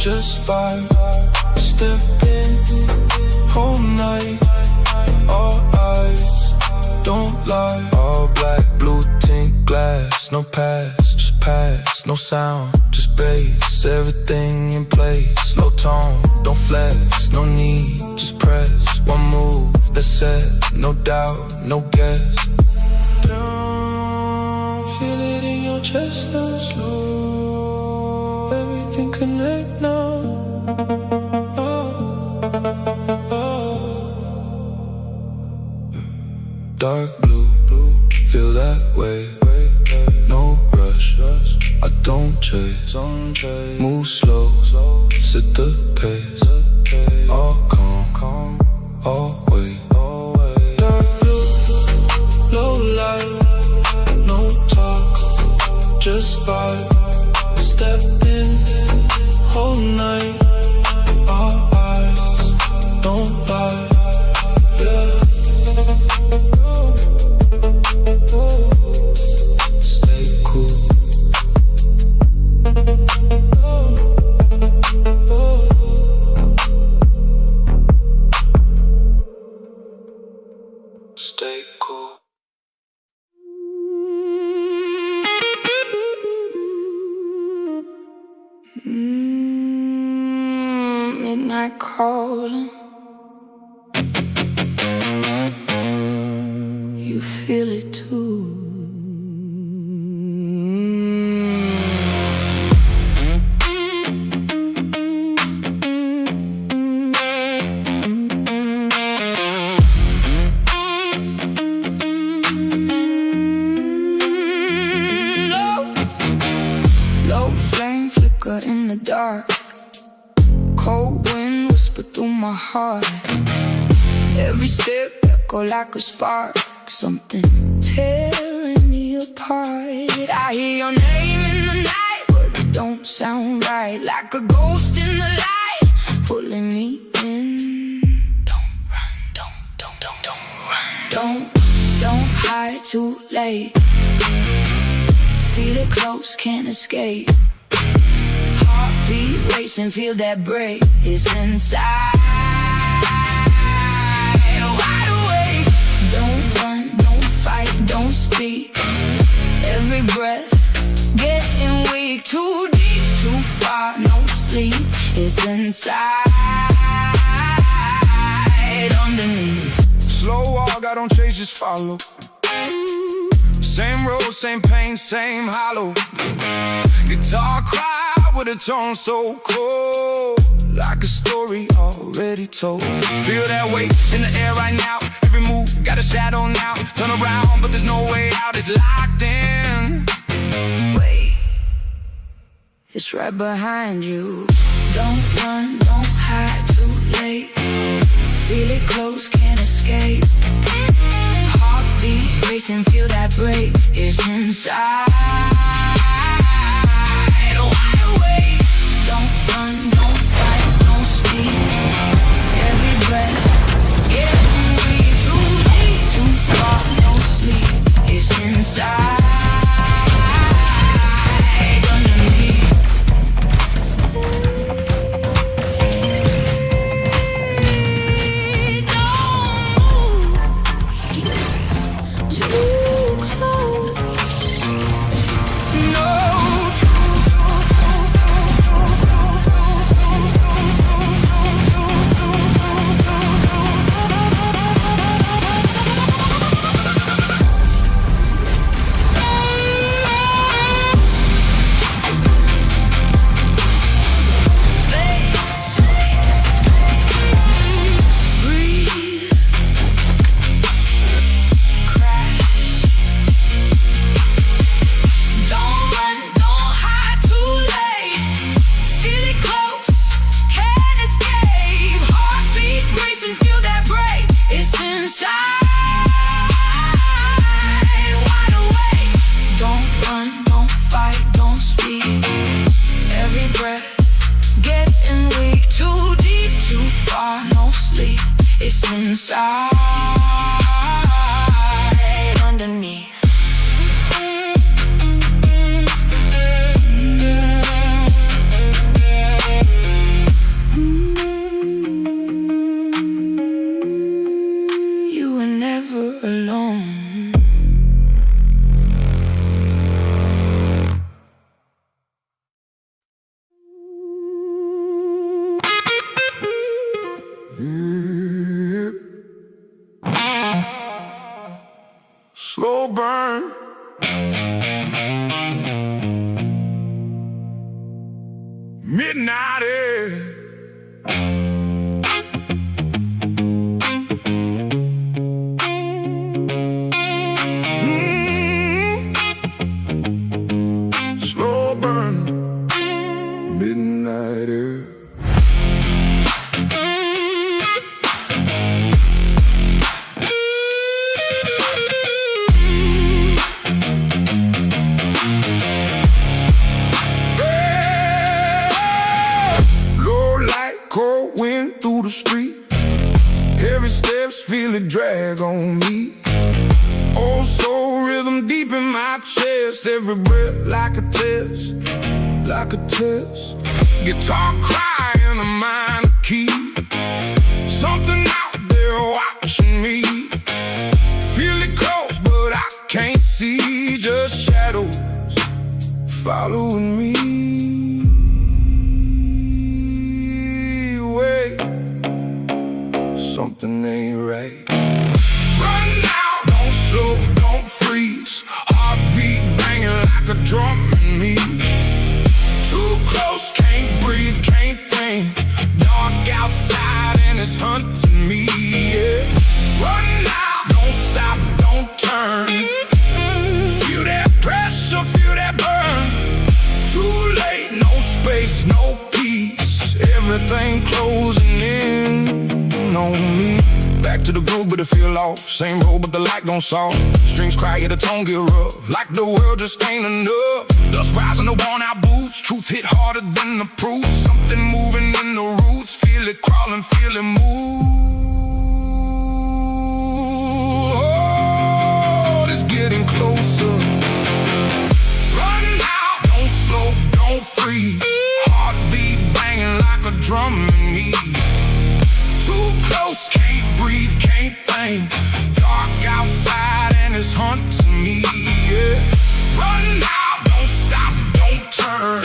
just vibe. Step in, whole night, all eyes, don't lie. All black, blue tint glass, no pass, just pass, no sound, just bass. Everything in place, no tone, don't flex, no need, just press. One move, that's set, no doubt, no guess. Feel it in your chest now, slow. Everything connect now. Dark blue, feel that way. No rush, I don't chase. Move slow, set the pace. All calm, always. Dark blue, low light, no talk, just vibe. Step in, whole night, all eyes, don't lie. Yeah. Stay cool. Stay cool. Midnight calling. You feel it too. Low flame flicker in the dark. Cold wind whisper through my heart. Every step echo like a spark. Something tearing me apart. I hear your name in the night, but it don't sound right. Like a ghost in the light, pulling me in. Don't run, don't run. Don't hide too late. Feel it close, can't escape. Heartbeat racing, feel that break. It's inside. Wide awake. Don't run, don't fight, don't speak. Every breath getting weak. Too deep, too far, no sleep. It's inside, underneath. Slow walk, I don't chase, just follow. Same road, same pain, same hollow. Guitar cry with a tone so cold, like a story already told. Feel that weight in the air right now. Every move got a shadow now. Turn around, but there's no way out. It's locked in. Wait, it's right behind you. Don't run, don't hide too late. Feel it close, can't escape. Heartbeat racing, feel that break. It's inside. Wide awake. Don't run, don't fight, don't speak. Every breath getting weak. Too deep, too far, no sleep. It's inside, underneath. Don't move too close. Midnight air. Slow burn. Midnight air. Cold wind through the street. Every step's feel it drag on me. Oh, soul rhythm deep in my chest. Every breath like a test, like a test. Guitar crying a minor key. Something out there watching me. Feel it close but I can't see. Just shadows following me. Something ain't right. Run now, don't slow, don't freeze. Heartbeat banging like a drum in me. Too close, can't breathe, can't think. Dark outside and it's hunting me, yeah. Run now, don't stop, don't turn. Feel that pressure, feel that burn. Too late, no space, no peace. Everything closing in on me. Back to the groove, but it feel off. Same road, but the light gon' solve. Strings cry, yeah, the tone get rough. Like the world just ain't enough. Dust rising the worn out boots. Truth hit harder than the proof. Something moving in the roots. Feel it crawling, feel it move. Oh, it's getting closer. Run now, don't slow, don't freeze. Heartbeat banging like a drum in me. Too close, can't breathe, can't think. Dark outside and it's hunting me, yeah. Run now, don't stop, don't turn.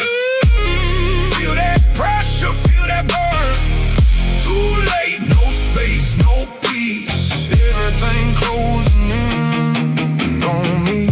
Feel that pressure, feel that burn. Too late, no space, no peace. Everything closing in on me.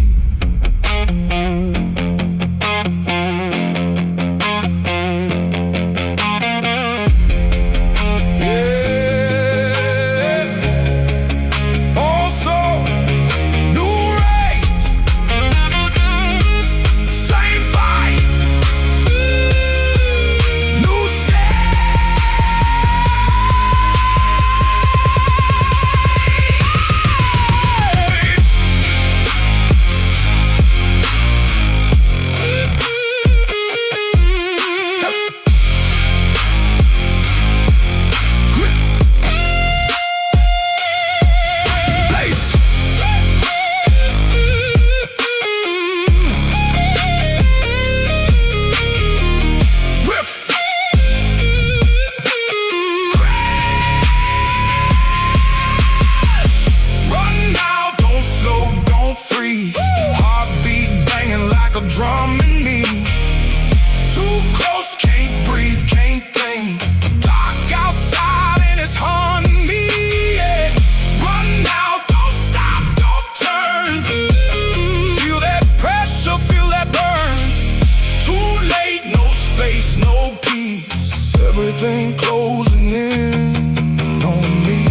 Everything closing in on me.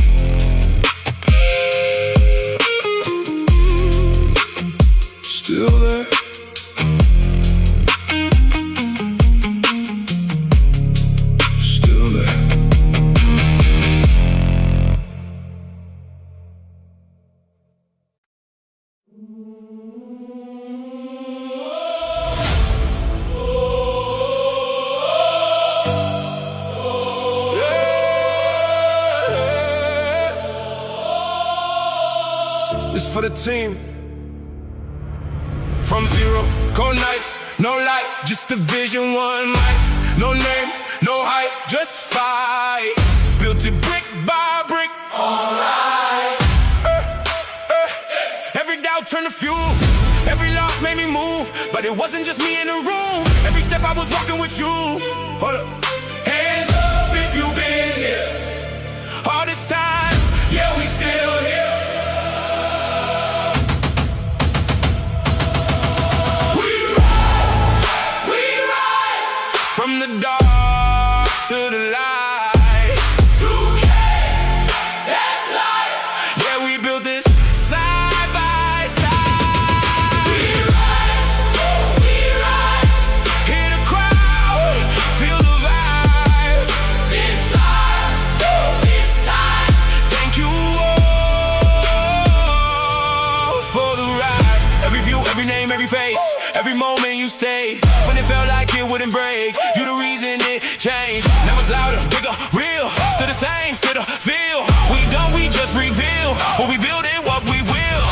Still there. Still there. This for the team. From zero, cold nights, no light, just a vision, one mic. No name, no height, just fight. Built it brick by brick. Alright. Every doubt turned to fuel. Every loss made me move. But it wasn't just me in the room. Every step I was walking with you. Hold up. Hands up if you've been here. All this time, yeah, we still here. face. Every moment you stayed, when it felt like it wouldn't break. You the reason it changed. Never louder, bigger, real. Still the same, still the feel. We done, we just reveal what we build and what we will.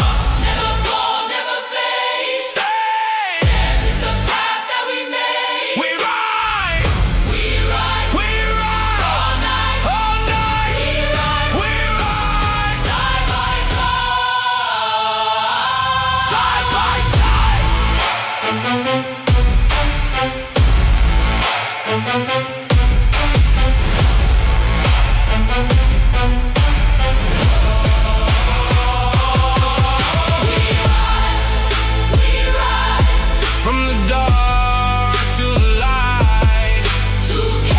Never fall, never fade. Stand is the path that we made. We rise, We rise, we rise, all night. all night. We rise, We rise, side by side. side by side. We rise, From the dark to the light. 2K,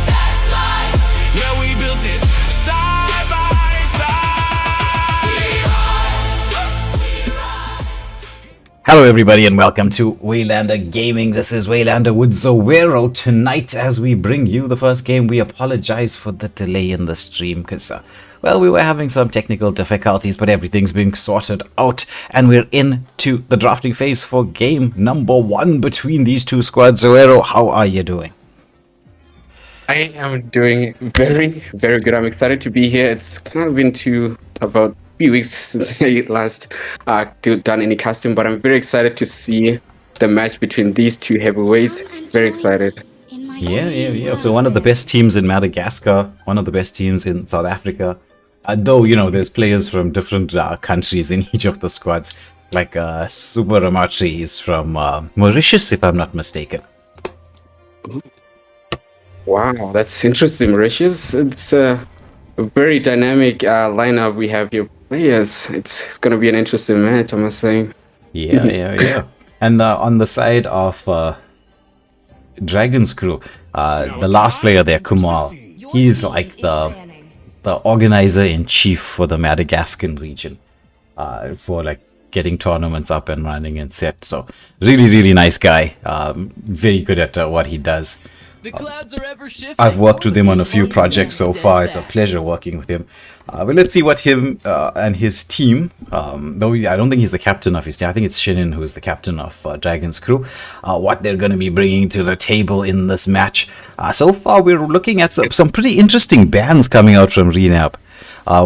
that's life. Yeah, we built this side by side. We rise. Hello everybody and welcome to Waylander Gaming. This is Waylander with Zowero. Tonight as we bring you the first game, we apologize for the delay in the stream because, well, we were having some technical difficulties, but everything's being sorted out and we're into the drafting phase for game number 1 between these two squads. Zowero, how are you doing? I am doing very, very good. I'm excited to be here. It's kind of been about a few weeks since I last done any custom, but I'm very excited to see the match between these two heavyweights. Very excited. Yeah. So one of the best teams in Madagascar, one of the best teams in South Africa. Though, you know, there's players from different countries in each of the squads. Like Super Ramatri is from Mauritius, if I'm not mistaken. Wow, that's interesting, Mauritius. It's a very dynamic lineup we have here. Players. It's going to be an interesting match, I must say. Yeah. And on the side of Dragon's Crew, the last player there, Kumal, he's like the organizer-in-chief for the Madagascan region, for like getting tournaments up and running and set. So really nice guy, very good at what he does. The clouds are ever shifting. I've worked with him on a few projects so far. It's a pleasure working with him. But let's see what him and his team, though I don't think he's the captain of his team. I think it's Shinin who is the captain of Dragon's Crew, what they're going to be bringing to the table in this match. So far, we're looking at some pretty interesting bans coming out from Renab,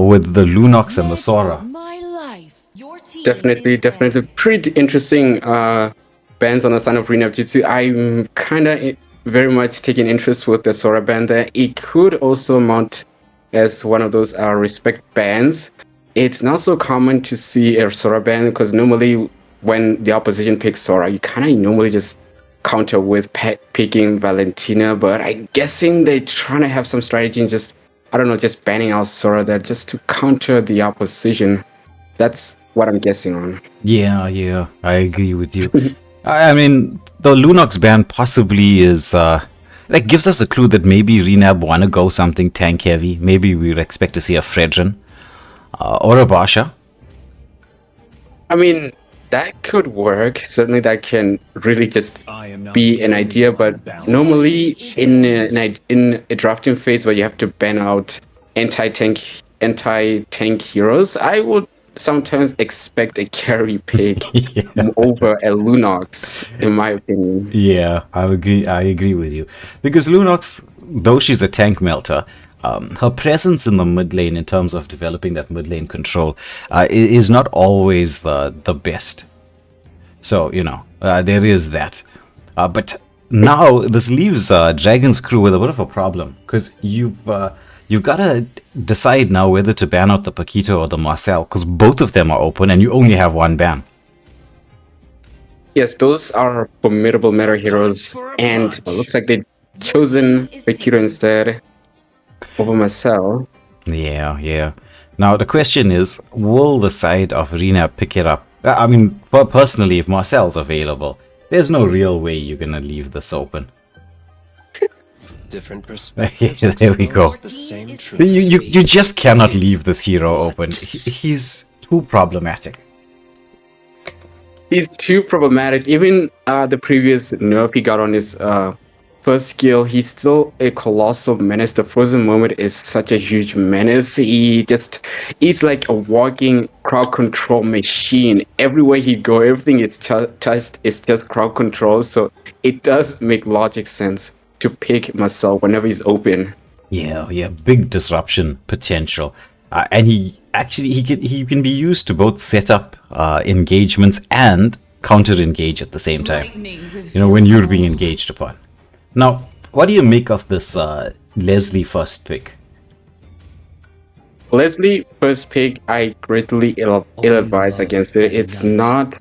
with the Lunox and the Sora. My life. Your team Definitely pretty interesting bands on the side of Nabjutsu. I'm kind of very much taking interest with the Sora band there. It could also mount as one of those respect bands. It's not so common to see a Sora band because normally when the opposition picks Sora, you kind of normally just counter with picking Valentina, but I'm guessing they're trying to have some strategy and just banning out Sora there just to counter the opposition. That's what I'm guessing on. Yeah, I agree with you. I mean, the Lunox ban possibly is, like, gives us a clue that maybe Renab want to go something tank heavy. Maybe we'd expect to see a Fredrin, or a Basha. I mean, that could work. Certainly that can really just be an idea, but normally in a drafting phase where you have to ban out anti-tank heroes, I would sometimes expect a carry pick over a Lunox, in my opinion. Yeah, I agree with you. Because Lunox, though she's a tank melter, her presence in the mid lane in terms of developing that mid lane control is not always the best. So, you know, there is that. But now this leaves Dragon's Crew with a bit of a problem. Because you've got to decide now whether to ban out the Paquito or the Marcel. Because both of them are open and you only have one ban. Yes, those are formidable meta heroes. And it looks like they've chosen Paquito instead over Marcel. Yeah. Now the question is, will the side of Renab pick it up? I mean, personally, if Marcel's available, there's no real way you're gonna leave this open. different perspectives. There we go. The same truth. You just cannot leave this hero open. He's too problematic. He's too problematic. Even the previous nerf he got on his first skill, he's still a colossal menace. The frozen moment is such a huge menace. He's like a walking crowd control machine. Everywhere he go, everything is touched is just crowd control. So it does make logic sense to pick Marcel whenever he's open. Yeah, big disruption potential. And he can be used to both set up engagements and counter engage at the same time. When you're being engaged upon. Now, what do you make of this Leslie first pick? Leslie first pick, I greatly ill-advise against it. It's not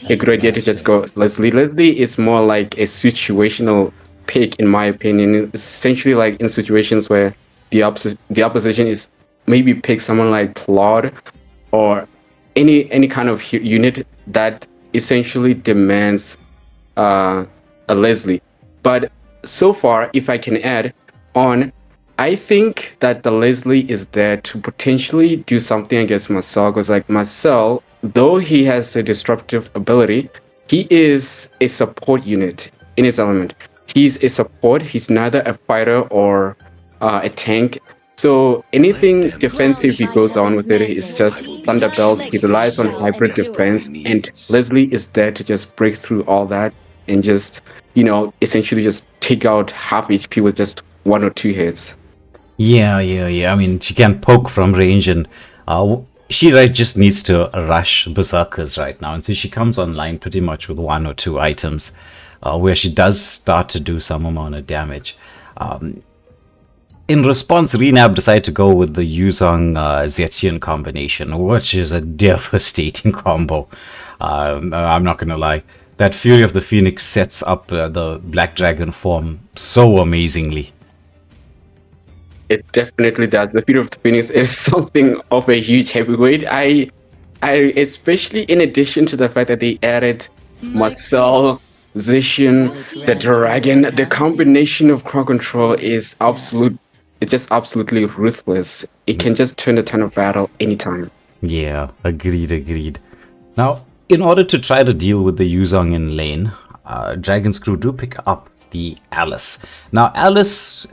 a good idea to just go Leslie. Leslie is more like a situational pick, in my opinion. It's essentially like in situations where the opposition is maybe pick someone like Claude or any kind of unit that essentially demands a Leslie. But so far, if I can add on, I think that the Leslie is there to potentially do something against Marcel, because like Marcel, though he has a disruptive ability, he is a support unit in his element. He's a support. He's neither a fighter or a tank. So anything defensive he goes on with it is just Thunderbelt. He relies on hybrid defense, and Leslie is there to just break through all that and just, essentially just take out half HP with just 1 or 2 hits. Yeah. I mean, she can poke from range, and she just needs to rush berserkers right now. And so she comes online pretty much with 1 or 2 items, where she does start to do some amount of damage. In response, Renab decided to go with the Yuzong Zetien combination, which is a devastating combo. I'm not going to lie. That Fury of the Phoenix sets up the Black Dragon form so amazingly. It definitely does. The Fury of the Phoenix is something of a huge heavyweight. I especially in addition to the fact that they added Marcel, Zishin, the Dragon, the combination of crowd control is absolute. It's just absolutely ruthless. It can just turn the turn of battle anytime. Yeah, agreed. Now, in order to try to deal with the Yuzong in lane, Dragon's crew do pick up the Alice. Now, Alice,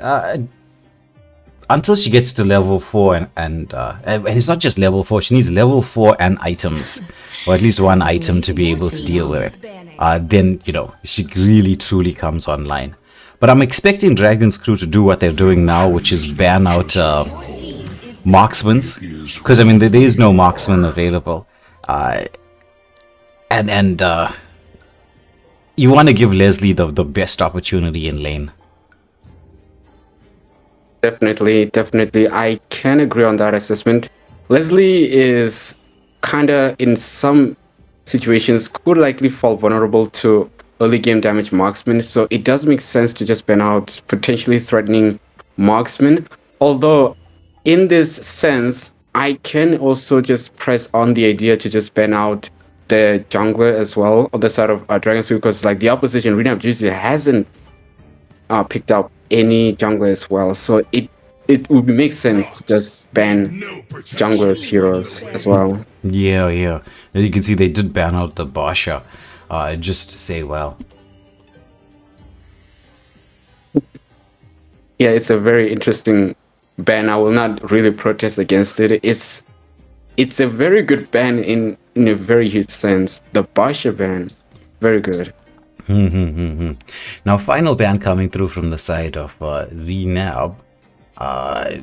until she gets to level 4, and it's not just level 4, she needs level 4 and items, or at least 1 item to be able to deal with it. Then, she really truly comes online. But I'm expecting Dragon's crew to do what they're doing now, which is ban out marksmans, because I mean there is no marksman available, and you want to give Leslie the best opportunity in lane. Definitely, I can agree on that assessment. Leslie is kinda in some situations could likely fall vulnerable to early game damage marksman, so it does make sense to just ban out potentially threatening marksman. Although in this sense, I can also just press on the idea to just ban out the jungler as well on the side of Dragon's Crew, because like the opposition Nabjutsu hasn't picked up any jungler as well, so it would make sense to just ban junglers heroes as well. Yeah. As you can see, they did ban out the Basha. Just to say, well. Yeah, it's a very interesting ban. I will not really protest against it. It's a very good ban in a very huge sense. The Basha ban, very good. Now, final ban coming through from the side of Renab.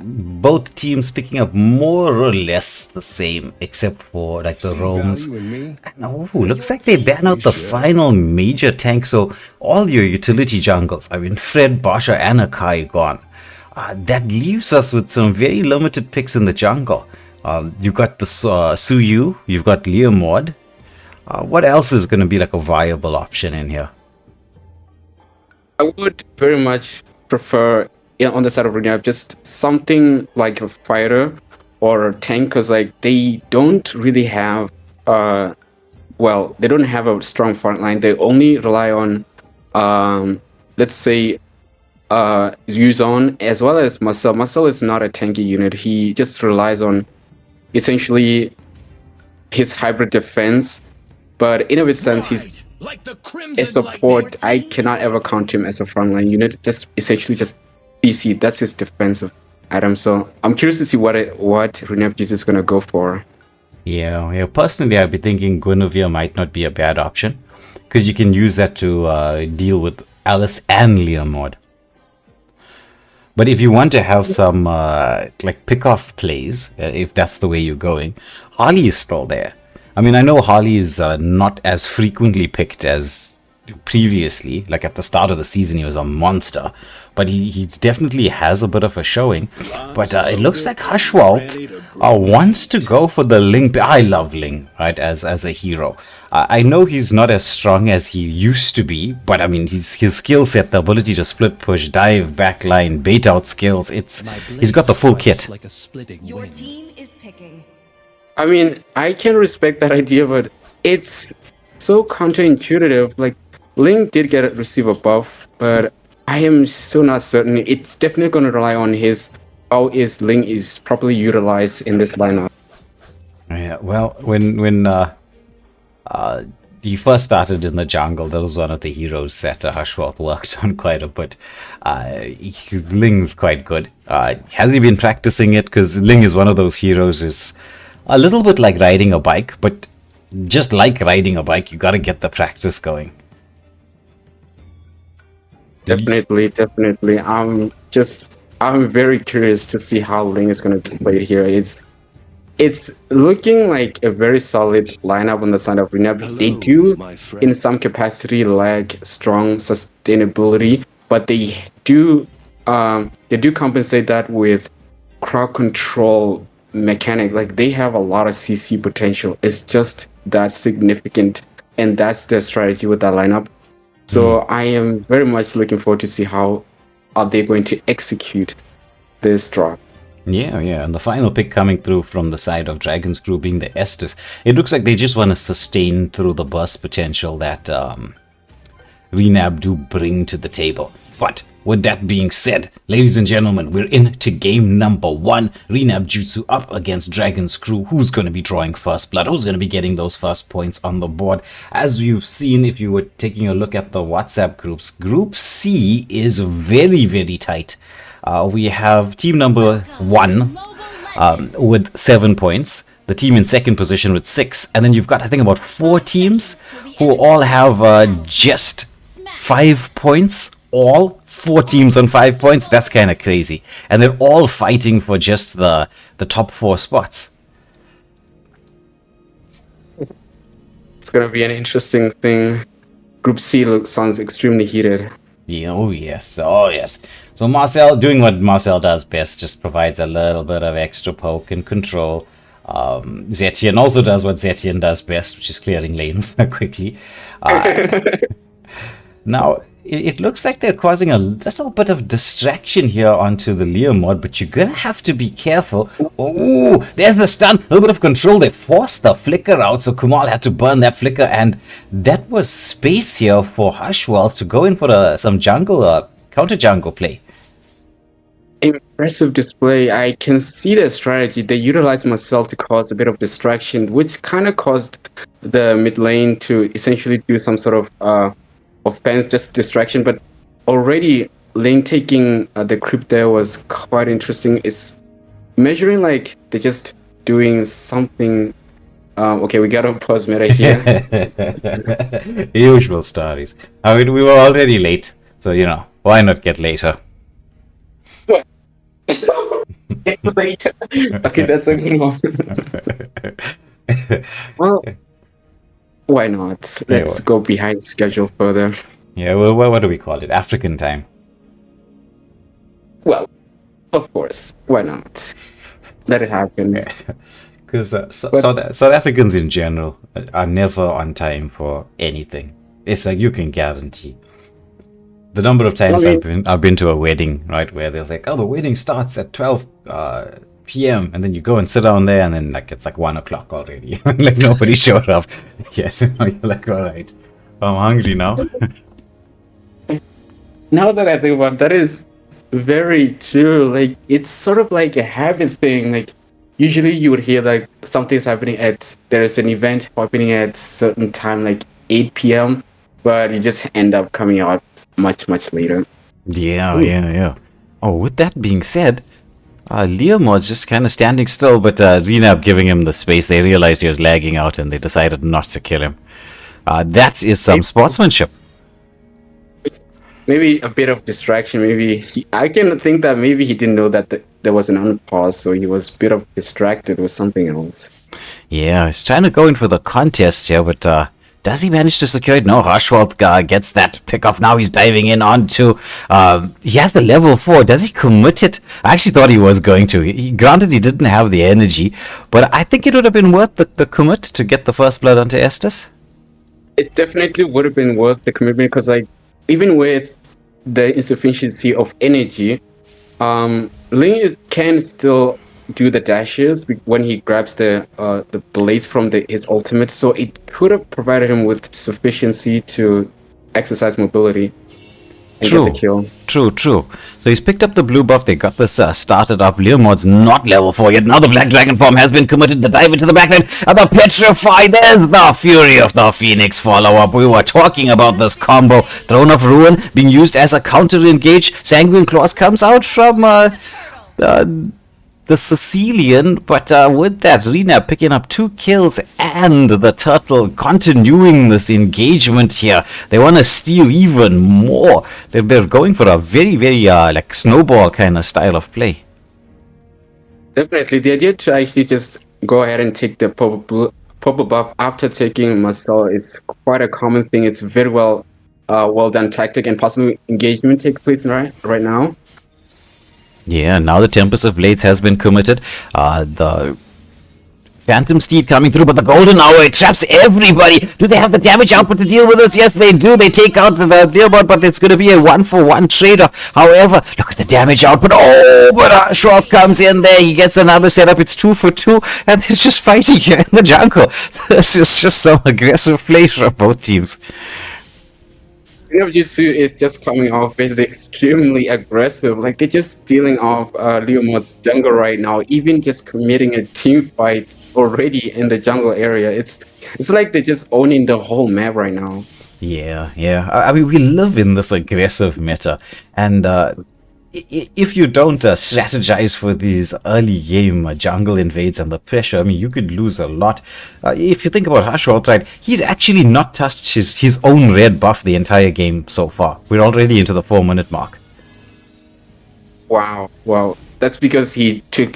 Both teams picking up more or less the same, except for like the roams. And looks like they ban out the final major tank, so all your utility jungles, I mean Fred, Basha and Akai gone. That leaves us with some very limited picks in the jungle. You've got the Suyu, you've got Leomord. What else is going to be like a viable option in here? I would very much prefer, on the side of Renab, just something like a fighter or a tank, because like they don't really have they don't have a strong front line. They only rely on let's say Yuzon as well as Marcel. Marcel is not a tanky unit. He just relies on essentially his hybrid defense, but in a sense Like the a crimson support, I lightning. cannot ever count him as a frontline unit. Just essentially just CC. That's his defensive item. So I'm curious to see what Nabjutsu is gonna go for. Yeah. Personally, I'd be thinking Guinevere might not be a bad option because you can use that to deal with Alice and Leomord. But if you want to have some like pick-off plays, if that's the way you're going, Harley is still there. I mean, I know Harley is not as frequently picked as previously. Like at the start of the season, he was a monster, but he definitely has a bit of a showing. But it looks like Hushwalth wants to go for the Ling. I love Ling, right, as a hero. I know he's not as strong as he used to be, but I mean, his skill set, the ability to split push, dive, backline, bait out skills, he's got the full kit. Like a splitting Your wind. team is picking. I mean, I can respect that idea, but it's so counterintuitive. Like, Link did receive a buff, but I am still not certain. It's definitely going to rely on how Link is properly utilized in this lineup. Yeah, well, when he first started in the jungle, that was one of the heroes that Hushwalth worked on quite a bit. Ling's quite good. Has he been practicing it? Because Ling is one of those heroes is a little bit like riding a bike, but just like riding a bike, you got to get the practice going. Definitely. I'm very curious to see how Ling is going to be played here. It's looking like a very solid lineup on the side of Renab. They do, in some capacity, lack strong sustainability, but they do compensate that with crowd control mechanic. Like, they have a lot of CC potential. It's just that significant, and that's their strategy with that lineup. So I am very much looking forward to see how are they going to execute this drop. Yeah, and the final pick coming through from the side of Dragon's Crew being the Estes. It looks like they just want to sustain through the burst potential that Renab do bring to the table. But with that being said, ladies and gentlemen, we're into game number 1. Nabjutsu up against Dragon's Crew. Who's going to be drawing first blood? Who's going to be getting those first points on the board? As you've seen, if you were taking a look at the WhatsApp groups, Group C is very, very tight. We have team number 1 with 7 points. The team in second position with 6. And then you've got, I think, about 4 teams who all have just 5 points. All 4 teams on 5 points. That's kind of crazy. And they're all fighting for just the top 4 spots. It's going to be an interesting thing. Group C sounds extremely heated. Yeah, oh yes. So Marcel, doing what Marcel does best, just provides a little bit of extra poke and control. Zetian also does what Zetian does best, which is clearing lanes quickly. Now, it looks like they're causing a little bit of distraction here onto the Leomord, but you're gonna have to be careful. Oh, there's the stun. A little bit of control. They forced the flicker out, so Kumal had to burn that flicker, and that was space here for Hushwalth to go in for some jungle, counter jungle play. Impressive display. I can see their strategy. They utilized Marcel to cause a bit of distraction, which kind of caused the mid lane to essentially do some sort of offense, just distraction. But already Lane taking the creep there was quite interesting. It's measuring like they're just doing something. Okay, we got to pause meta here. Usual stories. I mean, we were already late, so why not get later? Get later. Okay, that's a good one. Well, why not? Let's go behind schedule further. Yeah, well, what do we call it? African time. Well, of course. Why not? Let it happen. Because South Africans in general are never on time for anything. It's like you can guarantee. The number of times I've been to a wedding, right, where they're like, oh, the wedding starts at 12 p.m. and then you go and sit down there, and then it's like 1 o'clock already. Like nobody showed up yet. You're like, all right, I'm hungry now. Now that I think about it, that is very true. Like, it's sort of like a habit thing. Like, usually you would hear like something's happening there's an event happening at certain time, like 8 p.m. but he just end up coming out much later. Yeah. Oh, with that being said, Leomord's just kind of standing still, but Renab giving him the space. They realized he was lagging out and they decided not to kill him. That is some sportsmanship. Maybe a bit of distraction. I can think that maybe he didn't know that there was an unpause, so he was a bit of distracted with something else. Yeah, he's trying to go in for the contest here, but does he manage to secure it? No, Harshwald gets that pick off. Now he's diving in onto... he has the level 4. Does he commit it? I actually thought he was going to. Granted, he didn't have the energy, but I think it would have been worth the commit to get the first blood onto Estes. It definitely would have been worth the commitment, because even with the insufficiency of energy, Ling can still do the dashes when he grabs the blades from his ultimate, so it could have provided him with sufficiency to exercise mobility and get the kill. True. So he's picked up the blue buff. They got this started up. Leomord's not level 4 yet. Now the Black Dragon form has been committed. The dive into the backline. And the Petrify. There's the Fury of the Phoenix follow-up. We were talking about this combo. Throne of Ruin being used as a counter-engage. Sanguine Claws comes out from... the Sicilian, but with that, Rena picking up 2 kills and the Turtle continuing this engagement here. They want to steal even more. They're going for a very, very like snowball kind of style of play. Definitely, the idea to actually just go ahead and take the purple buff after taking Marcel is quite a common thing. It's very well done tactic, and possible engagement take place right now. Yeah, now the Tempest of Blades has been committed. The Phantom Steed coming through, but the Golden Hour, it traps everybody. Do they have the damage output to deal with this? Yes, they do. They take out the Leobot, but it's going to be a 1-for-1 trade-off. However, look at the damage output. Oh, but Shroth comes in there. He gets another setup. It's 2-for-2, and they're just fighting here in the jungle. This is just some aggressive play from both teams. Nabjutsu is just coming off as extremely aggressive. They're just stealing off Leomord's jungle right now, even just committing a team fight already in the jungle area. It's like they're just owning the whole map right now. Yeah. I mean, we live in this aggressive meta, and if you don't strategize for these early game jungle invades and the pressure, I mean, you could lose a lot. If you think about Harshwald, right, he's actually not touched his own red buff the entire game so far. We're already into the 4-minute mark. Wow. That's because he took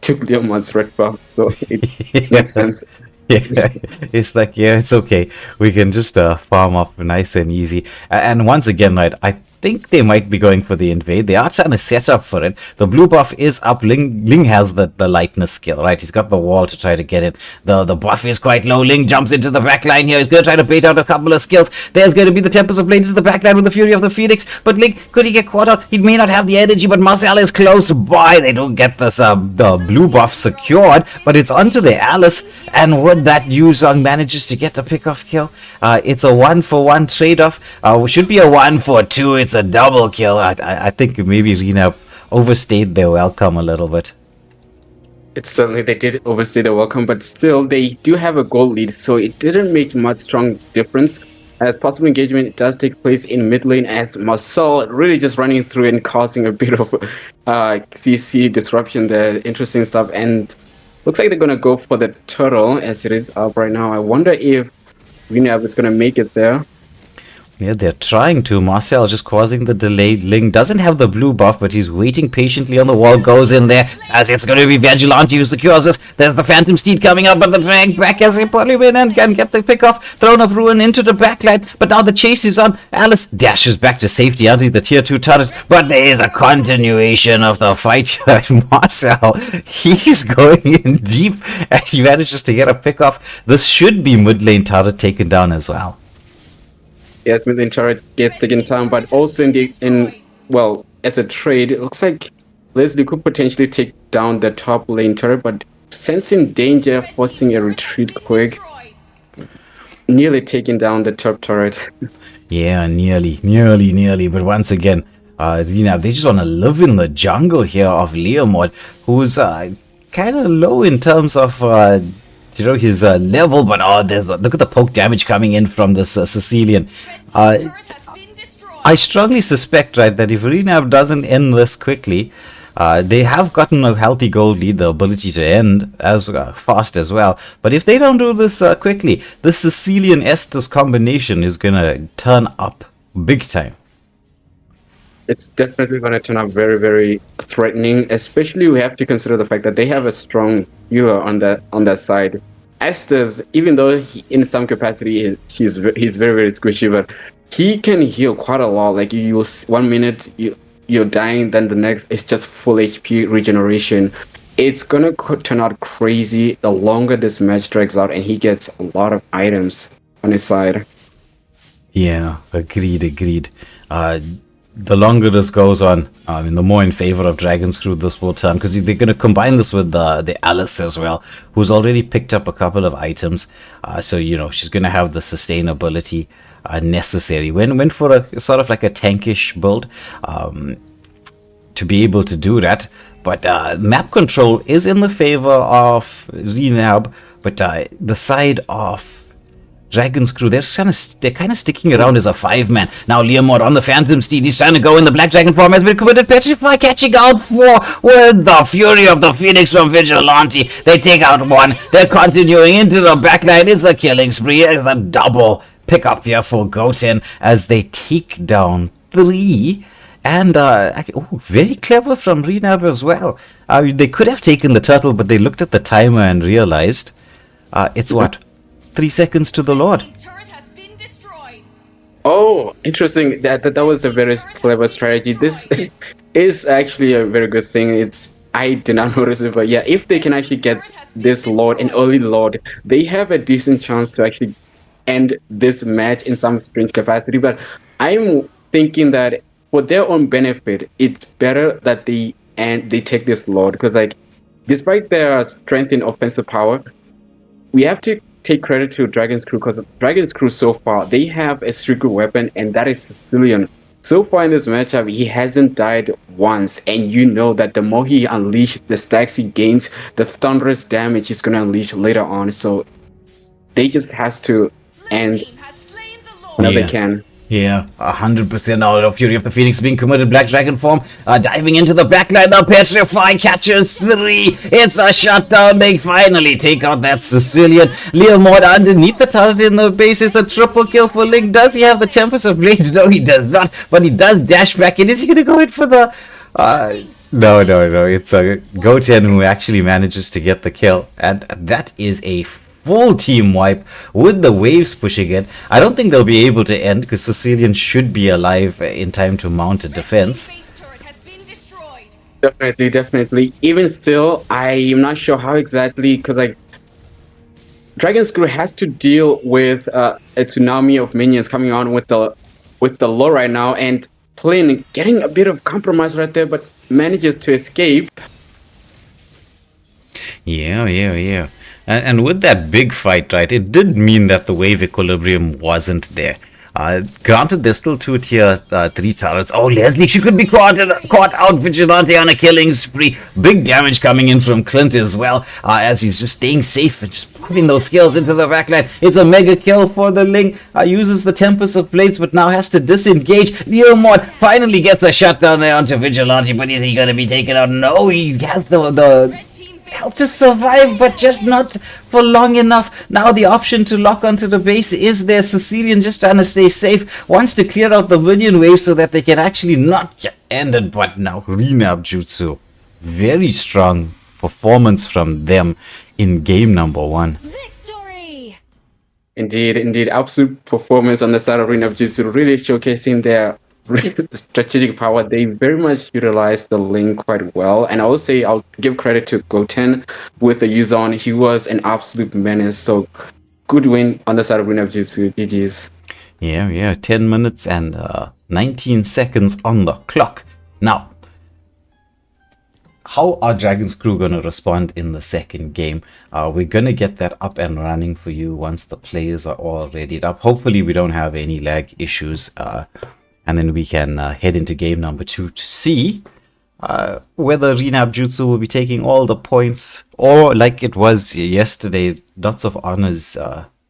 Leomord's red buff, so it makes sense. Yeah, it's like, yeah, it's okay. We can just farm up nice and easy. And once again, right, I think they might be going for the invade. They are trying to set up for it. The blue buff is up. Ling has the lightness skill, right? He's got the wall to try to get it. The buff is quite low. Ling jumps into the back line here. He's going to try to bait out a couple of skills. There's going to be the Tempest of Blades into the back line with the Fury of the Phoenix. But Ling, could he get caught out? He may not have the energy, but Marcel is close by. They don't get this the blue buff secured, but it's onto the Alice. And would that Yuzong manages to get the pick-off kill? It's a 1-for-1 trade-off. Should be a 1-for-2. It's a double kill. I think maybe Rena overstayed their welcome a little bit. It's certainly, they did overstay their welcome, but still they do have a goal lead, so it didn't make much strong difference. As possible engagement does take place in mid lane, as Marcel really just running through and causing a bit of CC disruption there. Interesting stuff, and looks like they're gonna go for the turtle as it is up right now. I wonder if Rena is gonna make it there. Yeah, they're trying to. Marcel just causing the delay. Ling doesn't have the blue buff, but he's waiting patiently on the wall. Goes in there as it's going to be Vigilante who secures us. There's the Phantom Steed coming up, but the drag back as he probably win and can get the pick off. Throne of Ruin into the backline, but now the chase is on. Alice dashes back to safety under the tier 2 turret, but there is a continuation of the fight here. Marcel, he's going in deep and he manages to get a pick off. This should be mid lane turret taken down as well. Yes, mid lane turret gets taken down, but also as a trade, it looks like Leslie could potentially take down the top lane turret, but sensing danger, forcing a retreat quick, nearly taking down the top turret. Yeah, nearly. But once again, Rena, they just want to live in the jungle here of Leomord, who's kind of low in terms of his level, but look at the poke damage coming in from this Sicilian. I strongly suspect, right, that if Renab doesn't end this quickly, they have gotten a healthy gold lead, the ability to end as fast as well. But if they don't do this quickly, the Sicilian Estes combination is gonna turn up big time. It's definitely going to turn out very, very threatening. Especially, we have to consider the fact that they have a strong healer on that side. Estes, even though in some capacity he's very, very squishy, but he can heal quite a lot. Like you 1 minute you're dying, then the next is just full HP regeneration. It's gonna turn out crazy the longer this match drags out, and he gets a lot of items on his side. Yeah, agreed. The longer this goes on, the more in favor of Dragon's Crew this will turn, because they're going to combine this with the Alice as well, who's already picked up a couple of items. So, she's going to have the sustainability necessary. Went for a sort of like a tankish build to be able to do that. But map control is in the favor of Renab, but the side of Dragon's Crew, they're kind of sticking around as a 5-man. Now Leomord on the Phantom Steed, he's trying to go in. The Black Dragon form has been committed. Petrify catching out 4 with the Fury of the Phoenix from Vigilante. They take out 1. They're continuing into the backline. It's a killing spree. It's a double pickup here for Goten as they take down 3. And very clever from Renab as well. They could have taken the turtle, but they looked at the timer and realized it's what? 3 seconds to the Lord. Oh, interesting. That was a very clever strategy. This is actually a very good thing. I did not notice it, but yeah, if they can actually get this Lord, an early Lord, they have a decent chance to actually end this match in some strange capacity. But I'm thinking that for their own benefit, it's better that they take this Lord, because despite their strength in offensive power, we have to take credit to Dragon's Crew, because Dragon's Crew so far, they have a secret weapon, and that is Sicilian. So far in this matchup, he hasn't died once, and that the more he unleashes the stacks he gains, the thunderous damage he's going to unleash later on. So they just has to end whenever they can. Yeah, 100% out of Fury of the Phoenix being committed. Black Dragon form diving into the backline. The Petrify catches 3. It's a shutdown. They finally take out that Sicilian. Leomord underneath the turret in the base. It's a triple kill for Link. Does he have the Tempest of Blades? No, he does not. But he does dash back in. Is he going to go in for the... No. It's a Goten who actually manages to get the kill. And that is a full team wipe with the waves pushing it. I don't think they'll be able to end, because Sicilian should be alive in time to mount a defense. Definitely. Even still, I am not sure how exactly, because Dragon's Crew has to deal with a tsunami of minions coming on with the low right now, and Plin getting a bit of compromise right there, but manages to escape. Yeah. And with that big fight, right, it did mean that the wave equilibrium wasn't there. Granted, there's still 2 tier 3 turrets. Oh, Leslie, she could be caught out. Vigilante on a killing spree. Big damage coming in from Clint as well, as he's just staying safe and just putting those skills into the backline. It's a mega kill for the Ling. Uses the Tempest of Blades, but now has to disengage. Leomord finally gets the shutdown there onto Vigilante, but is he going to be taken out? No, he has the health to survive, but just not for long enough. Now the option to lock onto the base is there. Sicilian just trying to stay safe, wants to clear out the minion wave so that they can actually not get ended. But now Nabjutsu, very strong performance from them in game number 1. Victory! Indeed, absolute performance on the side of Nabjutsu, really showcasing their strategic power. They very much utilized the link quite well, and I would say I'll give credit to Goten with the use on. He was an absolute menace. So good win on the side of Nabjutsu. GG's. Yeah, 10 minutes and 19 seconds on the clock. Now, how are Dragon's Crew going to respond in the second game? We're going to get that up and running for you once the players are all readied up. Hopefully we don't have any lag issues, and then we can head into game number 2 to see whether Nabjutsu will be taking all the points, or like it was yesterday, lots of honors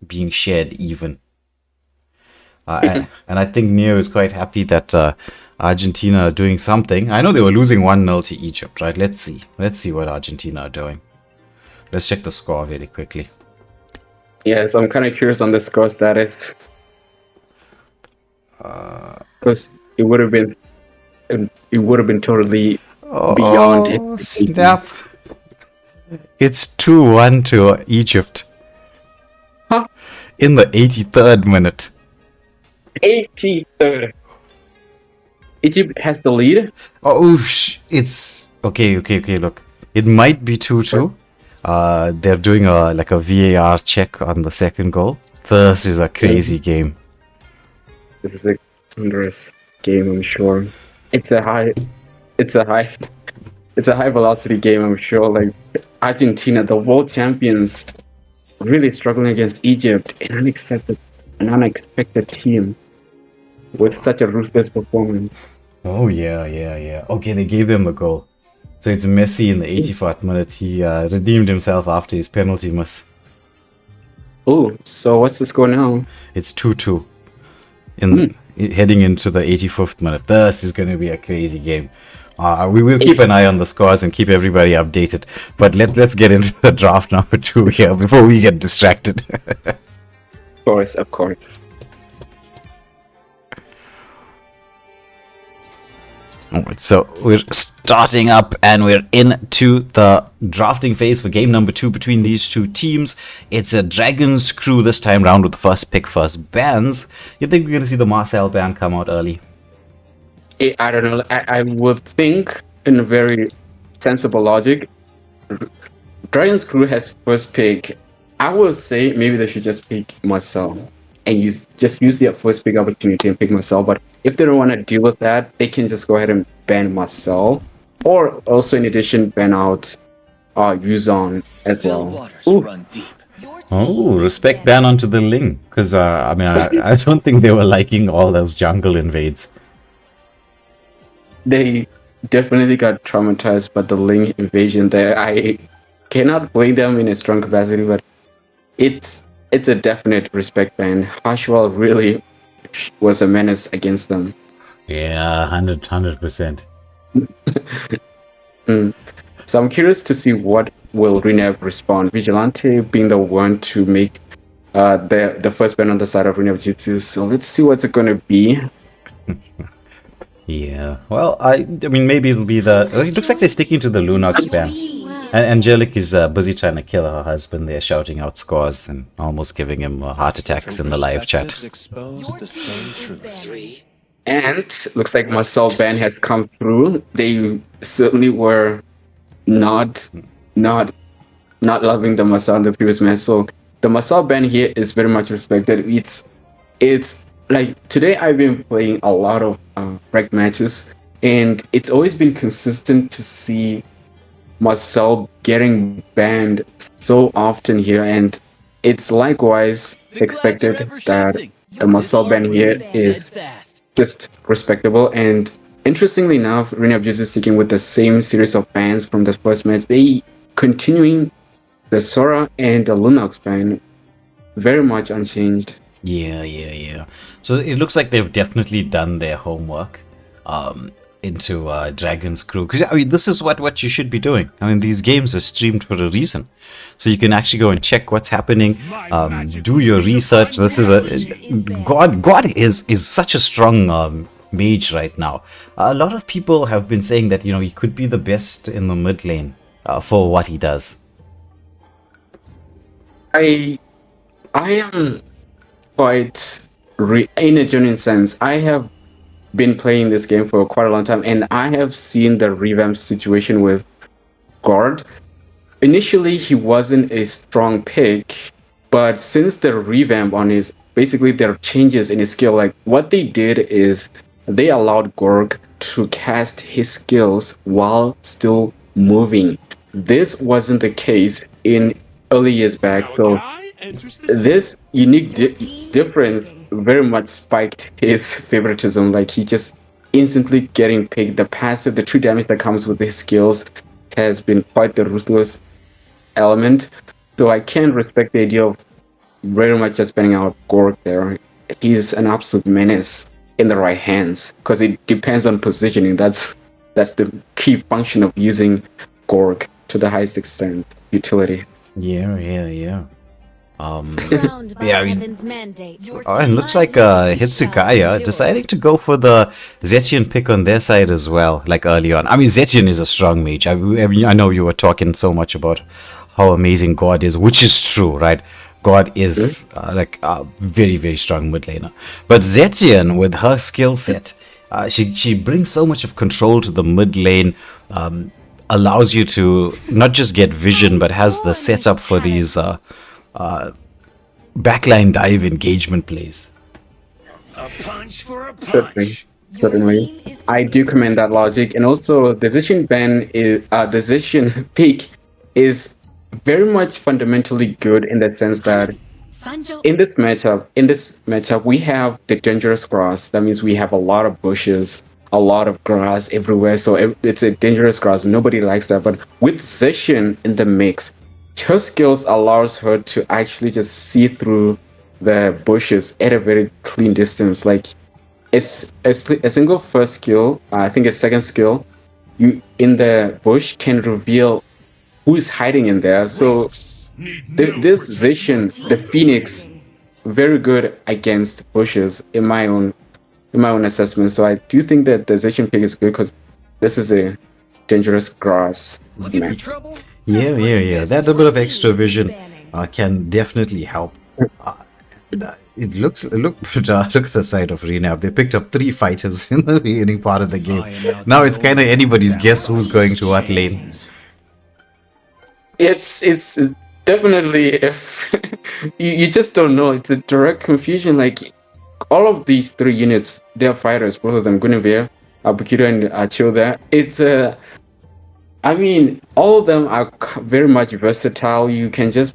being shared even. And I think Neo is quite happy that Argentina are doing something. I know they were losing 1-0 to Egypt, right? Let's see what Argentina are doing. Let's check the score very quickly. Yes, I'm kind of curious on the score status. Because it would have been totally beyond expectations. Snap! It's 2-1 to Egypt. Huh? In the 83rd minute. 83rd. Egypt has the lead. Oh, it's okay. Look, it might be 2-2. They're doing a VAR check on the second goal. This is a crazy game. This is a thunderous game, I'm sure. It's a high velocity game, I'm sure. Like Argentina, the world champions, really struggling against Egypt, an unexpected team with such a ruthless performance. Oh yeah. Okay, they gave them the goal. So it's Messi in the 84th minute. He redeemed himself after his penalty miss. Oh, so what's the score now? It's 2-2. Heading into the 85th minute. This is going to be a crazy game. We will keep an eye on the scores and keep everybody updated. But let's get into the draft number 2 here before we get distracted. Of course. Alright, so we're starting up and we're into the drafting phase for game number 2 between these two teams. It's a Dragon's Crew this time round with the first pick, first bans. You think we're going to see the Marcel ban come out early? I don't know. I would think, in a very sensible logic, Dragon's Crew has first pick. I will say maybe they should just pick Marcel and use their first pick opportunity and pick Marcel. But if they don't want to deal with that, they can just go ahead and ban Marcel, or also in addition ban out Yuzon as well. Run deep. Oh, respect ban onto the Ling, because I don't think they were liking all those jungle invades. They definitely got traumatized by the Ling invasion there. I cannot blame them in a strong capacity, but it's a definite respect ban. Harshwell really was a menace against them. Yeah, 100%. So I'm curious to see what will Renab respond. Vigilante being the one to make the first ban on the side of Nabjutsu. So let's see what's it going to be. Yeah, well, I mean, maybe it'll be it looks like they're sticking to the Lunox ban. And Angelic is busy trying to kill her husband there, shouting out scores and almost giving him heart attacks in the live chat. Expose the same truth. And looks like Marcel ban has come through. They certainly were not loving the Marcel in the previous match. So the Marcel ban here is very much respected. It's like today I've been playing a lot of ranked matches, and it's always been consistent to see Marcel getting banned so often here, and it's likewise expected that the Marcel ban here is just respectable. And interestingly enough, Nabjutsu is sticking with the same series of bans from the first match. They continuing the Sora and the Lunox ban very much unchanged. Yeah. So it looks like they've definitely done their homework into Dragon's Crew. Because I mean, this is what you should be doing. I mean, these games are streamed for a reason. So you can actually go and check what's happening, do your research. This is God is such a strong mage right now. A lot of people have been saying that, he could be the best in the mid lane for what he does. I am quite in a genuine sense. I have been playing this game for quite a long time, and I have seen the revamp situation with Gord. Initially, he wasn't a strong pick, but since the revamp on his, basically there are changes in his skill. Like what they did is they allowed Gorg to cast his skills while still moving. This wasn't the case in early years back, so this unique difference very much spiked his favoritism. Like he just instantly getting picked. The passive, the true damage that comes with his skills has been quite the ruthless element. So I can respect the idea of very much just spending out Gorg there. He's an absolute menace in the right hands because it depends on positioning. That's the key function of using Gorg to the highest extent. Utility. Yeah. Crowned by Yeah, I mean- heaven's mandate. Oh, and looks like Hitsugaya deciding to go for the Zetian pick on their side as well, like early on. I mean, Zetian is a strong mage. I know you were talking so much about how amazing God is, which is true, right? God is like a very, very strong mid laner. But Zetian, with her skill set, she brings so much of control to the mid lane, allows you to not just get vision, but has the setup for these backline dive engagement plays. A punch for a Certainly. punch. Certainly. I do commend that logic. And also the Zetian ban is the Zetian pick is very much fundamentally good in the sense that in this matchup we have the dangerous grass. That means we have a lot of bushes, a lot of grass everywhere. So it's a dangerous grass. Nobody likes that. But with Zetian in the mix, her skills allows her to actually just see through the bushes at a very clean distance. Like it's a single first skill, I think a second skill, you in the bush can reveal who's hiding in there. So this Zetian, the Phoenix, very good against bushes in my own assessment. So I do think that the Zetian pick is good because this is a dangerous grass match. Yeah. That a bit of extra vision can definitely help. Look at the side of Renab. They picked up 3 fighters in the beginning part of the game. Now it's kind of anybody's guess who's going to what lane. It's definitely if you just don't know. It's a direct confusion. Like all of these 3 units, they're fighters, both of them, Guinevere, Bukito, and Childa. It's I mean, all of them are very much versatile. You can just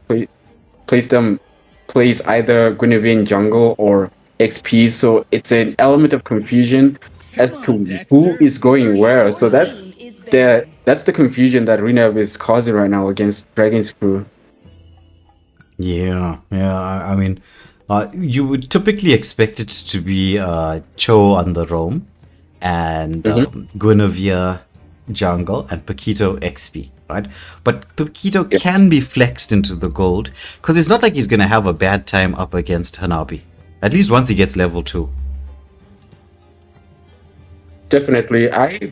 place either Guinevere in jungle or XP. So it's an element of confusion as to who is going where. So that's the confusion that Renab is causing right now against Dragon's Crew. Yeah. I mean, you would typically expect it to be Cho on the roam and Guinevere jungle and Paquito XP, right? But Paquito can be flexed into the gold because it's not like he's going to have a bad time up against Hanabi. At least once he gets level 2. Definitely. I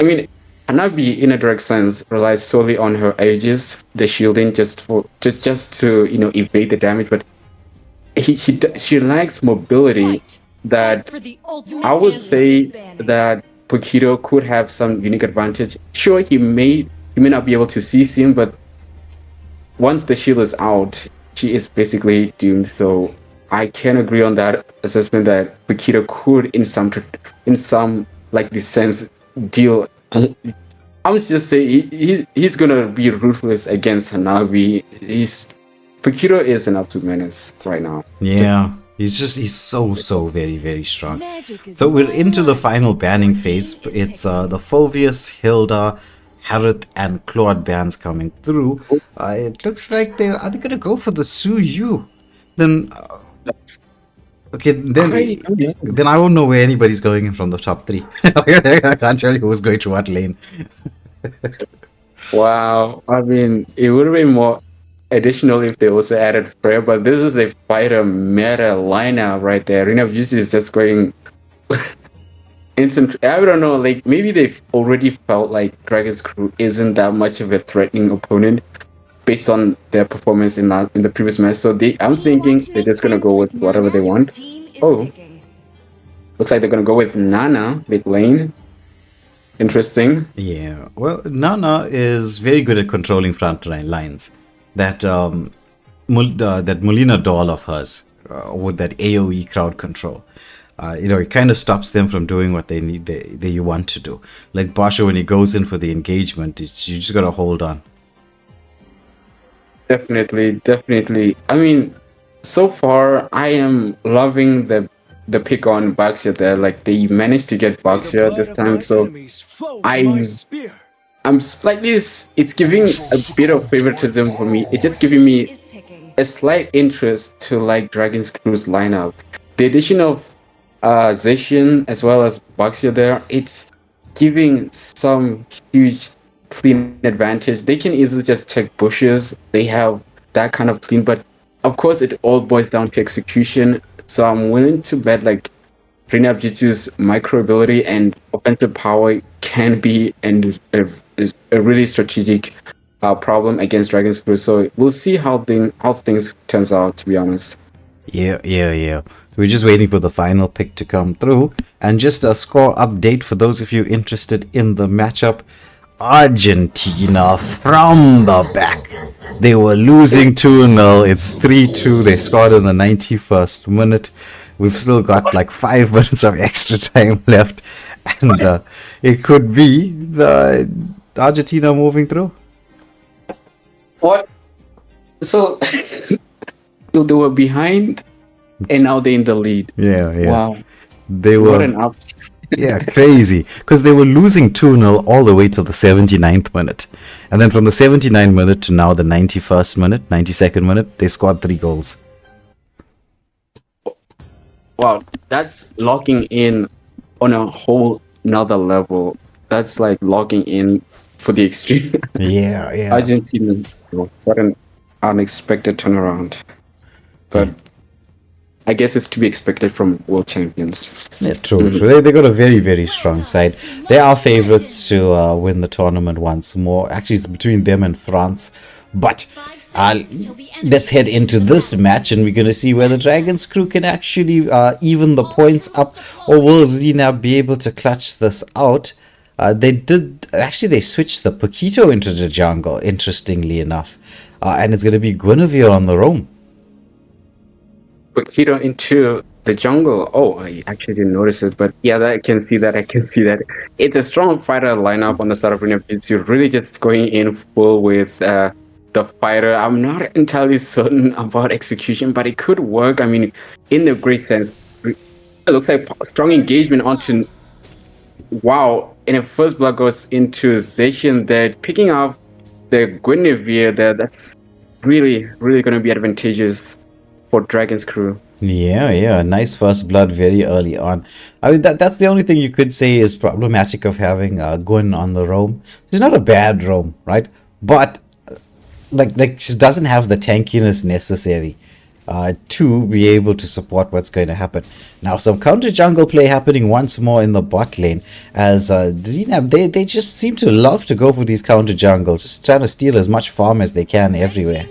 mean, Hanabi, in a direct sense, relies solely on her aegis, the shielding, just to evade the damage. But she lacks mobility. That I would say that Paquito could have some unique advantage. Sure, he may not be able to CC him, but once the shield is out, she is basically doomed. So I can agree on that assessment that Paquito could, in some like this sense, deal. I would just say he's gonna be ruthless against Hanabi. Paquito is an absolute menace right now. Yeah. He's so very, very strong. So we're into the final banning phase. It's the Phoveus, Hilda, Harith, and Claude bans coming through. It looks like they're gonna go for the Su Yu. Then then I won't know where anybody's going in from the top 3. I can't tell you who's going to what lane. Wow, I mean, it would have been more additional if they also added Freya, but this is a fighter meta lineup right there. Nabjutsu is just going instant. I don't know, like maybe they've already felt like Dragon's Crew isn't that much of a threatening opponent based on their performance in the previous match. So I'm thinking they're just gonna go with whatever they want. Oh, looks like they're gonna go with Nana mid lane. Interesting. Yeah, well, Nana is very good at controlling front lines. That that Molina doll of hers with that AoE crowd control, it kind of stops them from doing what they need. They want to do. Like Basha, when he goes in for the engagement, you just gotta hold on. Definitely. I mean, so far I am loving the the pick on Baxia there. Like they managed to get Baxia this time, so I'm slightly. It's giving a bit of favoritism for me. It's just giving me a slight interest to like Dragon's Crew's lineup. The addition of Zacian as well as Baxia there, it's giving some huge clean advantage. They can easily just check bushes. They have that kind of clean, but of course it all boils down to execution. So I'm willing to bet like Nabjutsu's micro ability and offensive power can be a really strategic problem against Dragon's Crew. So we'll see how things turns out, to be honest. Yeah. We're just waiting for the final pick to come through. And just a score update for those of you interested in the matchup. Argentina from the back. They were losing 2-0. It's 3-2. They scored in the 91st minute. We've still got like 5 minutes of extra time left. And it could be the Argentina moving through. What? So, so they were behind and now they're in the lead. Yeah. Wow. They were. What an up. Yeah, crazy. Because they were losing 2-0 all the way to the 79th minute. And then from the 79th minute to now the 91st minute, 92nd minute, they scored 3 goals. Wow, that's locking in on a whole nother level. That's like logging in for the extreme. Yeah. Argentina, what an unexpected turnaround. But I guess it's to be expected from world champions. Yeah, true. They got a very, very strong side. They are favorites to win the tournament once more. Actually, it's between them and France. But let's head into this match and we're going to see whether Dragon's Crew can actually even the points up, or will Rina be able to clutch this out. They switched the Paquito into the jungle, interestingly enough. And it's going to be Guinevere on the roam. Paquito into the jungle. Oh, I actually didn't notice it, but yeah, I can see that. It's a strong fighter lineup on the start of Renegades. You're really just going in full with the fighter. I'm not entirely certain about execution, but it could work. I mean, in a great sense, it looks like strong engagement onto. Wow, and a first blood goes into Zacian there, picking off the Guinevere there. That's really, really going to be advantageous for Dragon's Crew. Yeah, nice first blood very early on. I mean, that's the only thing you could say is problematic of having Gwyn on the roam. She's not a bad roam, right? But like she doesn't have the tankiness necessary to be able to support what's going to happen. Now, some counter jungle play happening once more in the bot lane, as they just seem to love to go for these counter jungles, just trying to steal as much farm as they can everywhere.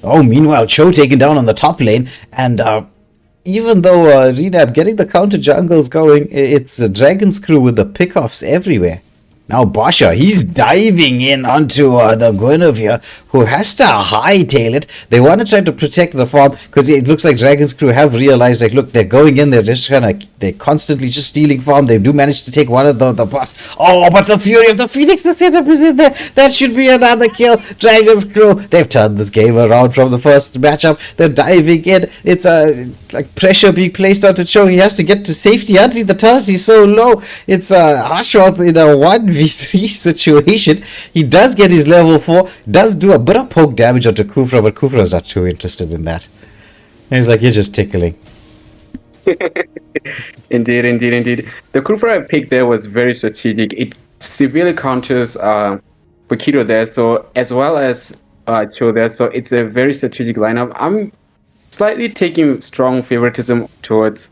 Oh, meanwhile, Cho taken down on the top lane, and even though Renab getting the counter jungles going, it's Dragon's Crew with the pickoffs everywhere. Now Basha, he's diving in onto the Guinevere, who has to hightail it. They want to try to protect the farm, because it looks like Dragon's Crew have realized, like, look, they're going in, they're constantly just stealing farm. They do manage to take one of the boss. Oh, but the Fury of the Phoenix, the setup is in there. That should be another kill. Dragon's Crew, they've turned this game around from the first matchup. They're diving in. It's like pressure being placed onto Cho. He has to get to safety. The turret is so low. It's Ashworth in a 1v3 situation. He does get his level 4, does do a bit of poke damage onto Kufra, but Kufra's not too interested in that. And he's like, you're just tickling. Indeed. The Kufra pick there was very strategic. It severely counters Paquito there, so as well as Cho there, so it's a very strategic lineup. I'm slightly taking strong favoritism towards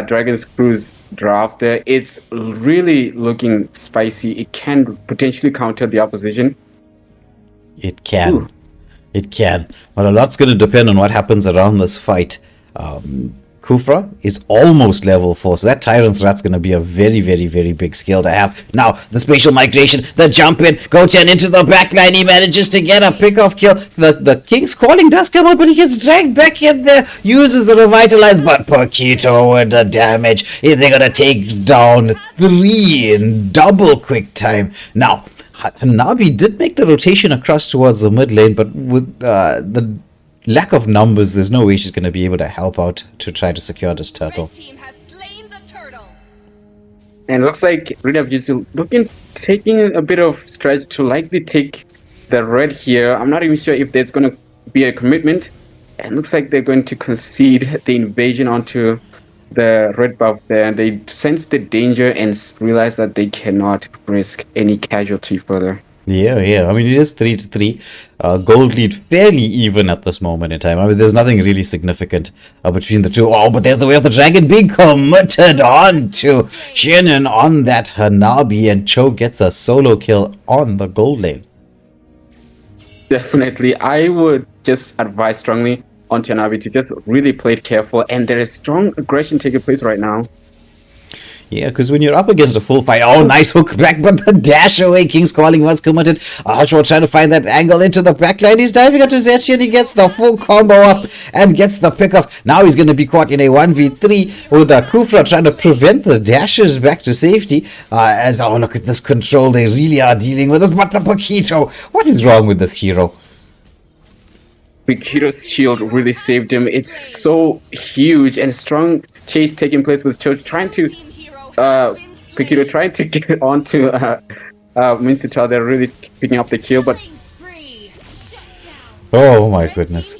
Dragon's Crew's draft there. It's really looking spicy. It can potentially counter the opposition. It can. It can. But a lot's going to depend on what happens around this fight. Kufra is almost level 4, so that Tyrant's Rat's going to be a very, very, very big skill to have. Now, the spatial migration, the jump in, Goten into the backline, he manages to get a pick-off kill. The King's Calling does come out, but he gets dragged back in there, uses the Revitalize, but Paquito with the damage. They're going to take down 3 in double quick time. Now, Nabi did make the rotation across towards the mid lane, but with the lack of numbers, there's no way she's going to be able to help out to try to secure this turtle. Team has slain the turtle. And it looks like Nabjutsu taking a bit of stretch to likely take the red here. I'm not even sure if there's going to be a commitment. And looks like they're going to concede the invasion onto the red buff there. And they sense the danger and realize that they cannot risk any casualty further. Yeah. I mean, it is 3-3. Gold lead fairly even at this moment in time. I mean, there's nothing really significant between the two. Oh, but there's the way of the dragon being committed on to Shannon on that Hanabi, and Cho gets a solo kill on the gold lane. Definitely. I would just advise strongly on Hanabi to just really play it careful. And there is strong aggression taking place right now. Yeah, because when you're up against a full fight, oh, nice hook back, but the dash away, King's Calling was committed. Ashwa trying to find that angle into the backline. He's diving into Zetchi and he gets the full combo up and gets the pick up. Now he's going to be caught in a 1v3 with Kufra trying to prevent the dashes back to safety. As, oh, look at this control. They really are dealing with it. But the Paquito, what is wrong with this hero? Paquito's shield really saved him. It's so huge and strong chase taking place with Cho trying to Paquito trying to get onto Mincetal. They're really picking up the kill, but oh my goodness.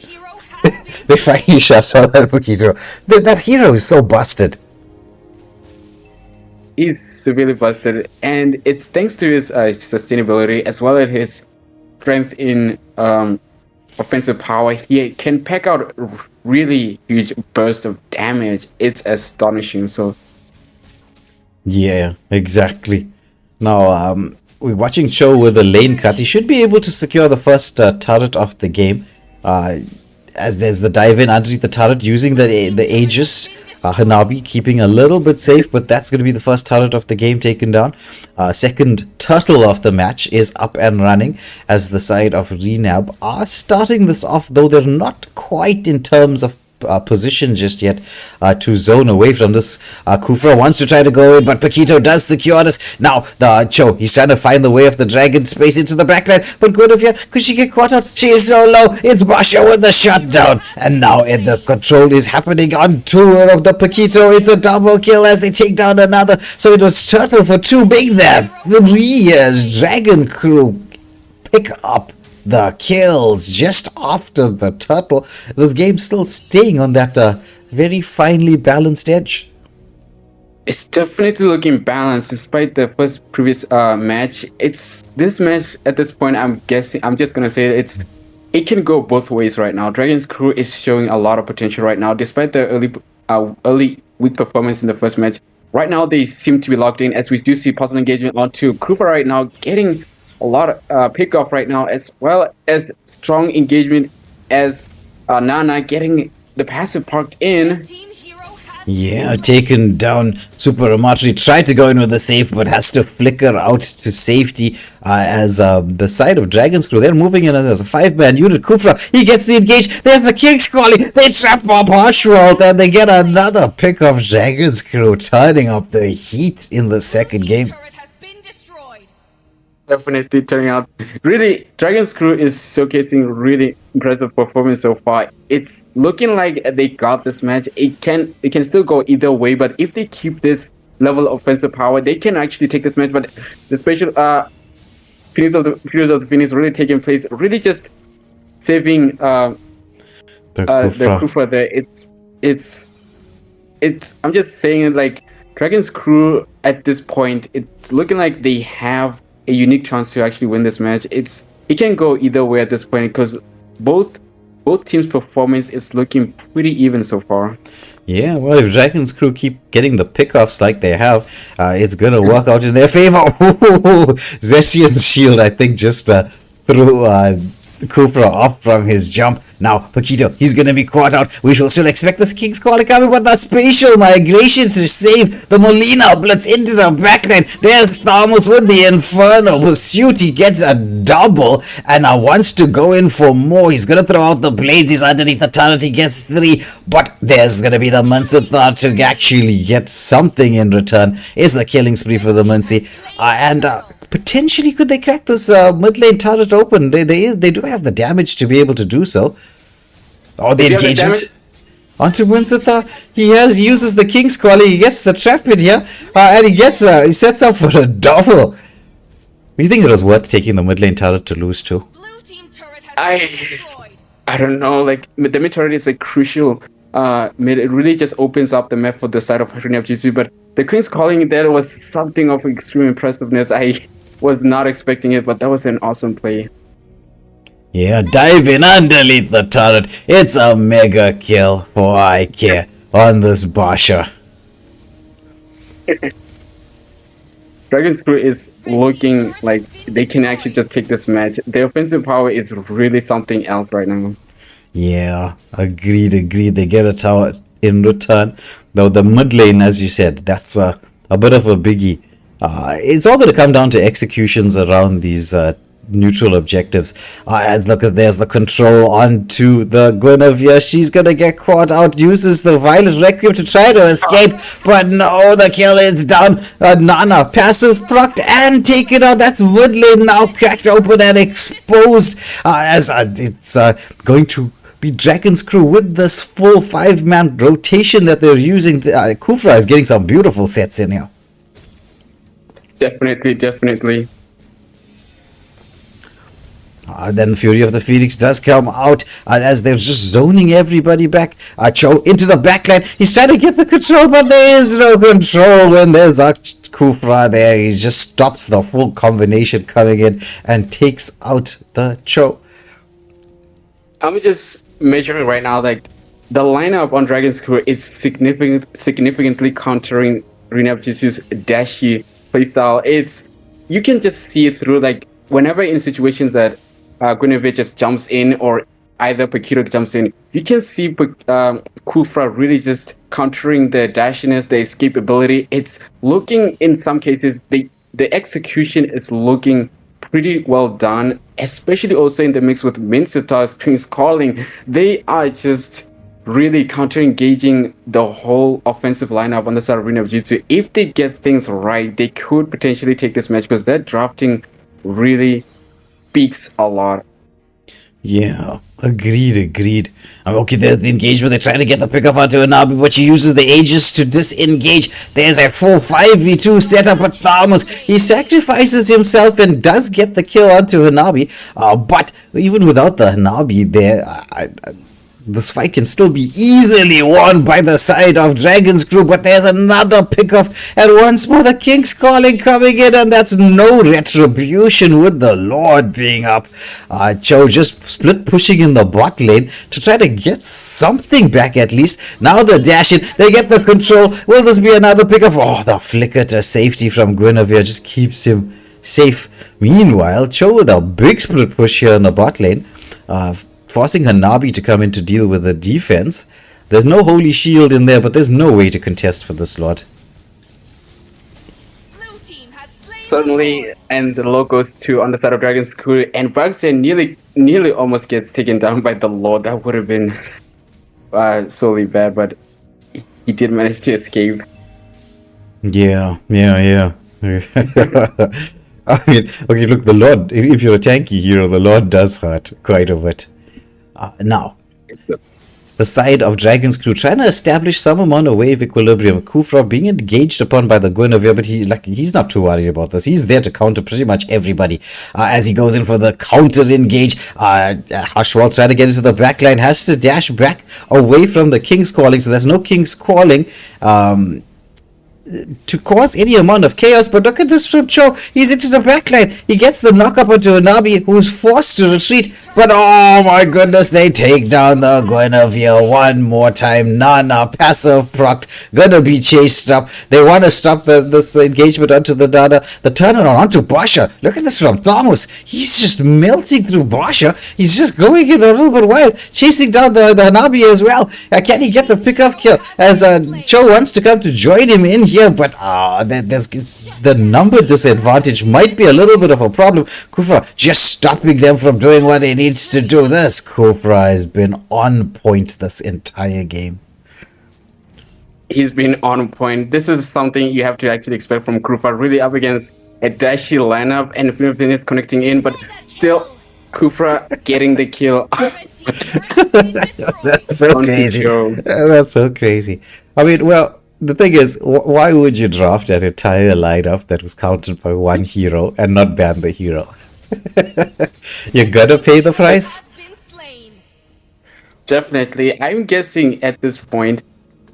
They finally shut out that Paquito. That hero is so busted. He's severely busted, and it's thanks to his sustainability as well as his strength in offensive power. He can pack out really huge bursts of damage. It's astonishing. So yeah, exactly. Now, we're watching Cho with a lane cut. He should be able to secure the first turret of the game. As there's the dive in underneath the turret using the Aegis. Hanabi keeping a little bit safe, but that's going to be the first turret of the game taken down. Second turtle of the match is up and running as the side of Renab are starting this off, though they're not quite in terms of position just yet to zone away from this. Kufra wants to try to go in, but Paquito does secure this. Now the Cho, he's trying to find the way of the dragon space into the backline, but Guinevere, could she get caught out? She is so low. It's Basha with the shutdown, and now the control is happening on two of the Paquito. It's a double kill as they take down another. So it was Turtle for two big there. 3 years Dragon Crew pick up the kills just after the turtle. This game's still staying on that very finely balanced edge. It's definitely looking balanced despite the previous match. It's this match at this point, I'm just gonna say it can go both ways right now. Dragon's Crew is showing a lot of potential right now despite the early weak performance in the first match. Right now they seem to be locked in, as we do see positive engagement onto Krufa right now, getting a lot of pick-off right now, as well as strong engagement as Nana getting the passive parked in. Yeah, taken down. Super Amatri tried to go in with a safe, but has to flicker out to safety as the side of Dragon's Crew, they're moving in as a 5-man unit. Kufra, he gets the engage. There's the King's Calling. They trap Bob Harshwald, and they get another pick of Dragon's Crew, turning up the heat in the second game. Definitely turning out really. Dragon's Crew is showcasing really impressive performance so far. It's looking like they got this match. It can still go either way, but if they keep this level of offensive power, they can actually take this match. But the special Phoenix of the Phoenix really taking place, really just saving the Kufra there. It's I'm just saying it, like, Dragon's Crew at this point, it's looking like they have a unique chance to actually win this match. It can go either way at this point because both teams' performance is looking pretty even so far. Yeah, well, if Dragon's Crew keep getting the pickoffs like they have, it's gonna work out in their favor. Zessian's shield, I think, just threw Cooper off from his jump. Now, Paquito, he's going to be caught out. We shall still expect this King's Calling coming, but the spatial migration to save the Molina blitz into the backline. There's Thomas with the Inferno pursuit. He gets a double and wants to go in for more. He's going to throw out the blades. He's underneath the turret. He gets 3, but there's going to be the Muncie thought to actually get something in return. It's a killing spree for the Muncie. And potentially, could they crack this mid lane turret open? They do have the damage to be able to do so. Oh, the Did you have the engagement. damage? Onto Winsitha. Uses the King's Calling. He gets the trap in here. And he sets up for a double. Do you think it was worth taking the mid lane turret to lose to? Blue team turret has been destroyed. I don't know. Like the mid turret is like crucial. Mid, it really just opens up the map for the side of Nabjutsu. But the Queen's Calling there was something of extreme impressiveness. I was not expecting it, but that was an awesome play. Yeah, dive in and delete the turret. It's a mega kill for IK on this Basha. Dragon's Crew is looking like they can actually just take this match. Their offensive power is really something else right now. Yeah, agreed. They get a tower in return. Though the mid lane, as you said, that's a bit of a biggie. It's all going to come down to executions around these neutral objectives. As look at there's the control onto the Guinevere. She's gonna get caught out, uses the Violet Requiem to try to escape, but no, the kill is down. Nana passive proc and take it out. That's Woodlane now cracked open and exposed as it's going to be Dragon's Crew with this full 5-man rotation that they're using. Kufra is getting some beautiful sets in here. Definitely. Then Fury of the Phoenix does come out as they're just zoning everybody back. Cho into the backline. He's trying to get the control, but there is no control when there's Kufra there. He just stops the full combination coming in and takes out the Cho. I'm just measuring right now, like the lineup on Dragon's Crew is significantly countering Nabjutsu's dashy playstyle. You can just see it through, like whenever in situations that Guinevere just jumps in or either Pakiro jumps in, you can see Kufra really just countering the dashiness, the escapability. It's looking, in some cases, the execution is looking pretty well done, especially also in the mix with Minsuta's King's Calling. They are just really counter-engaging the whole offensive lineup on the side of Nabjutsu. If they get things right, they could potentially take this match because their drafting really speaks a lot. Yeah, agreed. Okay, there's the engagement. They're trying to get the pickup onto Anabi, but she uses the Aegis to disengage. There's a full 5v2 setup at Thamus. He sacrifices himself and does get the kill onto Hanabi. But even without the Hanabi there, this fight can still be easily won by the side of Dragon's Crew, but there's another pickup, and once more the King's Calling coming in, and that's no retribution with the Lord being up. Cho just split pushing in the bot lane to try to get something back at least. Now the dash in, they get the control. Will this be another pickup? Oh, the flicker to safety from Guinevere just keeps him safe. Meanwhile, Cho with a big split push here in the bot lane, forcing Hanabi to come in to deal with the defense. There's no Holy Shield in there, but there's no way to contest for this Lord. Blue team has slain Certainly, and the logos too on the side of Dragon's Crew, and Braxton nearly almost gets taken down by the Lord. That would have been solely bad, but he did manage to escape. Yeah. I mean, okay, look, the Lord, if you're a tanky hero, the Lord does hurt quite a bit. Now, the side of Dragon's Crew trying to establish some amount of wave equilibrium. Kufra being engaged upon by the Guinevere, but he's not too worried about this. He's there to counter pretty much everybody. As he goes in for the counter engage, Hushwell trying to get into the back line, has to dash back away from the King's Calling, so there's no King's Calling to cause any amount of chaos. But look at this from Cho. He's into the backline. He gets the knock up onto Anabi, who's forced to retreat. But oh my goodness, they take down the Guinevere one more time. Nana, passive proc, gonna be chased up. They want to stop this engagement onto the Nana. The turnaround onto Basha. Look at this from Thomas. He's just melting through Basha. He's just going in a little bit wild, chasing down the Hanabi as well. Can he get the pickup kill? As Cho wants to come to join him in here, but there's the number disadvantage might be a little bit of a problem. Kufra just stopping them from doing what they needs to do. This Kufra has been on point this entire game. He's been on point. This is something you have to actually expect from Kufra, really up against a dashy lineup, and Philippines is connecting in, but still Kufra getting the kill. Red team turret has been destroyed. That's so On crazy. Joe. That's so crazy. I mean, well, the thing is, why would you draft an entire lineup that was counted by one hero and not ban the hero? You're gonna pay the price? Has been slain. Definitely. I'm guessing at this point,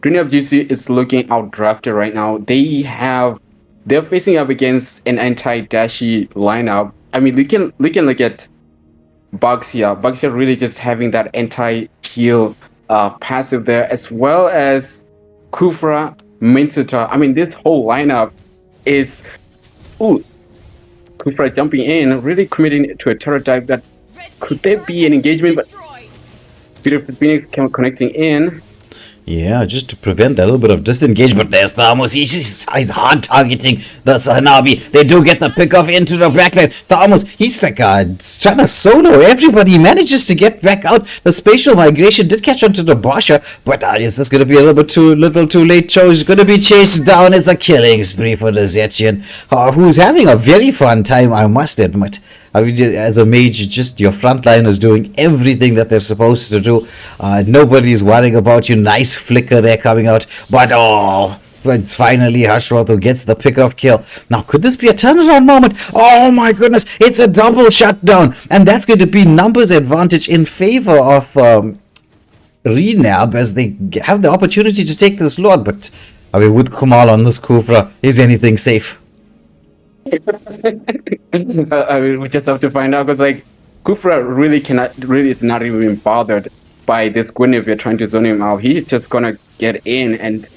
Nabjutsu is looking outdrafted right now. They're facing up against an anti-dashy lineup. I mean, we can look at Baxia. Baxia really just having that anti-heal passive there, as well as Kufra, Mintsita. I mean, this whole lineup is Kufra jumping in, really committing to a turret dive. That Red could team there be an turret has been engagement, but destroyed. Beautiful Phoenix connecting in. Yeah, just to prevent that little bit of disengagement. There's Thamos. He's hard targeting the Hanabi. They do get the pick off into the backline. Thamos, he's like trying to solo everybody. He manages to get back out. The spatial migration did catch onto the Basha, but is this going to be a little too late? Cho is going to be chased down. It's a killing spree for the Zetchian, who's having a very fun time, I must admit. I mean, as a mage, just your frontliners doing everything that they're supposed to do. Nobody's worrying about you. Nice flicker there coming out. But it's finally Hashroth who gets the pick-off kill. Now, could this be a turnaround moment? Oh my goodness, it's a double shutdown. And that's going to be numbers advantage in favor of Renab as they have the opportunity to take this Lord. But, I mean, with Kumal on this Kufra, is anything safe? I mean, we just have to find out because like Kufra really is not even bothered by this Gwyn if you're trying to zone him out. He's just gonna get in and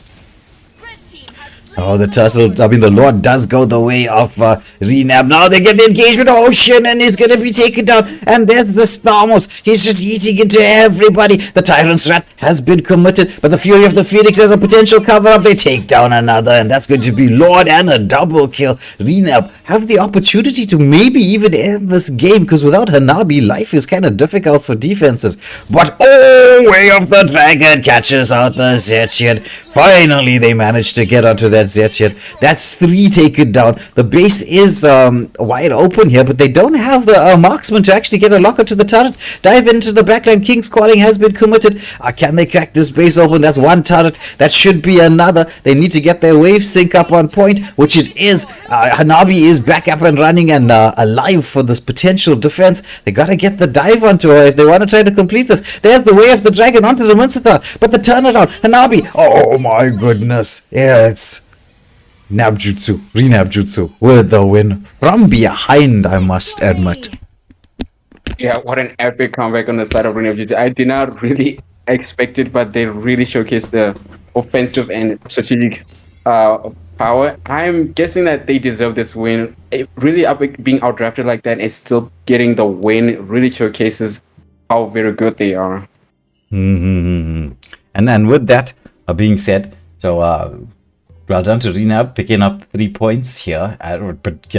Red team has slain. Oh, the turtle, I mean, the Lord does go the way of Renab. Now they get the engagement. Oh, Shannon is going to be taken down. And there's the Stamos. He's just eating into everybody. The Tyrant's Wrath has been committed, but the Fury of the Phoenix has a potential cover-up. They take down another, and that's going to be Lord and a double kill. Renab have the opportunity to maybe even end this game, because without Hanabi, life is kind of difficult for defenses. But, oh, Way of the Dragon catches out the Zetchian. Finally, they managed to get onto that Zetchian. That's 3 taken down. The base is wide open here, but they don't have the marksman to actually get a locker to the turret. Dive into the backline. King's Calling has been committed. Can they crack this base open? That's 1 turret. That should be another. They need to get their wave sync up on point, which it is. Hanabi is back up and running and alive for this potential defense. They got to get the dive onto her if they want to try to complete this. There's the Way of the Dragon onto the Munsithar, but the turnaround. Hanabi. Oh my goodness. Yeah, it's Nabjutsu, Renabjutsu with the win from behind, I must admit. yeah, what an epic comeback on the side of Nabjutsu. I did not really expect it, but they really showcased the offensive and strategic power. I'm guessing that they deserve this win. It really being outdrafted like that and still getting the win really showcases how very good they are. And then with that being said, so well done to Renab picking up 3 points here. But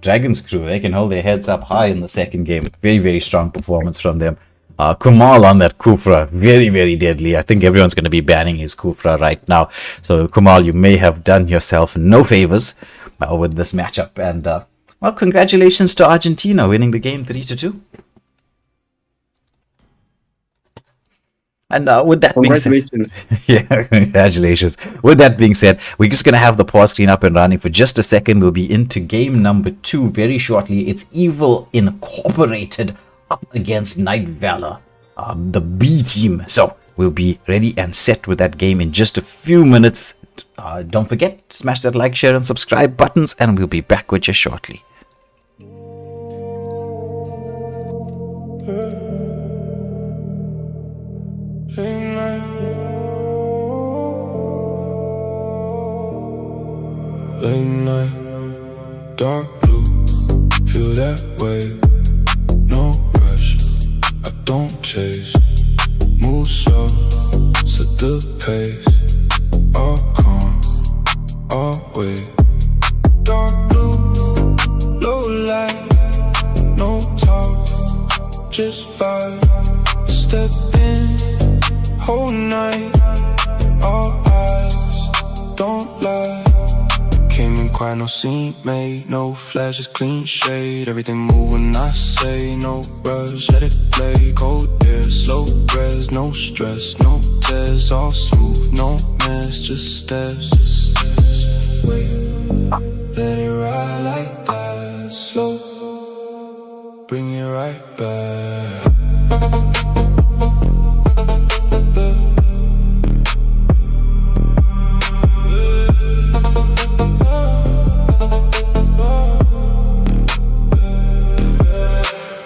Dragon's crew, they can hold their heads up high in the second game. Very, very strong performance from them. Kumal on that Kufra, very, very deadly. I think everyone's going to be banning his Kufra right now. So Kumal, you may have done yourself no favors with this matchup. And well, congratulations to Argentina winning the game 3-2. And with that being said, yeah, congratulations. With that being said, we're just going to have the pause screen up and running for just a second. We'll be into game number 2 very shortly. It's Evil Incorporated up against Nightvalor, the B team. So we'll be ready and set with that game in just a few minutes. Don't forget, smash that like, share, and subscribe buttons, and we'll be back with you shortly. Late night, dark blue, feel that way. No rush, I don't chase. Move slow, set the pace. All calm, all wait. Dark blue, low light, no talk, just vibe. Step in, whole night, all eyes, don't lie. came in quiet, no scene made, no flash, just clean shade. Everything move when I say, no rush, let it play. Cold air, slow res, no stress, no tears, all smooth, no mess, just steps, wait, let it ride like that, slow, bring it right back.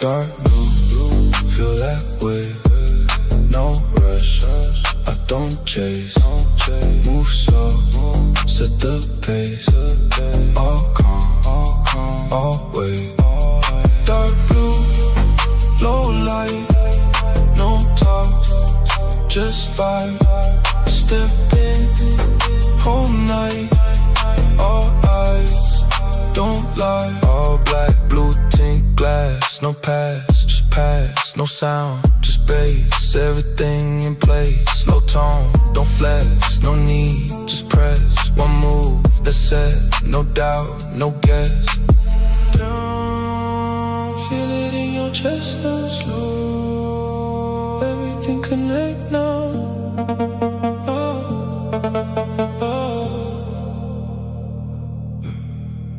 Dark blue, feel that way, no rush, I don't chase, move slow, set the pace, all calm, always. Dark blue, low light, no talk, just vibe, step in, whole night, all eyes, don't lie, all black, blue tint glass, no pass, just pass, no sound, just bass, everything in place, no tone, don't flex, no need, just press, one move, that's set, no doubt, no guess. Feel it in your chest now, slow, everything connect now.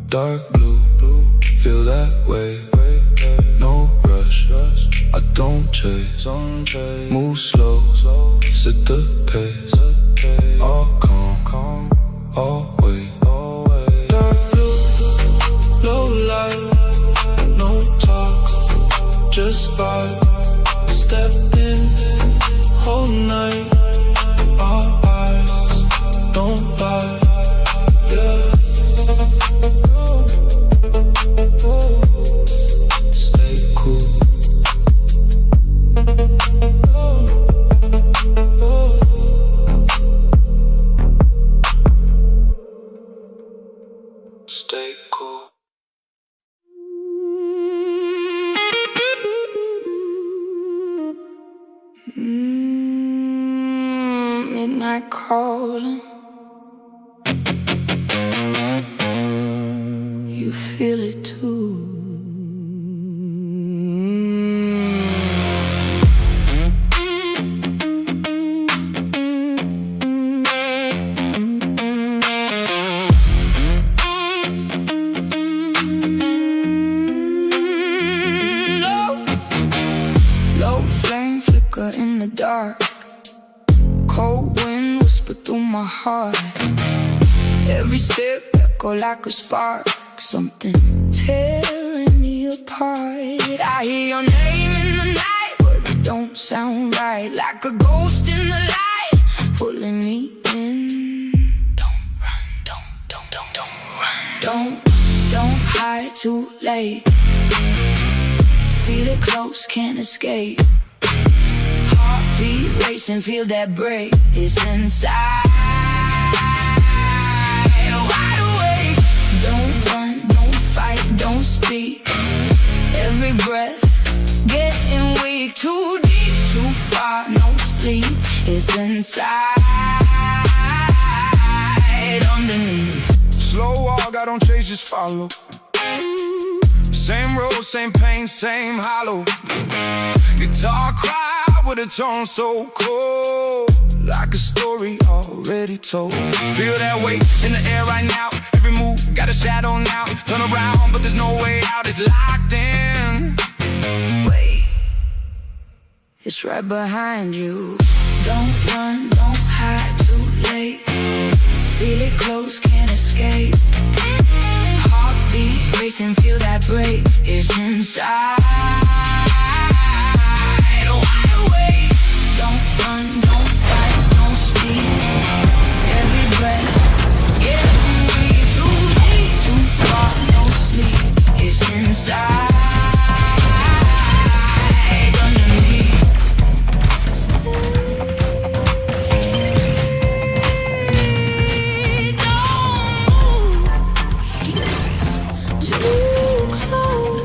Dark blue, feel that way, no rush, I don't chase, move slow, set the pace, all calm, always. Dark blue, low light, no talk, just vibe, step in, whole night, all eyes, don't lie, yeah. Stay cool. Stay cool. Midnight calling. You feel it too. Low flame flicker in the dark. Cold wind whisper through my heart. Every step echo like a spark. Something tearing me apart. I hear your name in the night, but it don't sound right. Like a ghost in the light, pulling me in. Don't run, don't run. Don't hide too late. Feel it close, can't escape. Heartbeat racing, feel that break. It's inside. Wide awake. Don't run, don't fight, don't speak. Every breath getting weak. Too deep, too far, no sleep. It's inside, underneath. Slow walk, I don't chase, just follow. Same road, same pain, same hollow. Guitar cry with a tone so cold, like a story already told. Feel that weight in the air right now. Every move got a shadow now. Turn around, but there's no way out. It's locked in. Wait, it's right behind you. Don't run, don't hide too late. Feel it close, can't escape. Heartbeat racing, feel that break. It's inside. Wide awake. Don't run, don't fight, don't speak. Every breath getting weak. Too deep, too far, no sleep. It's inside, underneath. Don't move too close.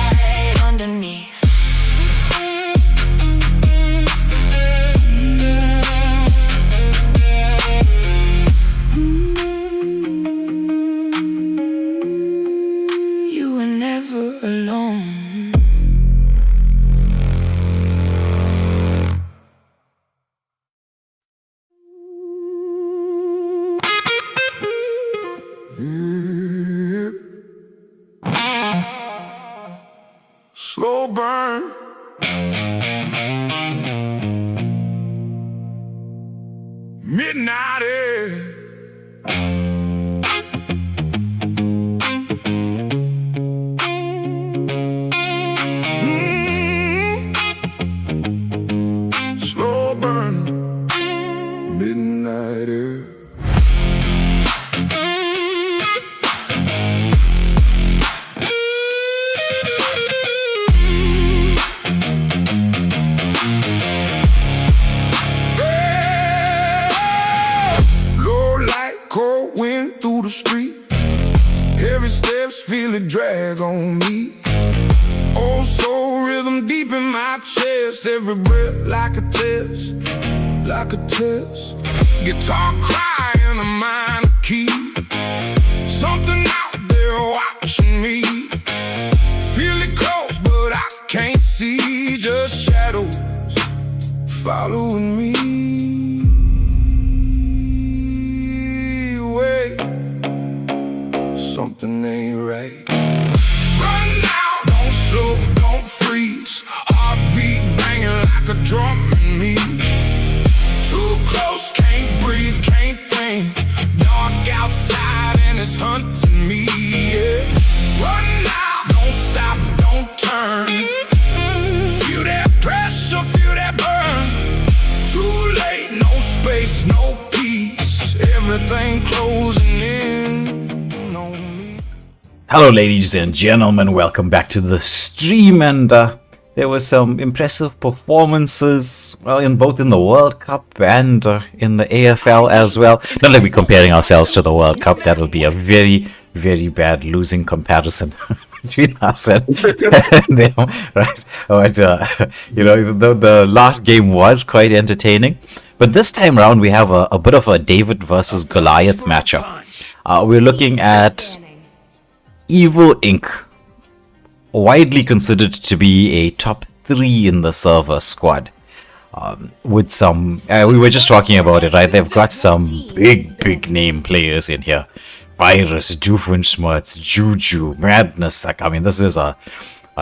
hide underneath. You were never alone. Slow burn. Midnight air. Slow burn. Midnight air. Low light, cold wind through the street. Heavy steps feel it drag on me. Oh, soul rhythm deep in my chest. Every breath like a test, like a test. Guitar crying a minor key. Something out there watching me. Feel it close, but I can't see. Just shadows following me. Wait, something ain't right. Run now, don't slow, don't freeze. Heartbeat banging like a drum in me. Too close, can't breathe, can't think. Dark outside and it's hunting me, yeah. Run now, don't stop, don't turn. Feel that pressure, feel that burn. Too late, no space, no peace. Everything closing in on me. Hello, ladies and gentlemen. Welcome back to the stream. And there were some impressive performances, well, in both in the World Cup and in the AFL as well. Not that we're comparing ourselves to the World Cup. That will be a very, very bad losing comparison between us and them, right? But you know, the last game was quite entertaining. But this time around, we have a bit of a David versus Goliath matchup. We're looking at Evil Inc., widely considered to be a top 3 in the server squad. With some, we were just talking about it, right? They've got some big name players in here. Virus, Doofenshmirtz, Juju, Madness. Like, I mean, this is a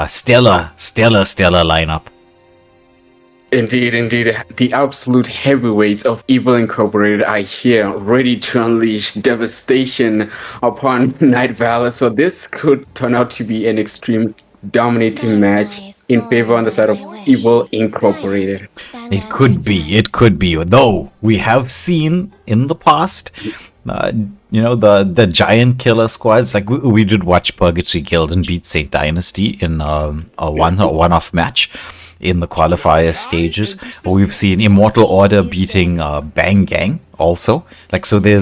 stellar lineup. Indeed, indeed. The absolute heavyweights of Evil Incorporated are here, ready to unleash devastation upon Nightvalor. So this could turn out to be an extreme dominating match in favor on the side of Evil Incorporated. It could be. Though we have seen in the past, you know, the giant killer squads. Like we did watch Purgatory Guild beat Saint Dynasty in a one-off match in the qualifier stages. We've seen Immortal Order beating Bang Gang also. Like, so there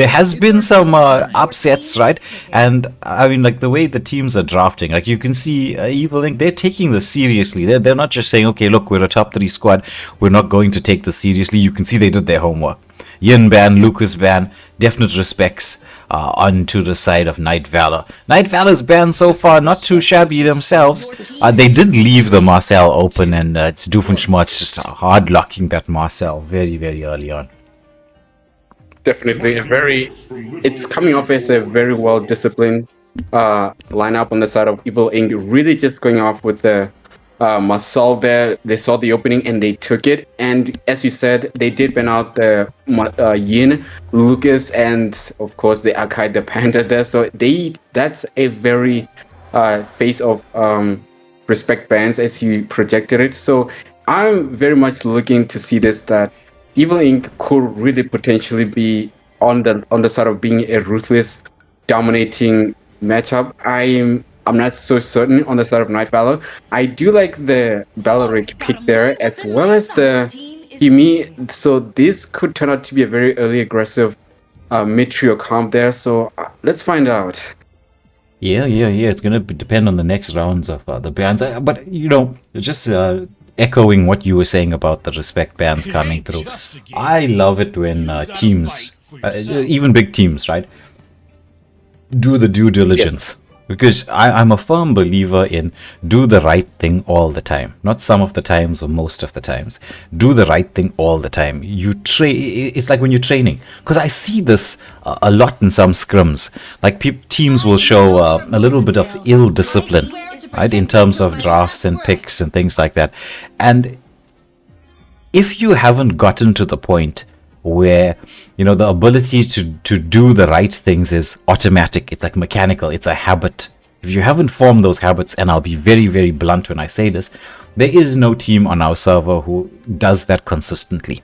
has been some upsets, right? And I mean, like, the way the teams are drafting, like, you can see Evil Inc., they're taking this seriously. They're not just saying, okay, look, we're a top 3 squad, we're not going to take this seriously. You can see they did their homework. Yin Ban, Lucas Ban, definite respects onto the side of Nightvalor. Nightvalor's ban so far not too shabby themselves. They did leave the Marcel open, and it's Doofenshmirtz just hard locking that Marcel very early on. Definitely it's coming off as a very well disciplined lineup on the side of Evil Inc. Really just going off with the Marcel there. They saw the opening and they took it. And as you said, they did ban out the Yin, Lucas, and of course the Akai, the Panda there. So that's a very face of respect bans as you projected it. So I'm very much looking to see this, that Evil Inc. could really potentially be on the side of being a ruthless, dominating matchup. I'm not so certain on the side of Nightvalor. I do like the Baloric pick there, as well as the Kimi. So this could turn out to be a very early aggressive mid-trio comp there. So let's find out. Yeah. It's gonna depend on the next rounds of the bans. But just echoing what you were saying about the respect bans coming through. I love it when teams, even big teams, right, do the due diligence. Because I'm a firm believer in do the right thing all the time. Not some of the times or most of the times. Do the right thing all the time. It's like when you're training. Because I see this a lot in some scrims. Like teams will show a little bit of ill discipline, right, in terms of drafts and picks and things like that. And if you haven't gotten to the point where the ability to do the right things is automatic, it's like mechanical, it's a habit. If you haven't formed those habits, and I'll be very, very blunt when I say this, there is no team on our server who does that consistently.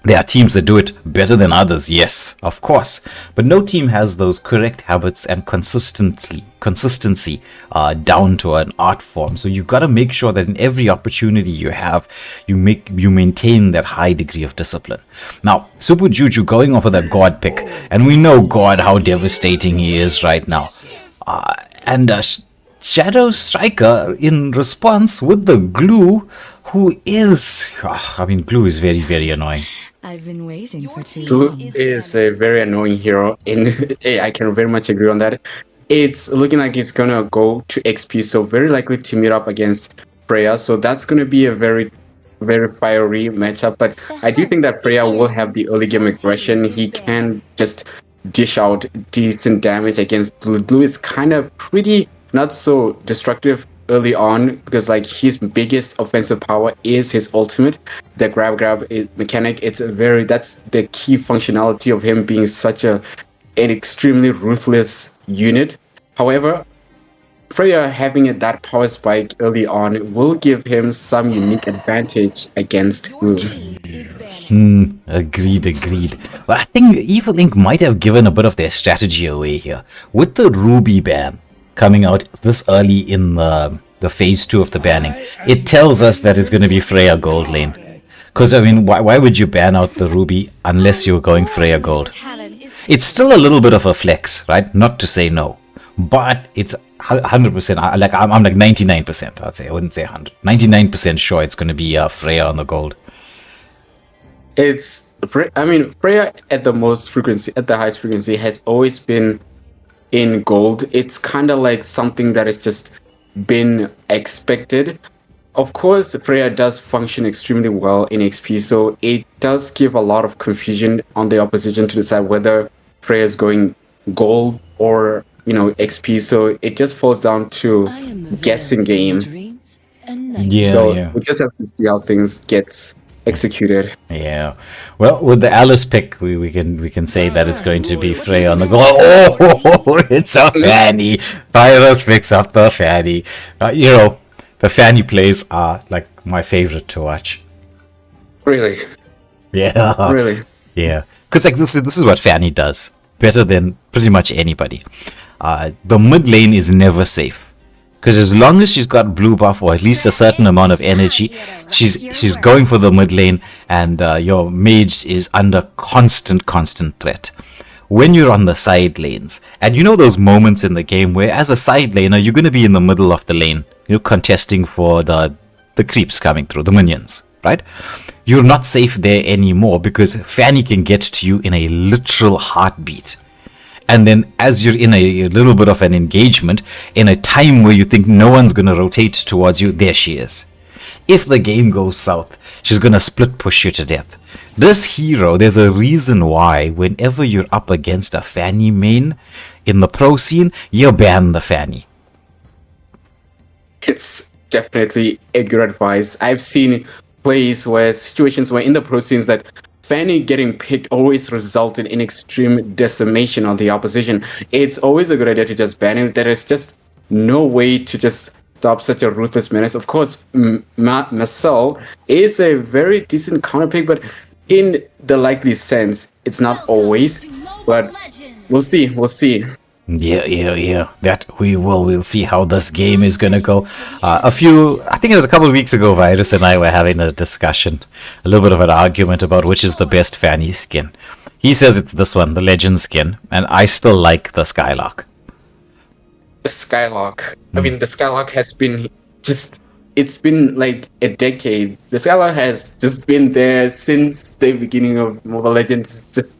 There are teams that do it better than others, yes, of course, but no team has those correct habits and consistency down to an art form. So you've got to make sure that in every opportunity you have, you maintain that high degree of discipline. Now, Super Juju going off of that God pick, and we know God how devastating he is right now. And Shadow Striker in response with the glue, who is, glue is very, very annoying. I've been waiting for too Glue long. is a very annoying hero. I can very much agree on that. It's looking like it's gonna go to XP, so very likely to meet up against Freya. So that's gonna be a very, very fiery matchup. But I do think that Freya will have the early game aggression. He can just dish out decent damage against Blue. Blue is kind of pretty not so destructive early on, because like his biggest offensive power is his ultimate, the grab mechanic. That's the key functionality of him being such an extremely ruthless unit. However, Freya having that power spike early on will give him some unique advantage against Glue. Agreed. But I think Evil Inc. might have given a bit of their strategy away here. With the Ruby ban coming out this early in the phase 2 of the banning, it tells us that it's going to be Freya Gold lane. Because, why would you ban out the Ruby unless you're going Freya Gold? It's still a little bit of a flex, right? Not to say no. But it's 100%, I'm like 99%, I'd say. I wouldn't say 100. 99% sure it's going to be Freya on the gold. Freya at the highest frequency has always been in gold. It's kind of like something that has just been expected. Of course, Freya does function extremely well in XP, so it does give a lot of confusion on the opposition to decide whether Freya is going gold or XP. So it just falls down to guessing game. Yeah. We just have to see how things gets executed. Yeah. Well, with the Alice pick, we can say that it's going to be Freya on the goal. Oh, it's a Fanny. Pyrus picks up the Fanny. The Fanny plays are like my favorite to watch. Really? Yeah. Really? Yeah. Because this is what Fanny does better than pretty much anybody. The mid lane is never safe. Because as long as she's got blue buff or at least a certain amount of energy, she's going for the mid lane, and your mage is under constant threat. When you're on the side lanes, and those moments in the game where as a side laner, you're going to be in the middle of the lane, contesting for the creeps coming through, the minions, right? You're not safe there anymore because Fanny can get to you in a literal heartbeat. And then as you're in a little bit of an engagement, in a time where you think no one's going to rotate towards you, there she is. If the game goes south, she's going to split push you to death. This hero, there's a reason why whenever you're up against a Fanny main in the pro scene, you ban the Fanny. It's definitely a good advice. I've seen situations where in the pro scenes that Fanny getting picked always resulted in extreme decimation on the opposition. It's always a good idea to just ban him. There is just no way to just stop such a ruthless menace. Of course, Marcel is a very decent counter pick, but in the likely sense, it's not always. But we'll see. Yeah. That we will. We'll see how this game is gonna go. I think it was a couple of weeks ago, Virus and I were having a discussion, a little bit of an argument about which is the best Fanny skin. He says it's this one, the Legend skin, and I still like the Skylark. the Skylark. I mean, the Skylark has been it's been like a decade. The Skylark has just been there since the beginning of Mobile Legends. Just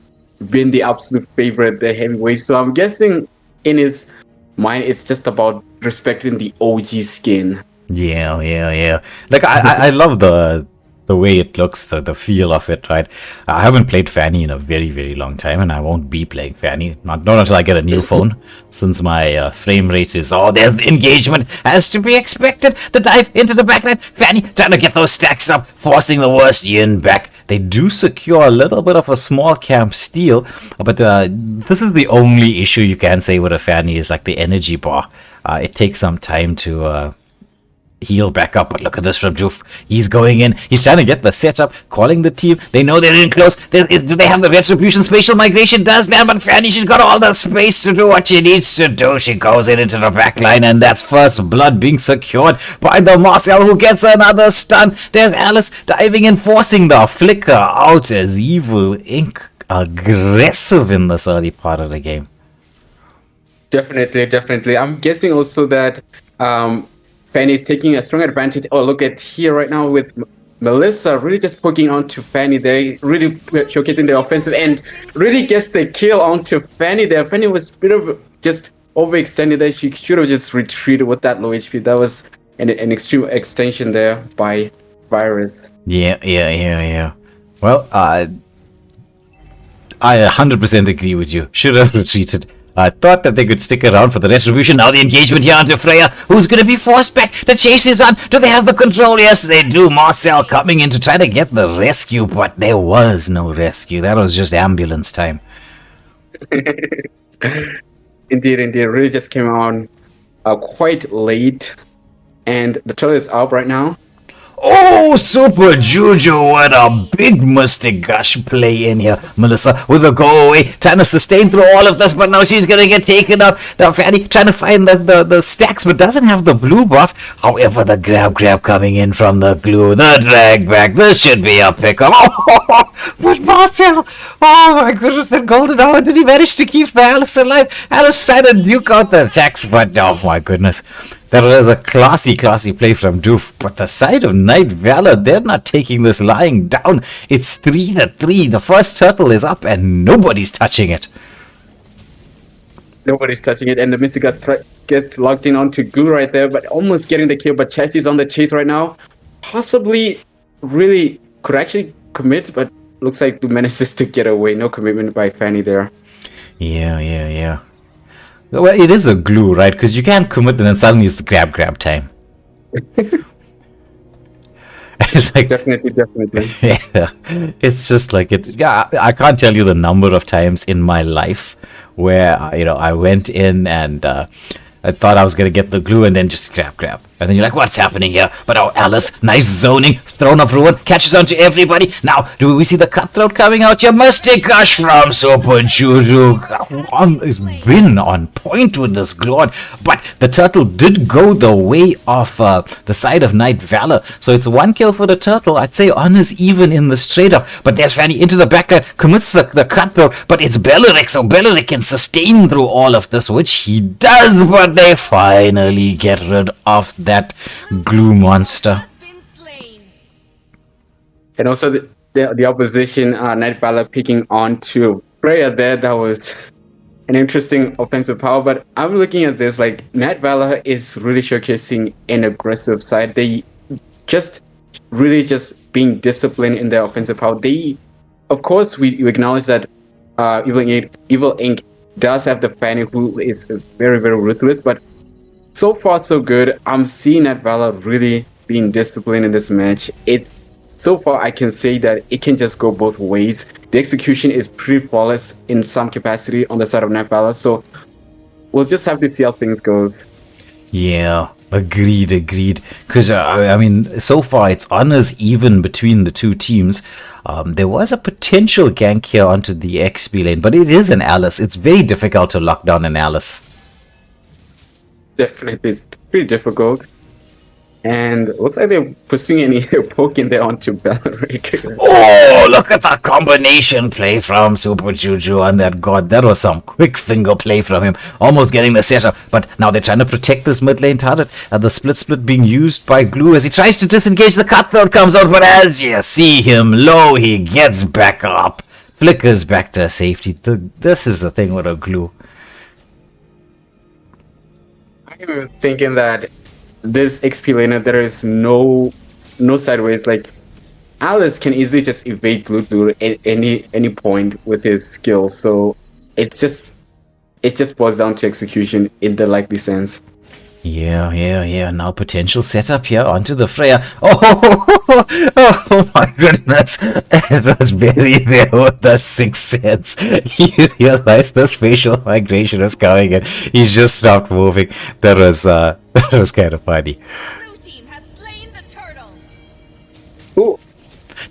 been the absolute favorite, the heavyweight. So I'm guessing in his mind, it's just about respecting the OG skin. Yeah. Like I love the way it looks, the feel of it, right? I haven't played Fanny in a very, very long time, and I won't be playing Fanny, not until I get a new phone, since my frame rate is, there's the engagement, as to be expected, the dive into the backline, Fanny trying to get those stacks up, forcing the worst yin back. They do secure a little bit of a small camp steal, but this is the only issue you can say with a Fanny is like the energy bar. It takes some time to heal back up, but look at this from Joof. He's going in, he's trying to get the setup, calling the team. They know they're in close. Do they have the retribution? Spatial migration does land, but Fanny, she's got all the space to do what she needs to do. She goes into the back line, and that's first blood being secured by the Marcel, who gets another stun. There's Alice diving in, forcing the flicker out as Evil Inc. aggressive in this early part of the game. Definitely. I'm guessing also that Fanny is taking a strong advantage. Oh, look at here right now with Melissa really just poking onto Fanny there, really showcasing the offensive end, really gets the kill onto Fanny there. Fanny was a bit of just overextended there. She should have just retreated with that low HP. That was an extreme extension there by Virus. Yeah. Well, I 100% agree with you. Should have retreated. I thought that they could stick around for the retribution. Now the engagement here onto Freya, who's going to be forced back. The chase is on. Do they have the control? Yes, they do. Marcel coming in to try to get the rescue, but there was no rescue. That was just ambulance time. Indeed. Really just came on quite late. And the turtle is up right now. Oh, Super Juju, what a big Mystic Gush play in here. Melissa with a go away, trying to sustain through all of this, but now she's going to get taken up. Now Fanny trying to find the stacks, but doesn't have the blue buff. However, the grab coming in from the glue, the drag back. This should be a pickup. Oh, but Marcel, oh my goodness, that golden hour. Did he manage to keep the Alice alive? Alice trying to duke out the attacks, but oh my goodness. That was a classy play from Doof. But the side of Nightvalor, they're not taking this lying down. It's 3-3. The first turtle is up and nobody's touching it. Nobody's touching it. And the Mystic gets locked in onto glue right there, but almost getting the kill. But Chessie's on the chase right now. Possibly really could actually commit, but looks like Blue manages to get away. No commitment by Fanny there. Yeah. Well, it is a glue, right? Because you can't commit and then suddenly it's grab time. It's like Definitely. Yeah, it's just like it. Yeah, I can't tell you the number of times in my life where I went in and I thought I was gonna get the glue and then just grab. And then you're like, what's happening here? But Alice, nice zoning, Throne of Ruin, catches on to everybody. Now, do we see the cutthroat coming out? Your Mystic Gush from Super Juju. Has been on point with this glue on. But the turtle did go the way of the side of Nightvalor. So it's one kill for the turtle. I'd say honors even in the straight up. But there's Fanny into the backline, commits the cutthroat. But it's Belleric, so Belleric can sustain through all of this, which he does. But they finally get rid of that glue monster. And also the opposition, Nightvalor picking on to Freya there. That was an interesting offensive power. But I'm looking at this like Nightvalor is really showcasing an aggressive side. They just really just being disciplined in their offensive power. They, of course, we acknowledge that Evil Inc. does have the Fanny, who is very, very ruthless, but so far so good. I'm seeing Nightvalor really being disciplined in this match. So far I can say that it can just go both ways. The execution is pretty flawless in some capacity on the side of Nightvalor, so we'll just have to see how things goes. Yeah, agreed. Because I mean, so far it's honors even between the two teams. There was a potential gank here onto the XP lane, but it is an Alice. It's very difficult to lock down an Alice. Definitely, it's pretty difficult. And looks like they're pursuing any poking there onto Belleric. Oh, look at the combination play from Super Juju on that god. That was some quick finger play from him, almost getting the setup. But now they're trying to protect this mid lane turret. The split being used by Glue as he tries to disengage. The cutthroat comes out, but as you see him low, he gets back up, flickers back to safety. This is the thing with a Glue. I'm thinking that this XP laner, there is no sideways. Like Alice can easily just evade Glue at any point with his skills. So it just boils down to execution in the likely sense. Yeah. Now potential setup here onto the Freya. Oh my goodness. It was barely there with the Sixth Sense. He realized the spatial migration was coming and he just stopped moving. That was kind of funny. Blue team has slain the turtle. Ooh.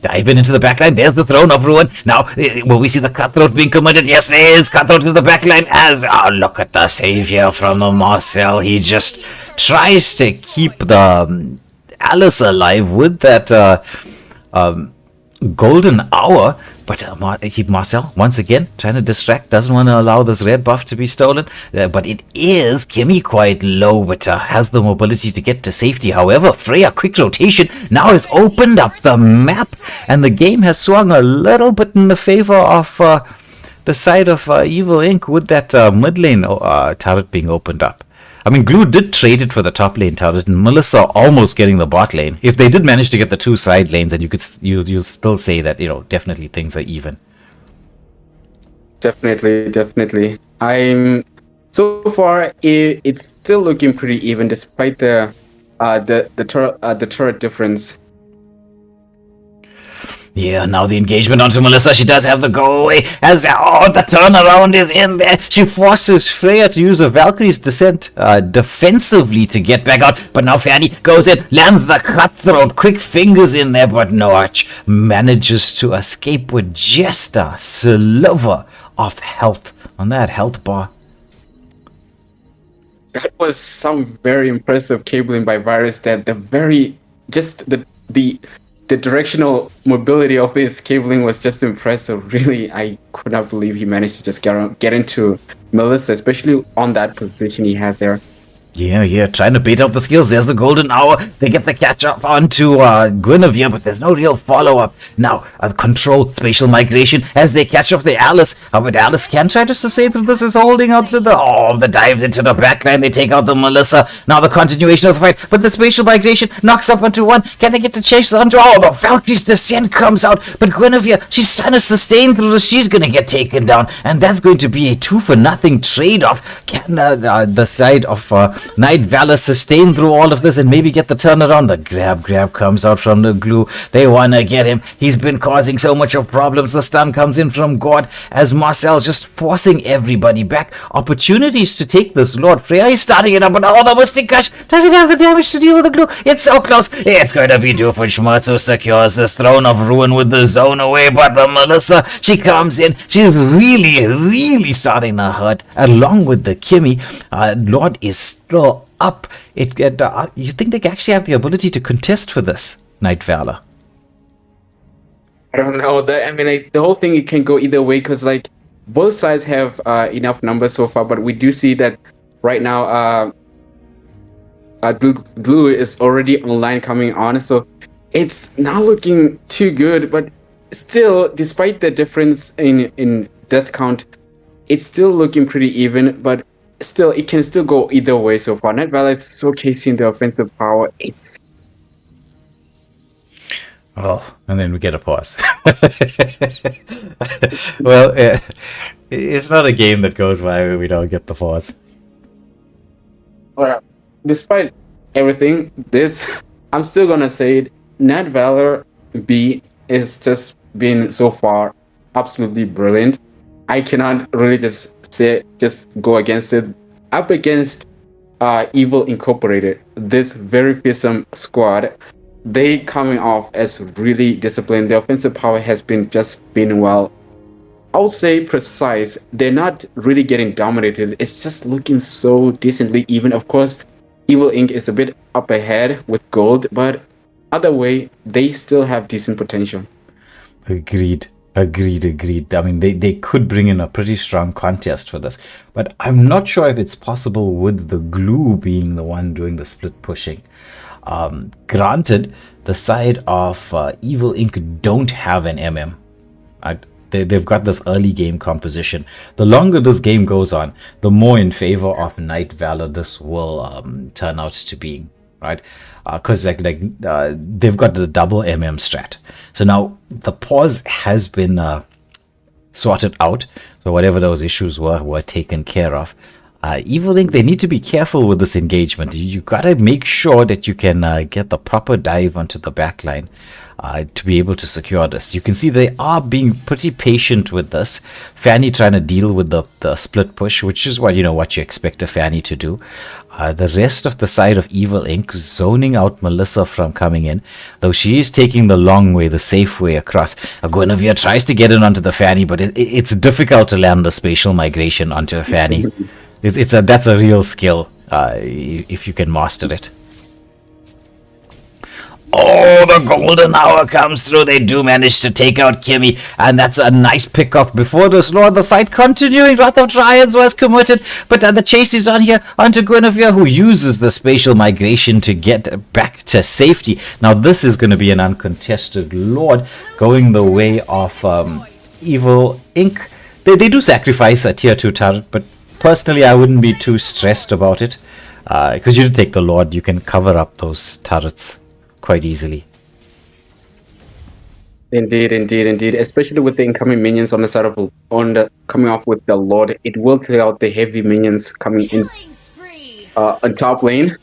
Diving into the backline, there's the throne of ruin. Now, will we see the cutthroat being committed? Yes, there is cutthroat to the backline as, look at the savior from the Marcel. He just tries to keep the Alice alive with that golden hour. But Marcel, once again, trying to distract, doesn't want to allow this red buff to be stolen. But it is Kimmy quite low, but has the mobility to get to safety. However, Freya, quick rotation, now has opened up the map, and the game has swung a little bit in the favor of the side of Evil Inc. with that mid lane turret being opened up. I mean, Glue did trade it for the top lane turret, and Melissa almost getting the bot lane. If they did manage to get the two side lanes, then you still say that, definitely things are even. Definitely. So far it's still looking pretty even despite the turret difference. Yeah, now the engagement onto Melissa. She does have the go away as the turnaround is in there. She forces Freya to use a Valkyrie's Descent defensively to get back out. But now Fanny goes in, lands the cutthroat, quick fingers in there, but Norwich manages to escape with just a sliver of health on that health bar. That was some very impressive cabling by Virus. That the directional mobility of his cabling was just impressive. Really, I could not believe he managed to just get into Melissa, especially on that position he had there. Yeah, trying to bait out the skills. There's the golden hour. They get the catch up onto Guinevere, but there's no real follow-up. Now, control spatial migration as they catch up the Alice. But Alice can try to sustain through this, is holding out to the dive into the backline. They take out the Melissa. Now the continuation of the fight, but the spatial migration knocks up onto one. Can they get to chase onto? The Valkyrie's Descent comes out, but Guinevere, she's trying to sustain through this. She's going to get taken down, and that's going to be a 2-for-0 trade-off. Can the side of Nightvalor sustain through all of this and maybe get the turnaround? The grab comes out from the Glue. They want to get him. He's been causing so much of problems. The stun comes in from God as Marcel's just forcing everybody back. Opportunities to take this Lord. Freya is starting it up, but the Mystic Gush doesn't have the damage to deal with the Glue. It's so close. It's going to be Doofenshmirtz who secures this throne of ruin with the zone away, but the Melissa, she comes in. She's really starting to hurt along with the Kimmy. Lord is still up. You think they actually have the ability to contest for this, Nightvalor? I don't know. The whole thing, it can go either way because both sides have enough numbers so far, but we do see that right now Blue is already online coming on, so it's not looking too good. But still, despite the difference in death count, it's still looking pretty even. But still, it can still go either way so far. Nightvalor is showcasing the offensive power. And then we get a pause. Well, it's not a game that goes by where we don't get the pause. Alright, despite everything, I'm still gonna say it. Nightvalor B is just been so far absolutely brilliant. I cannot really just go against it. Up against Evil Incorporated, this very fearsome squad, they coming off as really disciplined. The offensive power has been well, I would say, precise. They're not really getting dominated. It's just looking so decently even. Of course, Evil Inc. is a bit up ahead with gold, but other way, they still have decent potential. Agreed. Agreed. I mean, they could bring in a pretty strong contest for this, but I'm not sure if it's possible with the glue being the one doing the split pushing. Granted, the side of Evil Inc. don't have an MM. They've got this early game composition. The longer this game goes on, the more in favor of Nightvalor this will turn out to be, right? Because they've got the double MM strat. So now the pause has been sorted out. So whatever those issues were taken care of. Evil Inc., they need to be careful with this engagement. You gotta make sure that you can get the proper dive onto the backline to be able to secure this. You can see they are being pretty patient with this. Fanny trying to deal with the split push, which is what you expect a Fanny to do. The rest of the side of Evil Inc. zoning out Melissa from coming in, though she is taking the long way, the safe way across. Guinevere tries to get in onto the Fanny, but it's difficult to land the spatial migration onto a Fanny. That's a real skill if you can master it. Oh, the golden hour comes through. They do manage to take out Kimmy, and that's a nice pick-off. Before this, Lord, the fight continuing. Wrath of Dryads was committed, but the chase is on here onto Guinevere, who uses the spatial migration to get back to safety. Now, this is going to be an uncontested Lord going the way of Evil Inc. They do sacrifice a tier 2 turret, but personally, I wouldn't be too stressed about it, because you take the Lord, you can cover up those turrets quite easily. Indeed. Especially with the incoming minions on the side of coming off with the Lord, it will clear out the heavy minions coming in on top lane.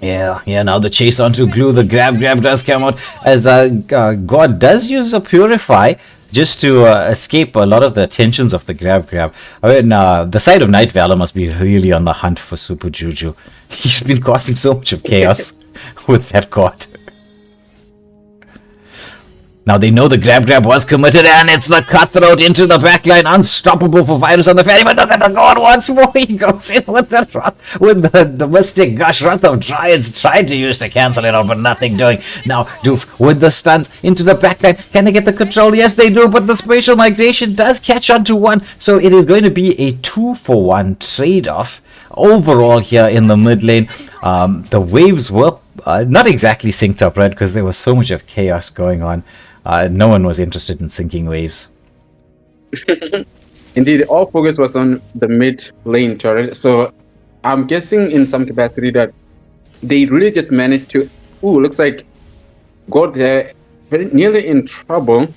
Yeah. Now the chase onto Glue, the grab does come out as God does use a Purify just to escape a lot of the attentions of the grab. I mean, the side of Nightvalor must be really on the hunt for Super Juju. He's been causing so much of chaos with that god. Now they know the grab was committed, and it's the cutthroat into the backline, unstoppable for Virus on the Fanny. But look at the god once more. He goes in with the Mystic Gush. Wrath of Dryads tried to use to cancel it out, but nothing doing. Now Doof with the stuns into the backline. Can they get the control? Yes, they do, but the spatial migration does catch on to one. So it is going to be a 2-for-1 trade-off overall here in the mid lane. The waves were not exactly synced up, right? Because there was so much of chaos going on. No one was interested in syncing waves. Indeed, all focus was on the mid lane turret. So I'm guessing in some capacity that they really just managed to. Looks like got there very nearly in trouble.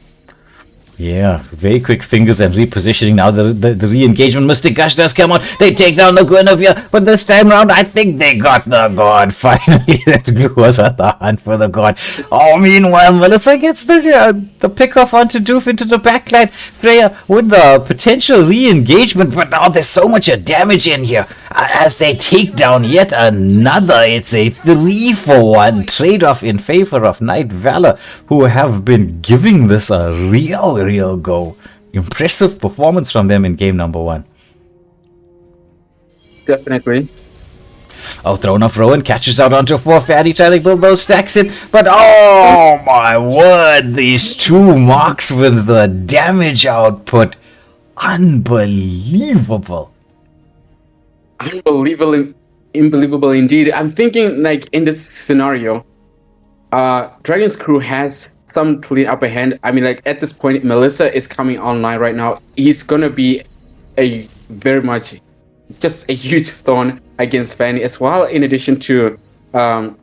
Yeah, very quick fingers and repositioning. Now the re-engagement. Mystic Gush does come on. They take down the Guinevere, but this time around, I think they got the god. Finally, that Glue was at the hunt for the god. Oh, meanwhile, Melissa gets the pick-off onto Doof into the backline. Freya with the potential re-engagement, but now there's so much damage in here. As they take down yet another, it's a 3-for-1 trade-off in favor of Nightvalor, who have been giving this a real go. Impressive performance from them in game number 1. Definitely. Throne of Rowan catches out onto 4 Fanny trying to build those stacks in, but oh my word, these 2 marks with the damage output. Unbelievable indeed. I'm thinking, like, in this scenario, Dragon's Crew has some clean upper hand. I mean, like, at this point, Melissa is coming online right now. He's gonna be a very much just a huge thorn against Fanny as well, in addition to Freya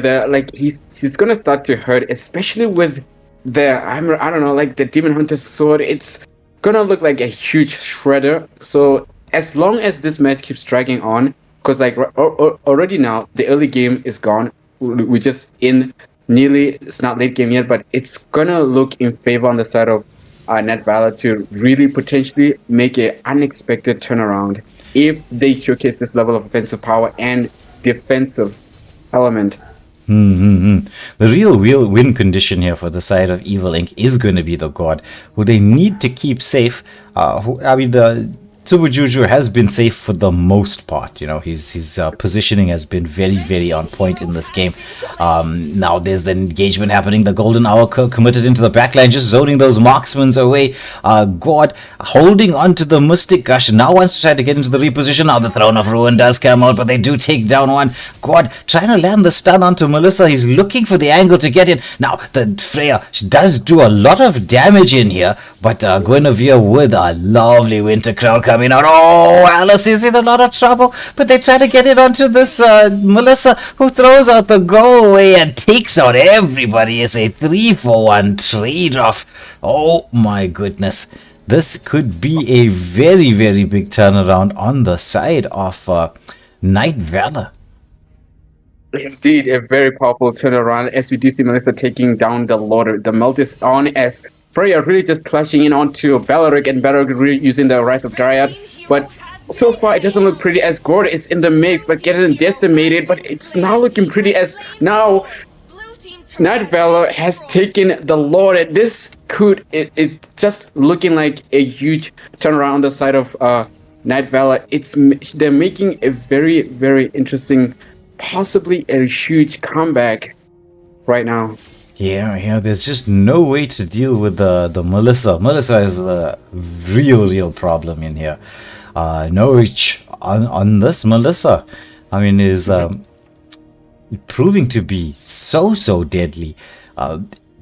there. Like, she's gonna start to hurt, especially with the I don't know, like the Demon Hunter's sword. It's gonna look like a huge shredder. So as long as this match keeps dragging on, because like already now the early game is gone, we're just in nearly, it's not late game yet, but it's gonna look in favor on the side of Nightvalor to really potentially make an unexpected turnaround if they showcase this level of offensive power and defensive element. The real win condition here for the side of Evil Inc. is going to be the god, who they need to keep safe. Super Juju has been safe for the most part. You know, his positioning has been very, very on point in this game. Now there's the engagement happening. The Golden Hour committed into the backline, just zoning those marksmen away. God holding on to the Mystic Gush. Now wants to try to get into the reposition. Now the Throne of Ruin does come out, but they do take down one. God trying to land the stun onto Melissa. He's looking for the angle to get in. Now the Freya does do a lot of damage in here, but Guinevere with a lovely Winter Crown coming out. Oh, Alice is in a lot of trouble, but they try to get it onto this Melissa, who throws out the go away and takes out everybody. It's a 3-for-1 trade-off. Oh my goodness. This could be a very, very big turnaround on the side of Nightvalor. Indeed, a very powerful turnaround as we do see Melissa taking down the Lord. The melt is on as Freya really just clashing in onto Valoric, and Valoric really using the Wrath of Dryad. But so far it doesn't look pretty as Gord is in the mix but getting decimated. But it's now looking pretty as now Nightvalor has taken the Lord. This could, it's just looking like a huge turnaround on the side of Nightvalor. They're making a very, very interesting, possibly a huge comeback right now. Yeah, there's just no way to deal with the Melissa. Melissa is the real problem in here. Norwich on this Melissa, I mean, is proving to be so deadly.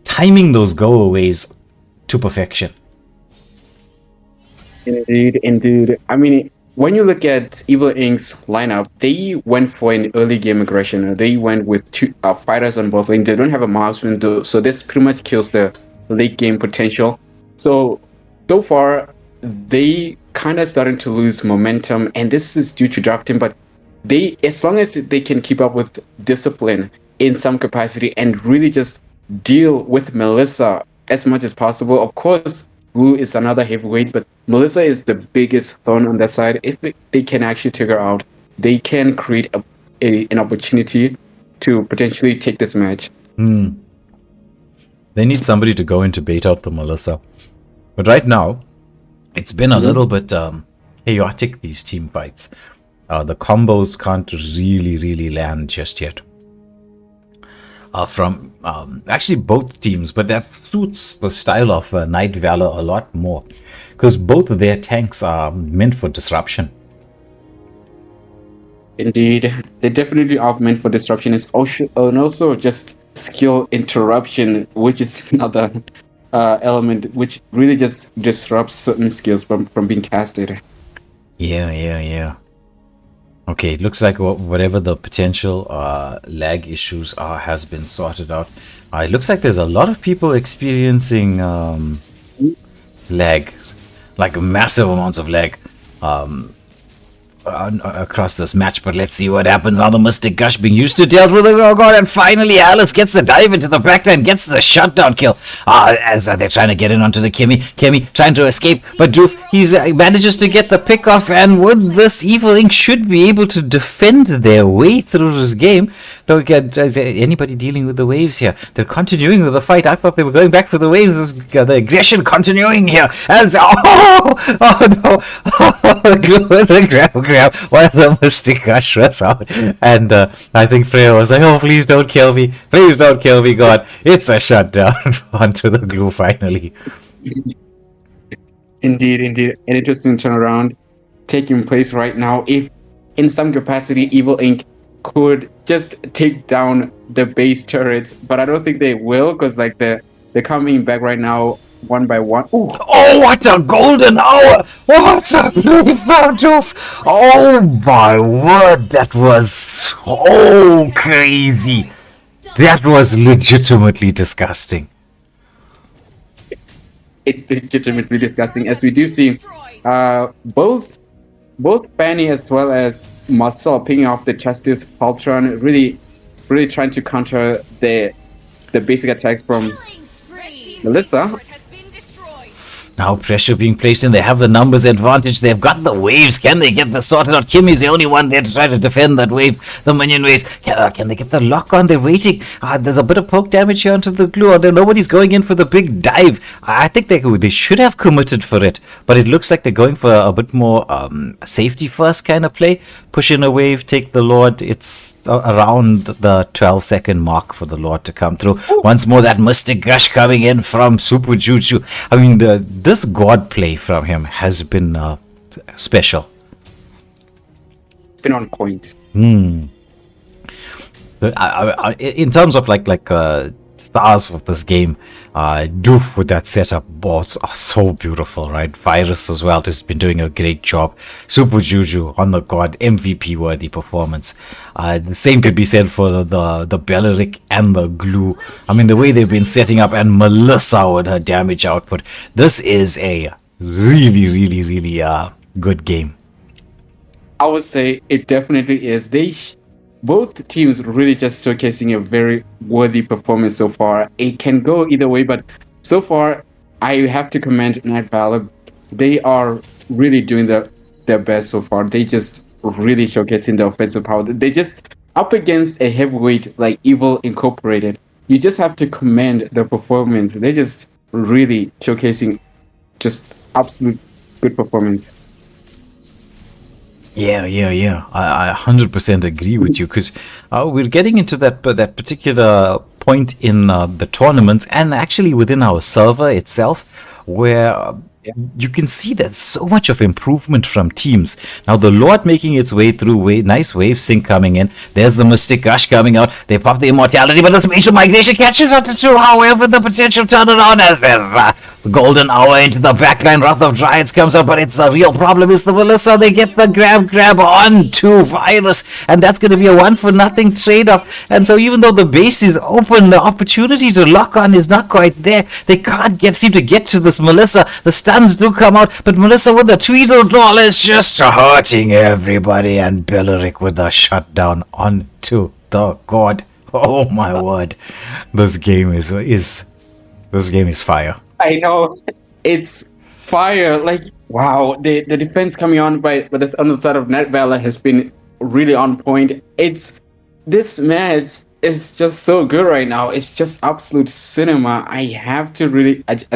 Timing those go-aways to perfection. Indeed. I mean, when you look at Evil Inc.'s lineup, they went for an early game aggression. They went with two fighters on both lanes. They don't have a marksman, so this pretty much kills the late game potential. So far, they kind of starting to lose momentum, and this is due to drafting. But as long as they can keep up with discipline in some capacity and really just deal with Melissa as much as possible. Of course, Blue is another heavyweight, but Melissa is the biggest thorn on that side. If they can actually take her out, they can create an opportunity to potentially take this match. They need somebody to go in to bait out the Melissa. But right now, it's been a little bit chaotic, these team fights. The combos can't really land just yet. From actually both teams, but that suits the style of Nightvalor a lot more, because both of their tanks are meant for disruption. Indeed, they definitely are meant for disruption. And also just skill interruption, which is another element which really just disrupts certain skills from being casted. Yeah. Okay, it looks like whatever the potential lag issues are has been sorted out. It looks like there's a lot of people experiencing lag, like massive amounts of lag across this match. But let's see what happens. Now the Mystic Gush being used to dealt with. Oh god, and finally Alice gets the dive into the backline, gets the shutdown kill. As they're trying to get in onto the Kimmy. Kimmy trying to escape, but Doof, he manages to get the pick off, and with this, Evil Inc. should be able to defend their way through this game. Don't get anybody dealing with the waves here. They're continuing with the fight. I thought they were going back for the waves. The aggression continuing here as no, the grab while the Mystic Gush was out, and I think Freya was like, "Oh, please don't kill me! Please don't kill me, God!" It's a shutdown onto the glue finally. Indeed, an interesting turnaround taking place right now. If in some capacity Evil Inc. could just take down the base turrets, but I don't think they will, because like they're coming back right now one by one. Ooh. Oh, what a golden hour! What a beautiful! Oh my word, that was so crazy. That was legitimately disgusting. It's legitimately disgusting, as we do see both Fanny as well as Marcel picking off the Justice Paltron, really trying to counter the basic attacks from Melissa. Now pressure being placed in. They have the numbers advantage. They've got the waves. Can they get the sorted out? Kimmy's the only one there to try to defend that wave. The minion waves. Can they get the lock on? They're waiting. There's a bit of poke damage here onto the glue. Nobody's going in for the big dive. I think they should have committed for it. But it looks like they're going for a bit more safety first kind of play. Push in a wave, take the Lord. It's around the 12-second mark for the Lord to come through. Once more, that Mystic Gush coming in from Super Juju. I mean, this God play from him has been special. It's been on point. In terms of like stars of this game, Doof with that setup was so beautiful, right? Virus as well has been doing a great job. Super Juju on the God, MVP worthy performance. The same could be said for the Belleric and the Glue. I mean, the way they've been setting up, and Melissa with her damage output. This is a really good game. I would say it definitely is. Both teams really just showcasing a very worthy performance so far. It can go either way, but so far, I have to commend Nightvalor. They are really doing their best so far. They just really showcasing the offensive power. They just up against a heavyweight like Evil Incorporated. You just have to commend the performance. They just really showcasing just absolute good performance. Yeah. I 100% agree with you, because we're getting into that particular point in the tournaments and actually within our server itself, where you can see there's so much of improvement from teams. Now the Lord making its way through, nice wave sync coming in. There's the Mystic Gush coming out. They pop the Immortality, but the Spatial Migration catches up to two. However, the potential turnaround as there's the Golden Hour into the backline. Wrath of Giants comes up, but it's the real problem is the Melissa. They get the grab on to Virus, and that's going to be a 1-for-0 trade-off. And so even though the base is open, the opportunity to lock on is not quite there. They can't seem to get to this Melissa. The stuns do come out, but Melissa with the Tweedledall is just hurting everybody, and Belleric with the shutdown onto the God. Oh my word. This game is fire. I know, it's fire. Like, wow, the defense coming on by this other side of Nightvalor has been really on point. This match is just so good right now. It's just absolute cinema. I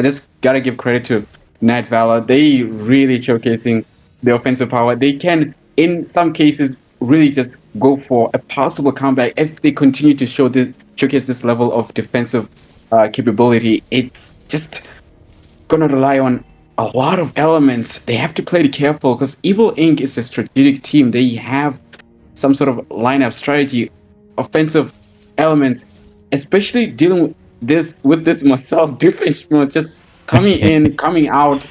just gotta give credit to Nightvalor. They really showcasing the offensive power. They can, in some cases, really just go for a possible comeback if they continue to showcase this level of defensive capability. It's just gonna rely on a lot of elements. They have to play it careful because Evil Inc. is a strategic team. They have some sort of lineup strategy, offensive elements, especially dealing with this myself difference just coming in, coming out.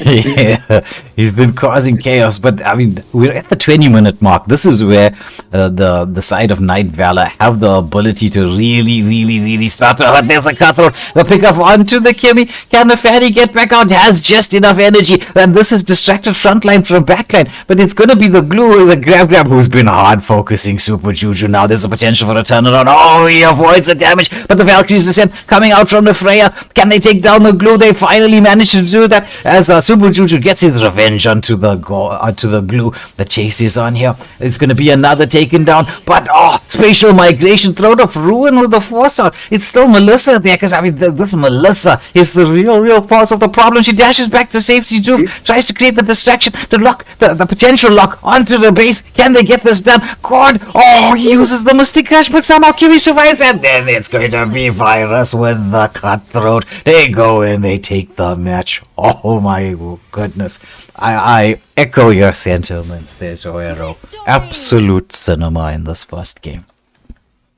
Yeah, he's been causing chaos, but I mean, we're at the 20-minute mark. This is where the side of Nightvalor have the ability to really start to hurt. There's a cutthroat. The pickup onto the Kimmy. Can the Fanny get back out? Has just enough energy, and this is distracted frontline from backline, but it's going to be the Glue, the grab who's been hard focusing Super Juju. Now there's a potential for a turnaround. Oh, he avoids the damage, but the Valkyrie's descent coming out from the Freya. Can they take down the Glue? They finally managed to do that as Super Juju gets his revenge onto the Glue. The chase is on here. It's going to be another taken down, but spatial migration, throat of ruin with the force out. It's still Melissa there, because I mean this Melissa is the real cause of the problem. She dashes back to safety too, tries to create the distraction to lock the potential lock onto the base. Can they get this done? God, he uses the Mystic Crash, but somehow Kiwi survives, and then it's going to be Virus with the cutthroat. They go in, they take the match. Oh my goodness. I echo your sentiments there, Joero. Absolute cinema in this first game.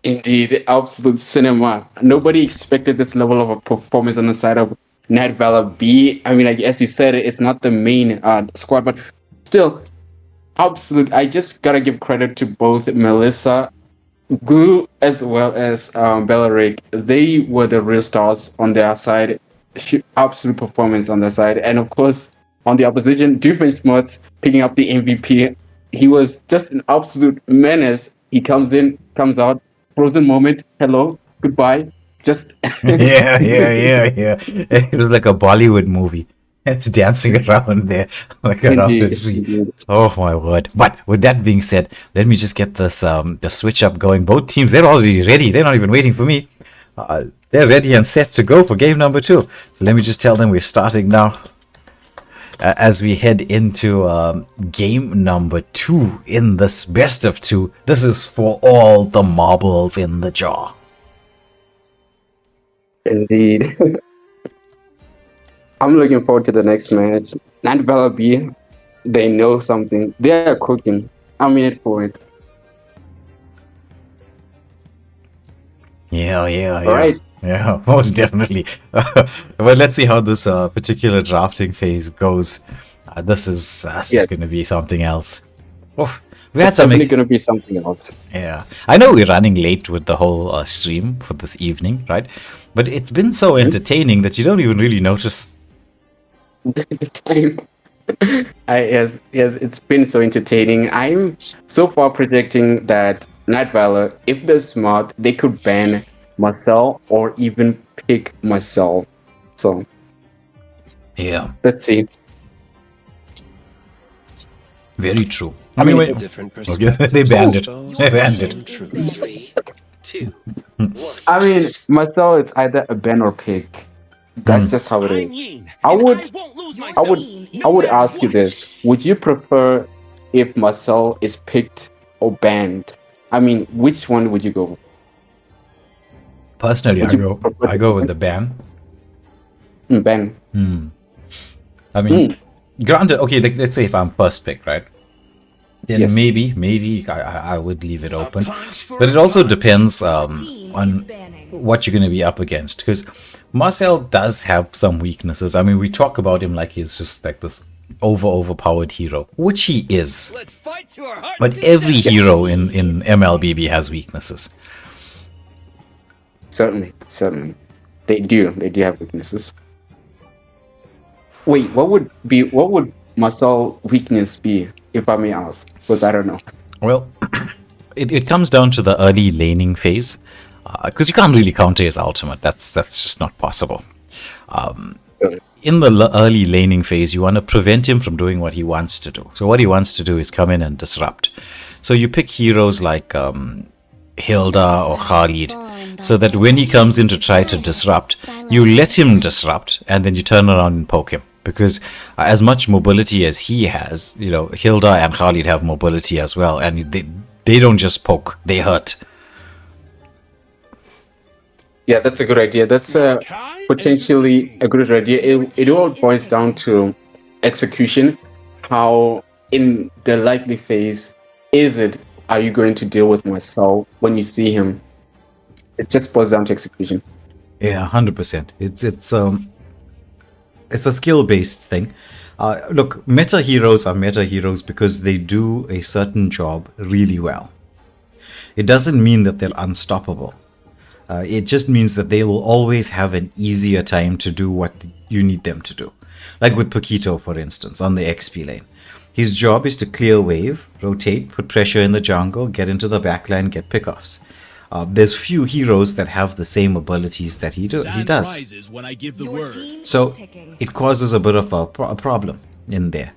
Indeed, absolute cinema. Nobody expected this level of a performance on the side of Nightvalor B. I mean, like as you said, it's not the main squad, but still, absolute. I just gotta give credit to both Melissa, Glue, as well as Belleric. They were the real stars on their side. Absolute performance on their side, and of course, on the opposition, Different Smuts picking up the MVP. He was just an absolute menace. He comes in, comes out, frozen moment. Hello, goodbye. Just yeah. It was like a Bollywood movie. It's dancing around there, like around the tree. Indeed. Oh my word! But with that being said, let me just get this the switch up going. Both teams, they're already ready. They're not even waiting for me. They're ready and set to go for game number 2. So let me just tell them we're starting now. As we head into game number 2 in this best of 2. This is for all the marbles in the jar. Indeed. I'm looking forward to the next match. MLBB, they know something. They are cooking. I'm in it for it. Yeah. All right. Yeah, most definitely. But let's see how this particular drafting phase goes. This is going to be something else. Oof. We had It's definitely going to be something else. Yeah, I know we're running late with the whole stream for this evening, right? But it's been so entertaining that you don't even really notice. The time. Yes, it's been so entertaining. I'm so far predicting that Nightvalor, if they're smart, they could ban Marcel or even pick myself. So, Yeah, let's see. very true. I mean, wait. Different Okay, they banned it. They banned it. 3, 2, I mean, Marcel, it's either a ban or pick. That's just how it is. I would ask you this: would you prefer if Marcel is picked or banned? I mean, which one would you go? Personally, Would you prefer I go with the ban. Ban. I mean, granted, okay, let's say if I'm first pick, right? Then Yes. maybe I would leave it open. But it also depends on what you're going to be up against. Because Marcel does have some weaknesses. I mean, we talk about him like he's just like this overpowered hero, which he is. let's fight to our heart's But every hero in MLBB has weaknesses. Certainly. They do have weaknesses. Wait, what would Marcel weakness be, if I may ask? Because I don't know. Well, it comes down to the early laning phase. Because you can't really counter his ultimate. That's just not possible. So, In the early laning phase, you want to prevent him from doing what he wants to do. So what he wants to do is come in and disrupt. So you pick heroes like Hilda or Khalid, so that when he comes in to try to disrupt, you let him disrupt, and then you turn around and poke him. Because as much mobility as he has, Hilda and Khalid have mobility as well, and they don't just poke, they hurt. yeah, that's a good idea. That's potentially a good idea. It all boils down to execution. How in the likely phase are you going to deal with Marcel when you see him? It just boils down to execution. Yeah, 100%. It's a skill-based thing. Look, meta heroes are meta heroes because they do a certain job really well. It doesn't mean that they're unstoppable. It just means that they will always have an easier time to do what you need them to do. Like with Paquito, for instance, on the XP lane. His job is to clear wave, rotate, put pressure in the jungle, get into the backline, get pickoffs. There's few heroes that have the same abilities that he does. When I give the word. So it causes a bit of a problem in there,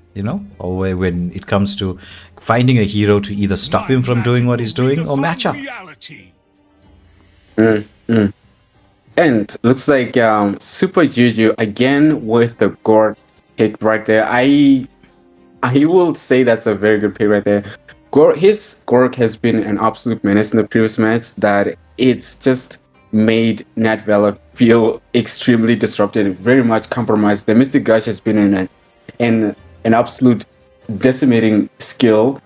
or when it comes to finding a hero to either stop him from doing what he's doing or match up. And looks like Super Juju again with the Gorg pick right there. I will say that's a very good pick right there. His Gorg has been an absolute menace in the previous match that it's just made Nightvalor feel extremely disrupted, very much compromised. The Mystic Gush has been an absolute decimating skill.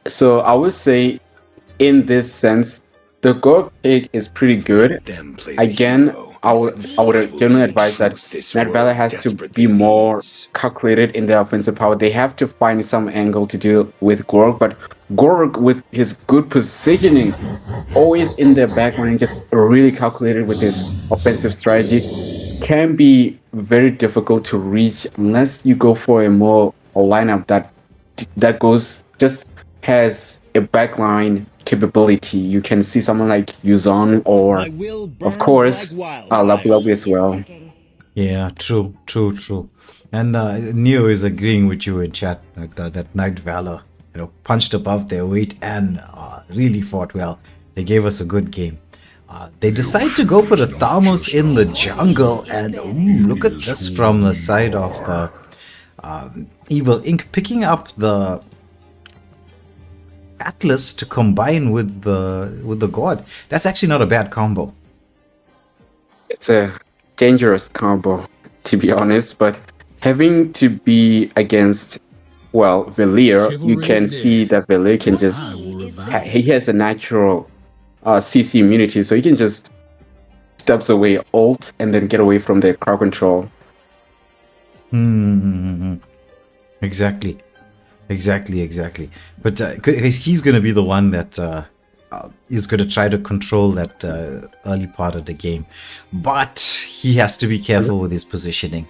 So I would say in this sense, the Gorg pick is pretty good. Again, I would generally advise that Nightvalor has to be more calculated in their offensive power. They have to find some angle to deal with Gorg, but Gorg with his good positioning, always in their backline, just really calculated with his offensive strategy, can be very difficult to reach unless you go for a lineup that has a backline capability. You can see someone like Yuzon or, of course, Labu as well. Yeah, true. And Neo is agreeing with you in chat that Nightvalor, punched above their weight and really fought well. They gave us a good game. They decide to go for the Thamos in the jungle, and look at this from the side of the Evil Ink, picking up the Atlas to combine with the God. That's actually not a bad combo. It's a dangerous combo, to be honest, but having to be against, well, Velir, you can see that Velir can just, he has a natural CC immunity, so he can just steps away, ult, and then get away from the crowd control. Exactly. But he's going to be the one that is going to try to control that early part of the game. But he has to be careful with his positioning.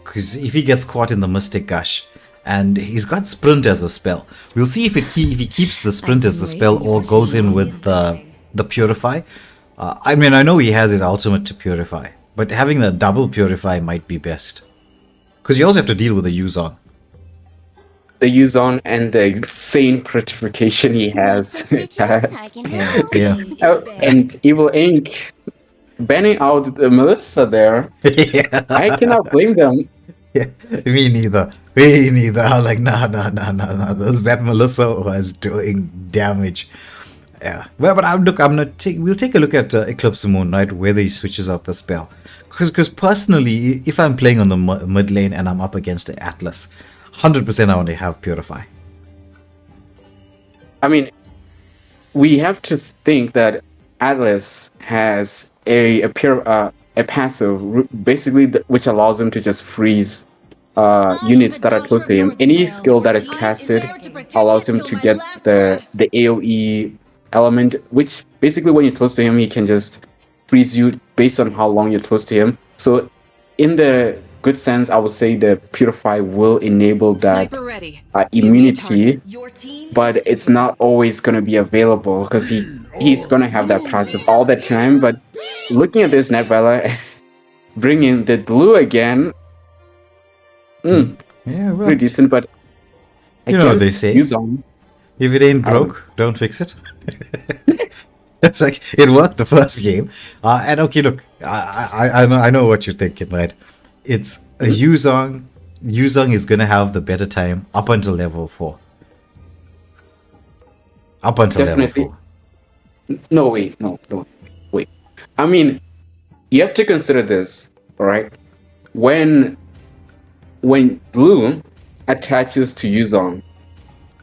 Because if he gets caught in the Mystic Gush, and he's got Sprint as a spell. We'll see if he keeps the Sprint as the spell or goes in with the Purify. I mean, I know he has his ultimate to Purify, but having the double Purify might be best. Because you also have to deal with the Yuzon. The Yuzon and the insane purification he has. Yeah. And Evil Ink banning out the Melissa there. Yeah. I cannot blame them. Yeah, me neither. I'm like, nah. That Melissa was doing damage. Yeah. Well, but we'll take a look at Eclipse Moon, right? Whether he switches out the spell. Because personally, if I'm playing on the mid lane and I'm up against the Atlas, 100% I want to have Purify. I mean, we have to think that Atlas has a passive, basically, which allows him to just freeze units that are close to him. Any skill that is casted allows him to get the AoE element, which basically when you're close to him, he can just freeze you based on how long you're close to him. So in the good sense, I would say the Purify will enable that immunity, but it's not always going to be available because he's going to have that passive all the time. But looking at this Nightvalor, bringing the blue again, yeah, well, pretty decent, but I you know what they say, Yuzon, if it ain't broke, don't fix it. It's like, it worked the first game. And okay, look, I know what you're thinking, right? It's a Yuzong. Yuzong is going to have the better time up until level 4. Up until Definitely. level 4. No, wait. I mean, you have to consider this, alright? When Blue attaches to Yuzong,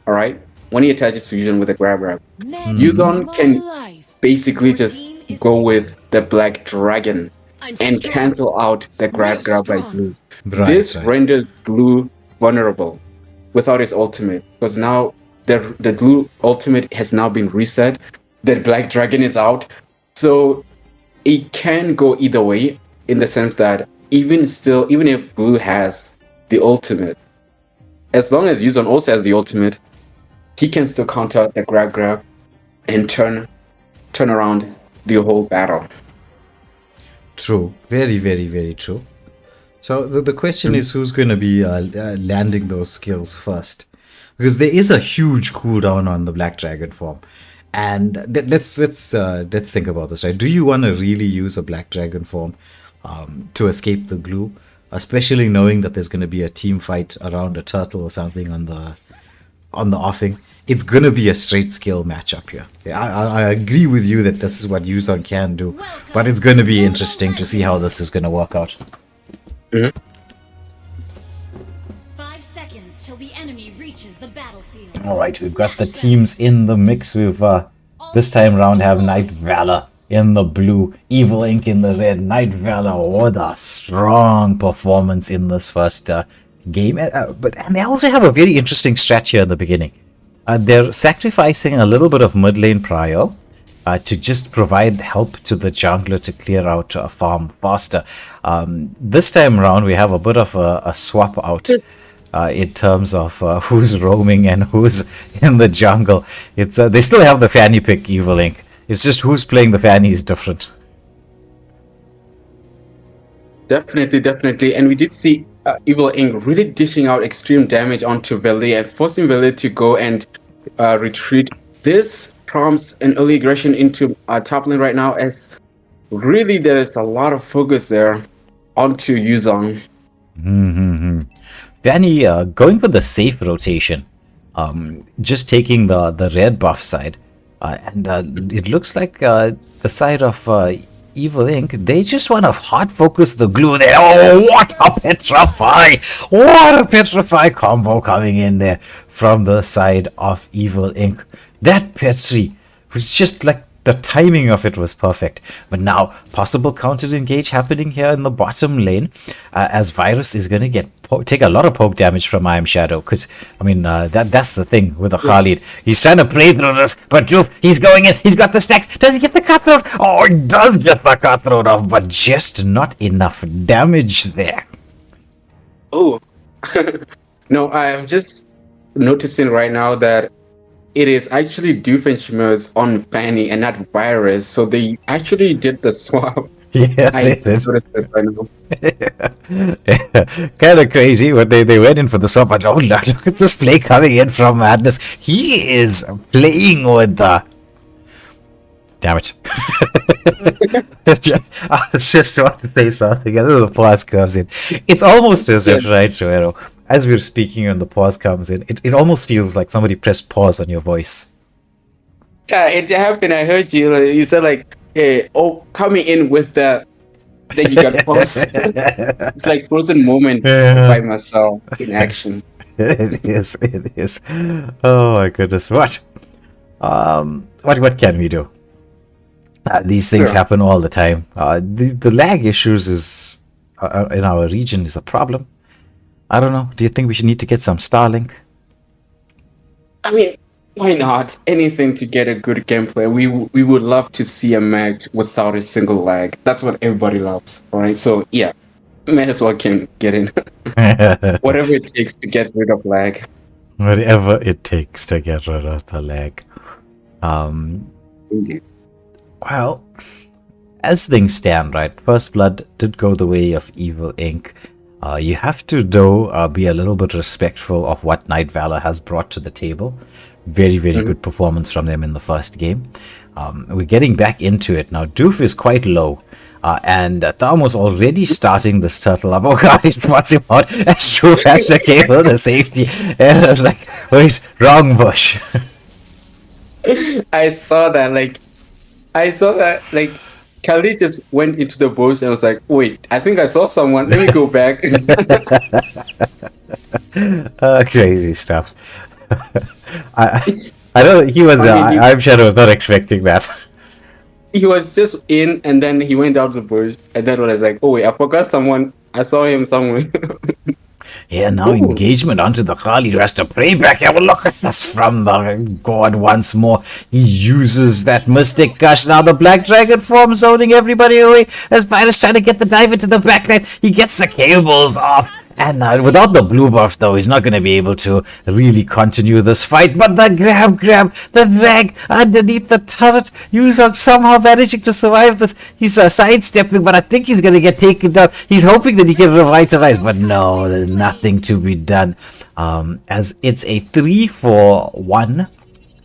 alright? When he attaches to Yuzong with a grab, Yuzong can basically just go with the Black Dragon and cancel out the grab by Blue. This renders Blue vulnerable without his ultimate, because now the Blue ultimate has now been reset. The Black Dragon is out, so it can go either way in the sense that even if Blue has the ultimate, as long as Yuzon also has the ultimate, he can still counter the grab and turn around the whole battle. True. Very, very, very true. So the question is, who's going to be landing those skills first? Because there is a huge cooldown on the Black Dragon form. And let's think about this, right? Do you want to really use a Black Dragon form to escape the glue? Especially knowing that there's going to be a team fight around a turtle or something on the offing. It's going to be a straight skill matchup here. I agree with you that this is what Yuzon can do, but it's going to be interesting to see how this is going to work out. 5 seconds till the enemy reaches the battlefield. All right, we've got the teams in the mix. We've this time around have Nightvalor in the blue, Evil Ink in the red. Nightvalor, what a strong performance in this first game. And they also have a very interesting strat here in the beginning. They're sacrificing a little bit of mid lane prio to just provide help to the jungler to clear out a farm faster. This time around, we have a bit of a swap out in terms of who's roaming and who's in the jungle. It's they still have the fanny pick, Evil Ink. It's just who's playing the fanny is different. Definitely. And we did see Evil Ink really dishing out extreme damage onto Veli and forcing Veli to go and retreat. This prompts an early aggression into top lane right now, as really there is a lot of focus there onto Yuzong. Danny going for the safe rotation, just taking the red buff side, and it looks like the side of Evil Ink, they just want to hot focus the glue there. Oh, what a petrify! What a petrify combo coming in there from the side of Evil Ink. That Petri was just like the timing of it was perfect. But now, possible counter engage happening here in the bottom lane, as Virus is going to take a lot of poke damage from I Am Shadow. Because, I mean, that's the thing with the Khalid. He's trying to play through this, but he's going in. He's got the stacks. Does he get the cutthroat? Oh, he does get the cutthroat off, but just not enough damage there. Oh, no, I am just noticing right now that it is actually Doofenshmirtz on Fanny and not Virus, so they actually did the swap. Yeah, I noticed this right now. Kind of crazy, but they went in for the swap. But oh, look at this play coming in from Madness. He is playing with the... Damn it. I just want to say something, and then the pause comes in. It's almost as if, right, Suero, as we're speaking and the pause comes in, it almost feels like somebody pressed pause on your voice. Yeah, it happened. I heard you. You said like, "Hey, coming in with the." Then you got pause. It's like frozen moment by myself in action. It is. Oh my goodness, what can we do? These things happen all the time. The lag issues in our region is a problem. I don't know. Do you think we should need to get some Starlink? I mean, why not? Anything to get a good gameplay. We would love to see a match without a single lag. That's what everybody loves, alright? So yeah, might as well can get in. Whatever it takes to get rid of lag. Whatever it takes to get rid of the lag. Indeed. Well, as things stand, right, First Blood did go the way of Evil Ink. You have to, though, be a little bit respectful of what Nightvalor has brought to the table. Very, very good performance from them in the first game. We're getting back into it now. Doof is quite low. And Tham was already starting this turtle up. Oh god, he spots him out as Doof has to cable the safety. And I was like, wait, wrong bush. I saw that, Khalid just went into the bush and was like, wait, I think I saw someone. Let me go back. Crazy stuff. I don't. He was. I'm sure I was not expecting that. He was just in, and then he went out of the bush, and then I was like, oh wait, I forgot someone. I saw him somewhere. Yeah, now engagement onto the Khalid who has to pray back. Yeah, well, look at this from the god once more. He uses that Mystic Gush. Now the Black Dragon form zoning everybody away as Virus trying to get the dive into the backline. He gets the cables off. And without the blue buff, though, he's not going to be able to really continue this fight. But the grab, the drag underneath the turret. Yuzong somehow managing to survive this. He's sidestepping, but I think he's going to get taken down. He's hoping that he can revitalize, but no, there's nothing to be done. As it's a 3-for-1.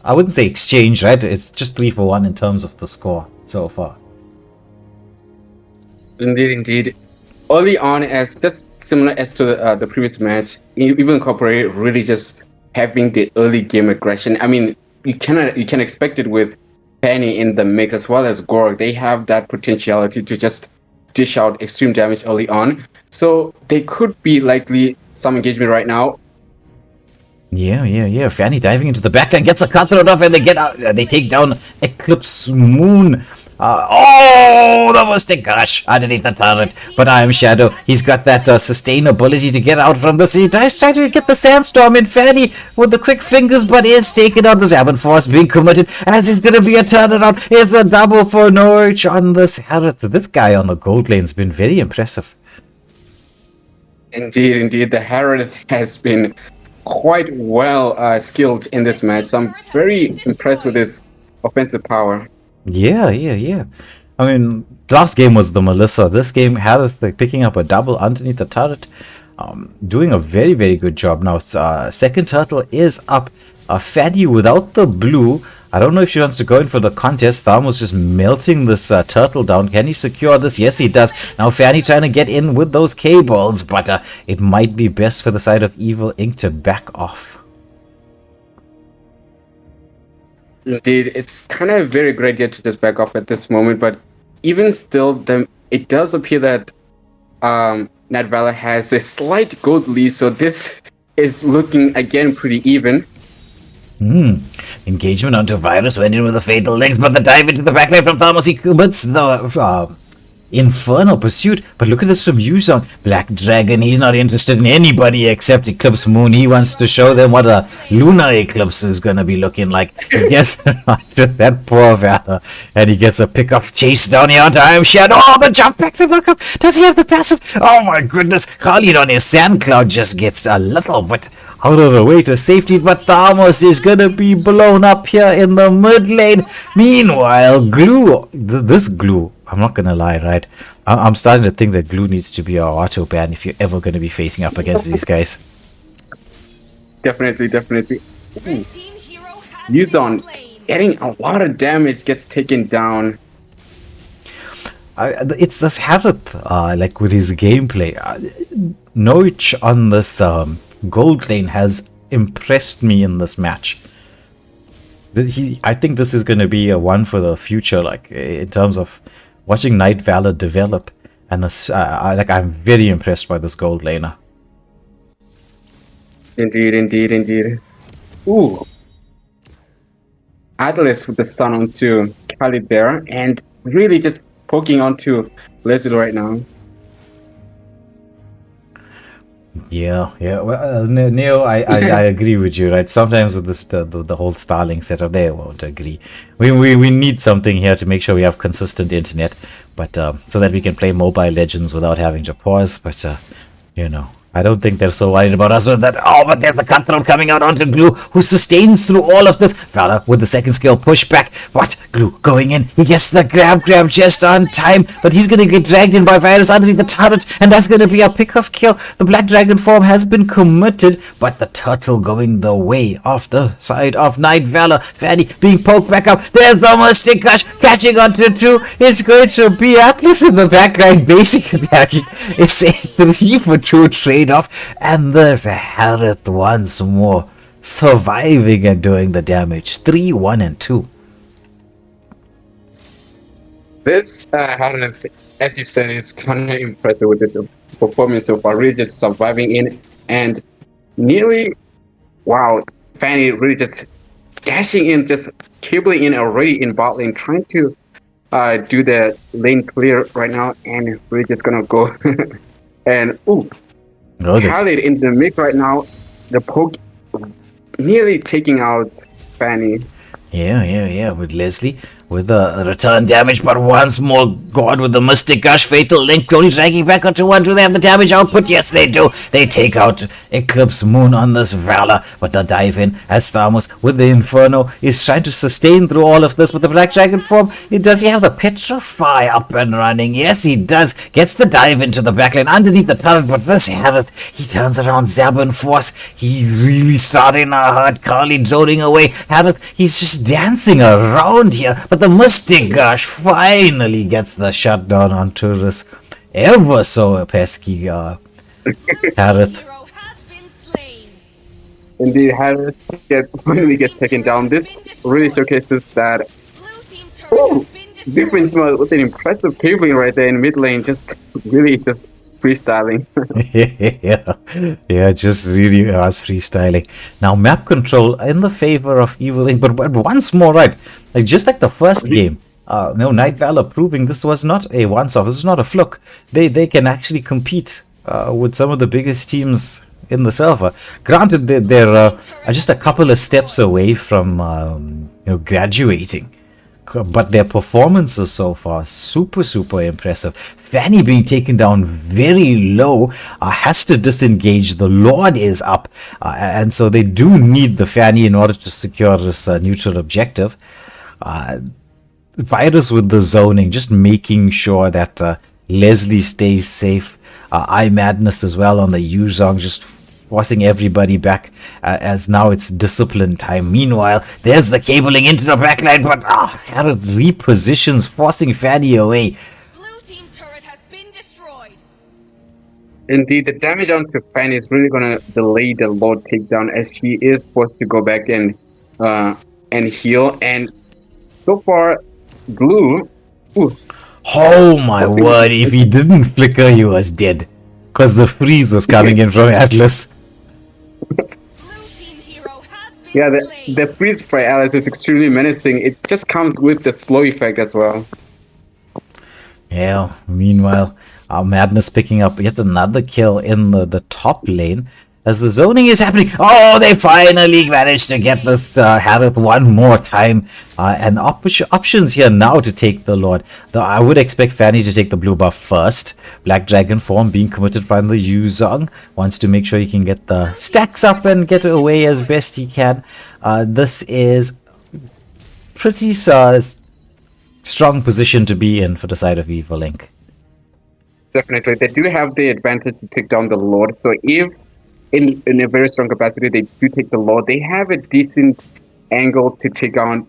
I wouldn't say exchange, right? It's just 3-for-1 in terms of the score so far. Indeed. Early on, as just similar as to the previous match, even incorporate really just having the early game aggression. I mean, you can expect it with Penny in the mix as well as Gorg. They have that potentiality to just dish out extreme damage early on. So they could be likely some engagement right now. Yeah. Fanny diving into the backline, gets a cutthroat off, and they get out. They take down Eclipse Moon. The Mystic Gush underneath the turret. But I Am Shadow, he's got that sustainability to get out from this. He tries to get the Sandstorm in Fanny with the quick fingers, but is taken out. The Zabin Force being committed as it's going to be a turnaround. It's a double for Norwich on this Harrod. This guy on the gold lane's been very impressive. Indeed. The Harrod has been quite well skilled in this match. So I'm very impressed with his offensive power. Yeah. I mean, last game was the Melissa. This game had picking up a double underneath the turret. doing a very, very good job. Now, second turtle is up. Fanny without the blue. I don't know if she wants to go in for the contest. Thamus just melting this turtle down. Can he secure this? Yes, he does. Now, Fanny trying to get in with those cables, but it might be best for the side of Evil Ink to back off. Indeed, it's kind of a very great idea to just back off at this moment, but even still, it does appear that Nightvalor has a slight gold lead, so this is looking again pretty even. Engagement onto Virus went in with the fatal links, but the dive into the backline from Thanos, he commits the Infernal Pursuit. But look at this from Yuzon. Black Dragon, he's not interested in anybody except Eclipse Moon. He wants to show them what a lunar eclipse is going to be looking like. He gets that poor Valor, and he gets a pick-up chase down here onto Iron Shadow. Oh, the jump back to the cup. Does he have the passive? Oh my goodness. Khalid on his Sand Cloud just gets a little bit out of the way to safety, but Thamos is gonna be blown up here in the mid lane. Meanwhile, Glue, this Glue, I'm not gonna lie, right? I'm starting to think that Glue needs to be our auto ban if you're ever gonna be facing up against these guys. Definitely. Yuzon getting a lot of damage, gets taken down. It's this Harith, like with his gameplay. Noich on this gold lane has impressed me in this match. I think this is going to be a one for the future, like in terms of watching Nightvalor develop, and I'm very impressed by this gold laner. Indeed. Ooh, Atlas with the stun onto Khalid there, and really just poking onto Leslie right now. Yeah. Well, Neo, I agree with you, right? Sometimes with this the whole Starlink setup, they won't agree. We need something here to make sure we have consistent internet, but so that we can play Mobile Legends without having to pause. But I don't think they're so worried about us with that. Oh, but there's the cutthroat coming out onto Glue, who sustains through all of this. Valor with the second skill pushback. What? Glue going in. He gets the grab just on time, but he's going to get dragged in by Virus underneath the turret, and that's going to be a pick-off kill. The Black Dragon form has been committed, but the turtle going the way of the side of Nightvalor. Fanny being poked back up. There's the Mystic Gush catching onto two. It's going to be Atlas in the backline, basic attacking. It's a 3-for-2 trade off, and there's Harith once more surviving and doing the damage. 3, 1, and 2. This Harith, as you said, is kind of impressive with this performance so far. Really just surviving in and nearly, wow, Fanny really just dashing in, just cabling in already in bot lane, trying to do the lane clear right now, and really just gonna go and Khalid in the mix right now. The poke nearly taking out Fanny. Yeah, with Leslie with the return damage, but once more God with the Mystic Gush, Fatal Link, only dragging back onto 1. Do they have the damage output? Yes, they do. They take out Eclipse Moon on this Valor, but the dive in as Thamus with the Inferno is trying to sustain through all of this with the Black Dragon form. Does he have the Petrify up and running? Yes, he does. Gets the dive into the backline underneath the turret, but this Harith, he turns around Zabin Force. He really starting to hurt. Carly zoning away. Harith, he's just dancing around here, but the Mystic Gush finally gets the shutdown onto this ever so pesky Harith. Indeed, Harith finally gets taken down. This really showcases that difference with an impressive cabling right there in mid lane, just freestyling. yeah, just really was freestyling. Now map control in the favor of Evil Ink, but once more, right? Like just like the first game, Nightvalor proving this was not a once-off. This is not a fluke. They can actually compete with some of the biggest teams in the server. Granted, they're just a couple of steps away from graduating. But their performances so far, super impressive. Fanny being taken down very low, has to disengage. The Lord is up, and so they do need the Fanny in order to secure this neutral objective. Virus with the zoning, just making sure that Leslie stays safe. Madness as well on the Yuzong, just forcing everybody back as now it's discipline time. Meanwhile, there's the cabling into the backline, but Harrod repositions, forcing Fanny away. Blue team turret has been destroyed. Indeed, the damage onto Fanny is really going to delay the Lord takedown as she is forced to go back and heal. And so far, Blue... Ooh, oh my word, if he didn't flicker, he was dead. Because the freeze was coming in from Atlas. Blue team hero has been yeah, slain. the freeze for Alice is extremely menacing. It just comes with the slow effect as well. Yeah, meanwhile, Madness picking up yet another kill in the top lane. As the zoning is happening, they finally managed to get this Harrod one more time. And options here now to take the Lord. Though I would expect Fanny to take the blue buff first. Black Dragon form being committed by the Yuzong. Wants to make sure he can get the stacks up and get away as best he can. This is pretty strong position to be in for the side of Evil Inc. Definitely. They do have the advantage to take down the Lord. So if in a very strong capacity they do take the Lord, they have a decent angle to take down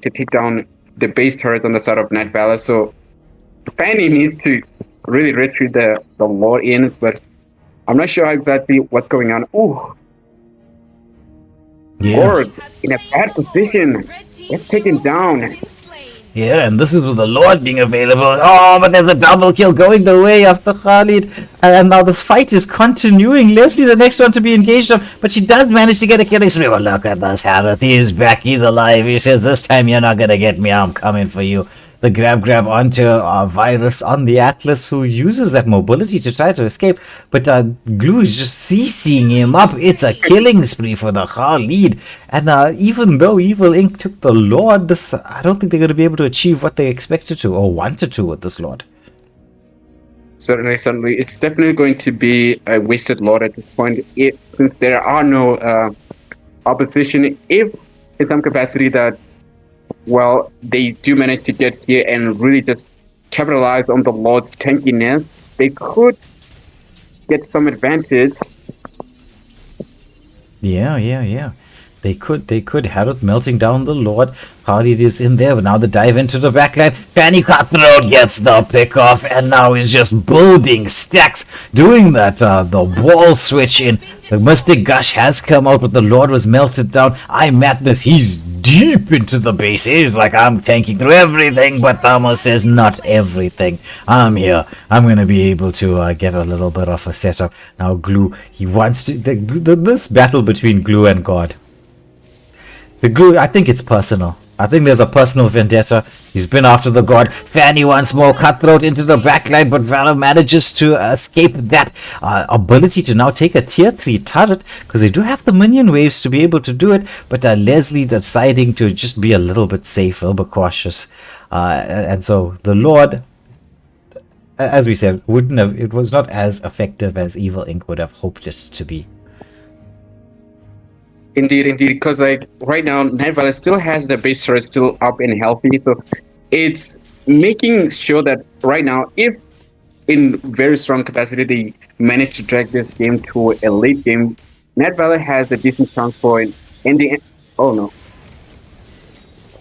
the base turrets on the side of Nightvalor. So Fanny needs to really retreat the Lord in, but I'm not sure exactly what's going on. Ooh. Yeah. Lord in a bad position. It's taken down. Yeah, and this is with the Lord being available. But there's a double kill going the way of the Khalid. And now this fight is continuing. Leslie, the next one to be engaged on. But she does manage to get a killing spree. Well, look at this, Harrod. He's back. He's alive. He says, this time you're not going to get me. I'm coming for you. The grab onto Virus on the Atlas, who uses that mobility to try to escape. But Glue is just CCing him up. It's a killing spree for the Khalid. And even though Evil Inc. took the Lord, I don't think they're going to be able to achieve what they expected to or wanted to with this Lord. Certainly. It's definitely going to be a wasted Lord at this point. Since there are no opposition, if in some capacity that they do manage to get here and really just capitalize on the Lord's tankiness, they could get some advantage. Yeah. They could. Harrod melting down the Lord. Khalid is in there, but now the dive into the backline. Fanny Cutthroat gets the pick off, and now is just building stacks, doing that, the wall switch in. The Mystic Gush has come out, but the Lord was melted down. Madness, he's deep into the base. He's like, I'm tanking through everything, but Thamos says, not everything. I'm here. I'm going to be able to get a little bit of a setup. Now Glue, he wants to... this battle between Glue and God. The Glue, I think it's personal. I think there's a personal vendetta. He's been after the God. Fanny once more, Cutthroat into the backline, but Valor manages to escape that ability to now take a tier 3 turret, because they do have the minion waves to be able to do it, but Leslie deciding to just be a little bit safe, a little bit cautious. And so the Lord, as we said, it was not as effective as Evil Inc. would have hoped it to be. Indeed, because right now Nightvalor still has the base turret still up and healthy, so it's making sure that right now, if in very strong capacity they manage to drag this game to a late game, Nightvalor has a decent chance for ending. Oh no.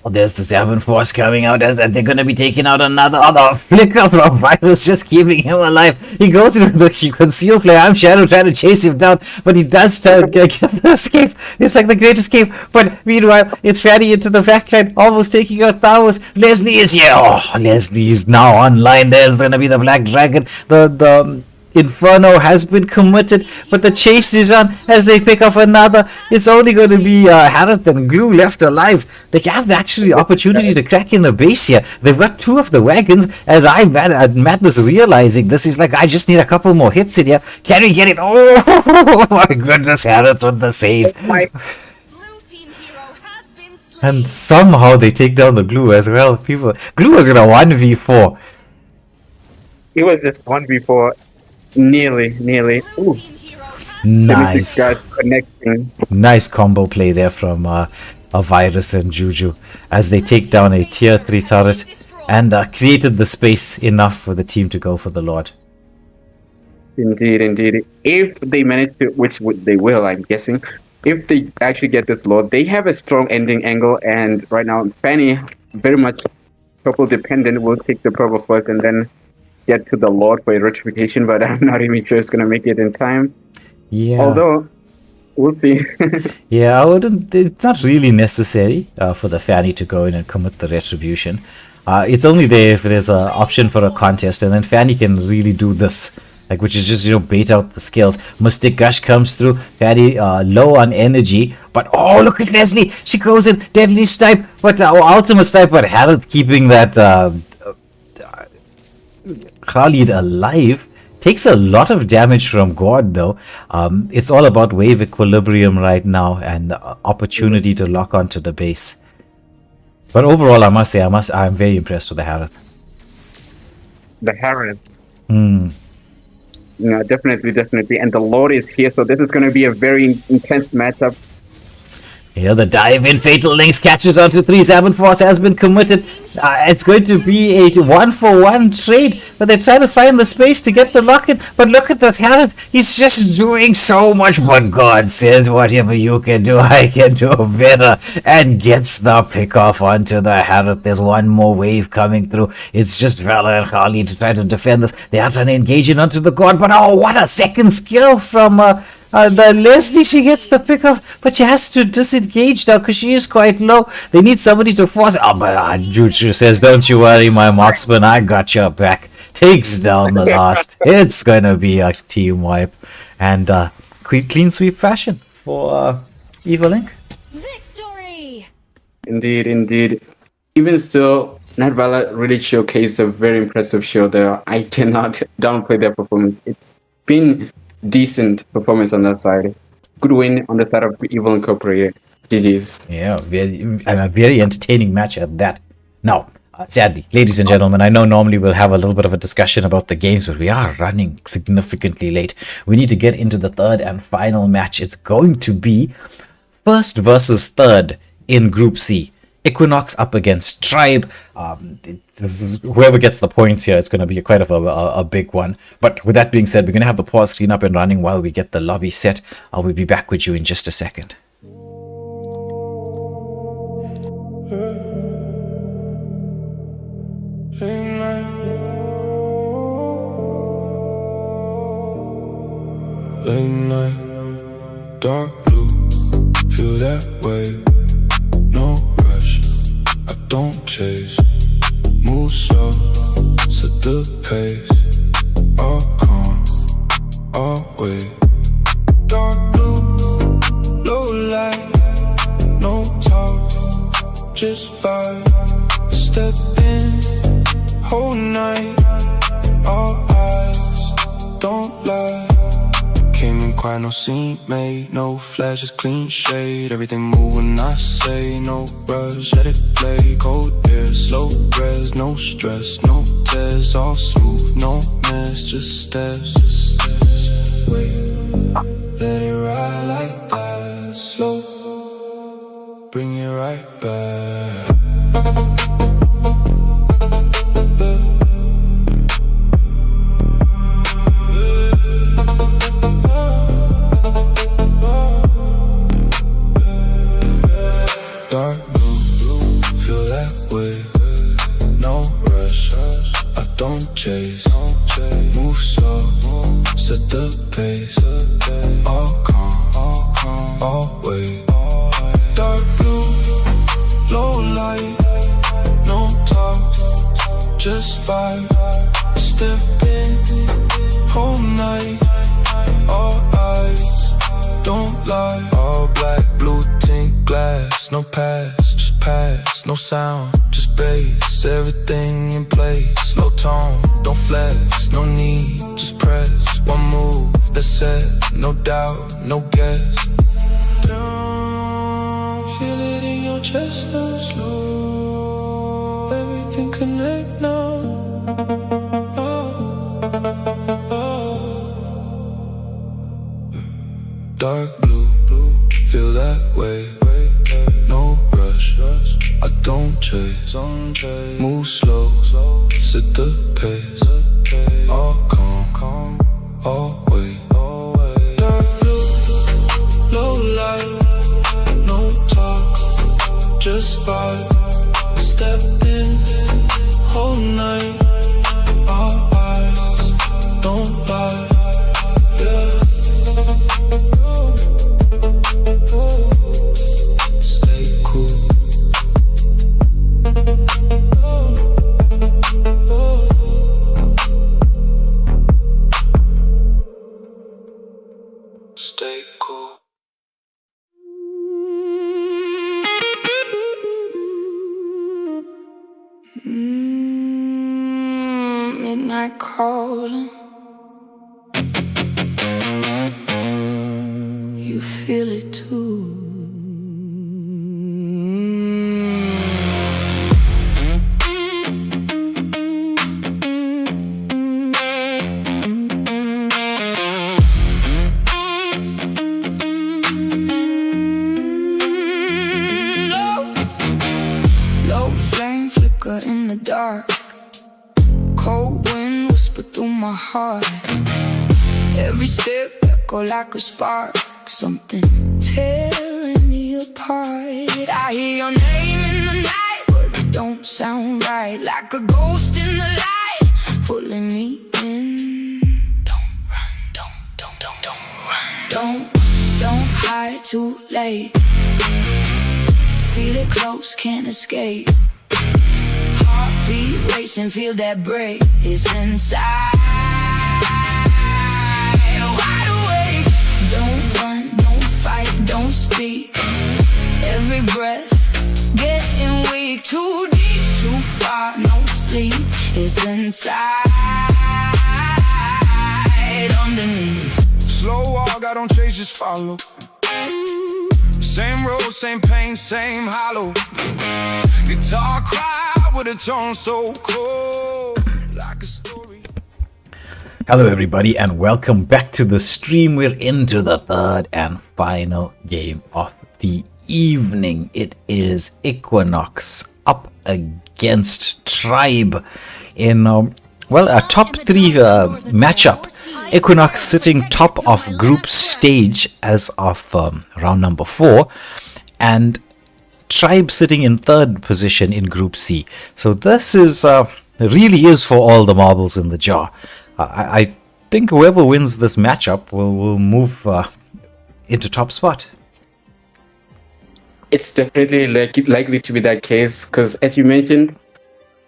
There's the 7 Force coming out as that they're going to be taking out another flicker from Virus, just keeping him alive. He goes into the conceal play. I'm Shadow trying to chase him down, but he does get the escape. It's like the great escape. But meanwhile, it's Fanny into the backline, almost taking out Thamos. Leslie is here. Leslie is now online. There's going to be the Black Dragon. The Inferno has been committed, but the chase is on as they pick up another. It's only going to be Harrod and Glue left alive. They have actually opportunity to crack in the base here. They've got 2 of the wagons. As Madness realizing this, he's like, I just need a couple more hits in here. Can we get it? Oh my goodness, Harrod with the save. And somehow they take down the Glue as well. Glue was gonna 1v4. It was just 1v4. Nearly. Ooh. Nice. Connecting. Nice combo play there from a Virus and Juju as they take down a tier 3 turret and created the space enough for the team to go for the Lord. Indeed, indeed. If they manage to, which they will, I'm guessing, if they actually get this Lord, they have a strong ending angle. And right now, Fanny, very much purple dependent, will take the purple first and then get to the Lord for a rectification. But I'm not even sure it's going to make it in time. Yeah. Although, we'll see. Yeah, I wouldn't. It's not really necessary for the Fanny to go in and commit the retribution. It's only there if there's an option for a contest, and then Fanny can really do this, like, which is just, you know, bait out the skills. Mystic Gush comes through. Fanny low on energy, but oh, look at Leslie. She goes in, deadly snipe, but ultimate snipe, but Harold keeping that Khalid alive. Takes a lot of damage from God though. It's all about wave equilibrium right now and opportunity to lock onto the base. But overall, I must say, I'm very impressed with the Harith. The Harith. No, definitely. And the Lord is here, so this is going to be a very intense matchup. Here the dive in, Fatal Links catches onto 3, 7 Force has been committed. It's going to be a 1-for-1 trade, but they're trying to find the space to get the lock-in. But look at this Harith, he's just doing so much. But God says, whatever you can do, I can do better. And gets the pick off onto the Harith. There's one more wave coming through. It's just Valor and Harley to try to defend this. They are trying to engage in onto the God, but oh, what a second skill from the Leslie. She gets the pick up, but she has to disengage now because she is quite low. They need somebody to force. Oh, but Nabjutsu says, don't you worry, my marksman, I got your back. Takes down the last. It's going to be a team wipe. And clean sweep fashion for Evil Link. Victory! Indeed. Even still, Nightvalor really showcased a very impressive show there. I cannot downplay their performance. It's been decent performance on that side. Good win on the side of Evil Incorporated. GG's. Yeah, a very entertaining match at that. Now, sadly, ladies and gentlemen, I know normally we'll have a little bit of a discussion about the games, but we are running significantly late. We need to get into the third and final match. It's going to be first versus third in Group C. Equinox up against Tribe. This is whoever gets the points here. It's going to be quite of a big one. But with that being said, we're going to have the pause screen up and running while we get the lobby set. I will be back with you in just a second. Late night, dark blue, feel that way. No rush, I don't chase. Move slow, set the pace. All calm, all wait. Dark blue, low light, no talk, just vibe. Step in, whole night, all eyes, don't lie. Came in quiet, no scene made, no flashes, clean shade. Everything move when I say, no rush, let it play. Cold air, slow res, no stress, no tears, all smooth, no mess, just steps, wait, let it ride like that, slow, bring it right back. Dark blue, feel that way. No rush, I don't chase. Move slow, set the pace. All calm, all wait. Dark blue, low light, no talk, just vibe. Step in, whole night, all eyes, don't lie. All black, blue tint glass, no pass, just pass. No sound, just bass, everything in place. No tone, don't flex, no need, just press. One move, that's set, no doubt, no guess. Down, feel it in your chest now, slow. Everything connect now. Dark blue, feel that way. No rush, I don't chase. Move slow, set the pace. All calm, all Midnight calling. You feel it too. Low flame flicker in the dark. Cold wind whisper through my heart. Every step echo like a spark. Something tearing me apart. I hear your name in the night, but it don't sound right. Like a ghost in the light, pulling me in. Don't run, don't run. Don't hide too late. Feel it close, can't escape. Heartbeat racing, feel that break. It's inside. Wide awake. Don't run, don't fight, don't speak. Every breath getting weak. Too deep, too far, no sleep. It's inside, underneath. Slow walk, I don't chase, just follow. Same road, same pain, same hollow. Guitar cry with a tone so cold, like a story. Hello everybody and welcome back to the stream. We're into the third and final game of the evening. It is Equinox up against Tribe in a top 3 matchup. Equinox sitting top of group stage as of round number 4, and Tribe sitting in third position in group C. So this is really is for all the marbles in the jar. I think whoever wins this matchup will move into top spot. It's definitely likely to be that case because, as you mentioned,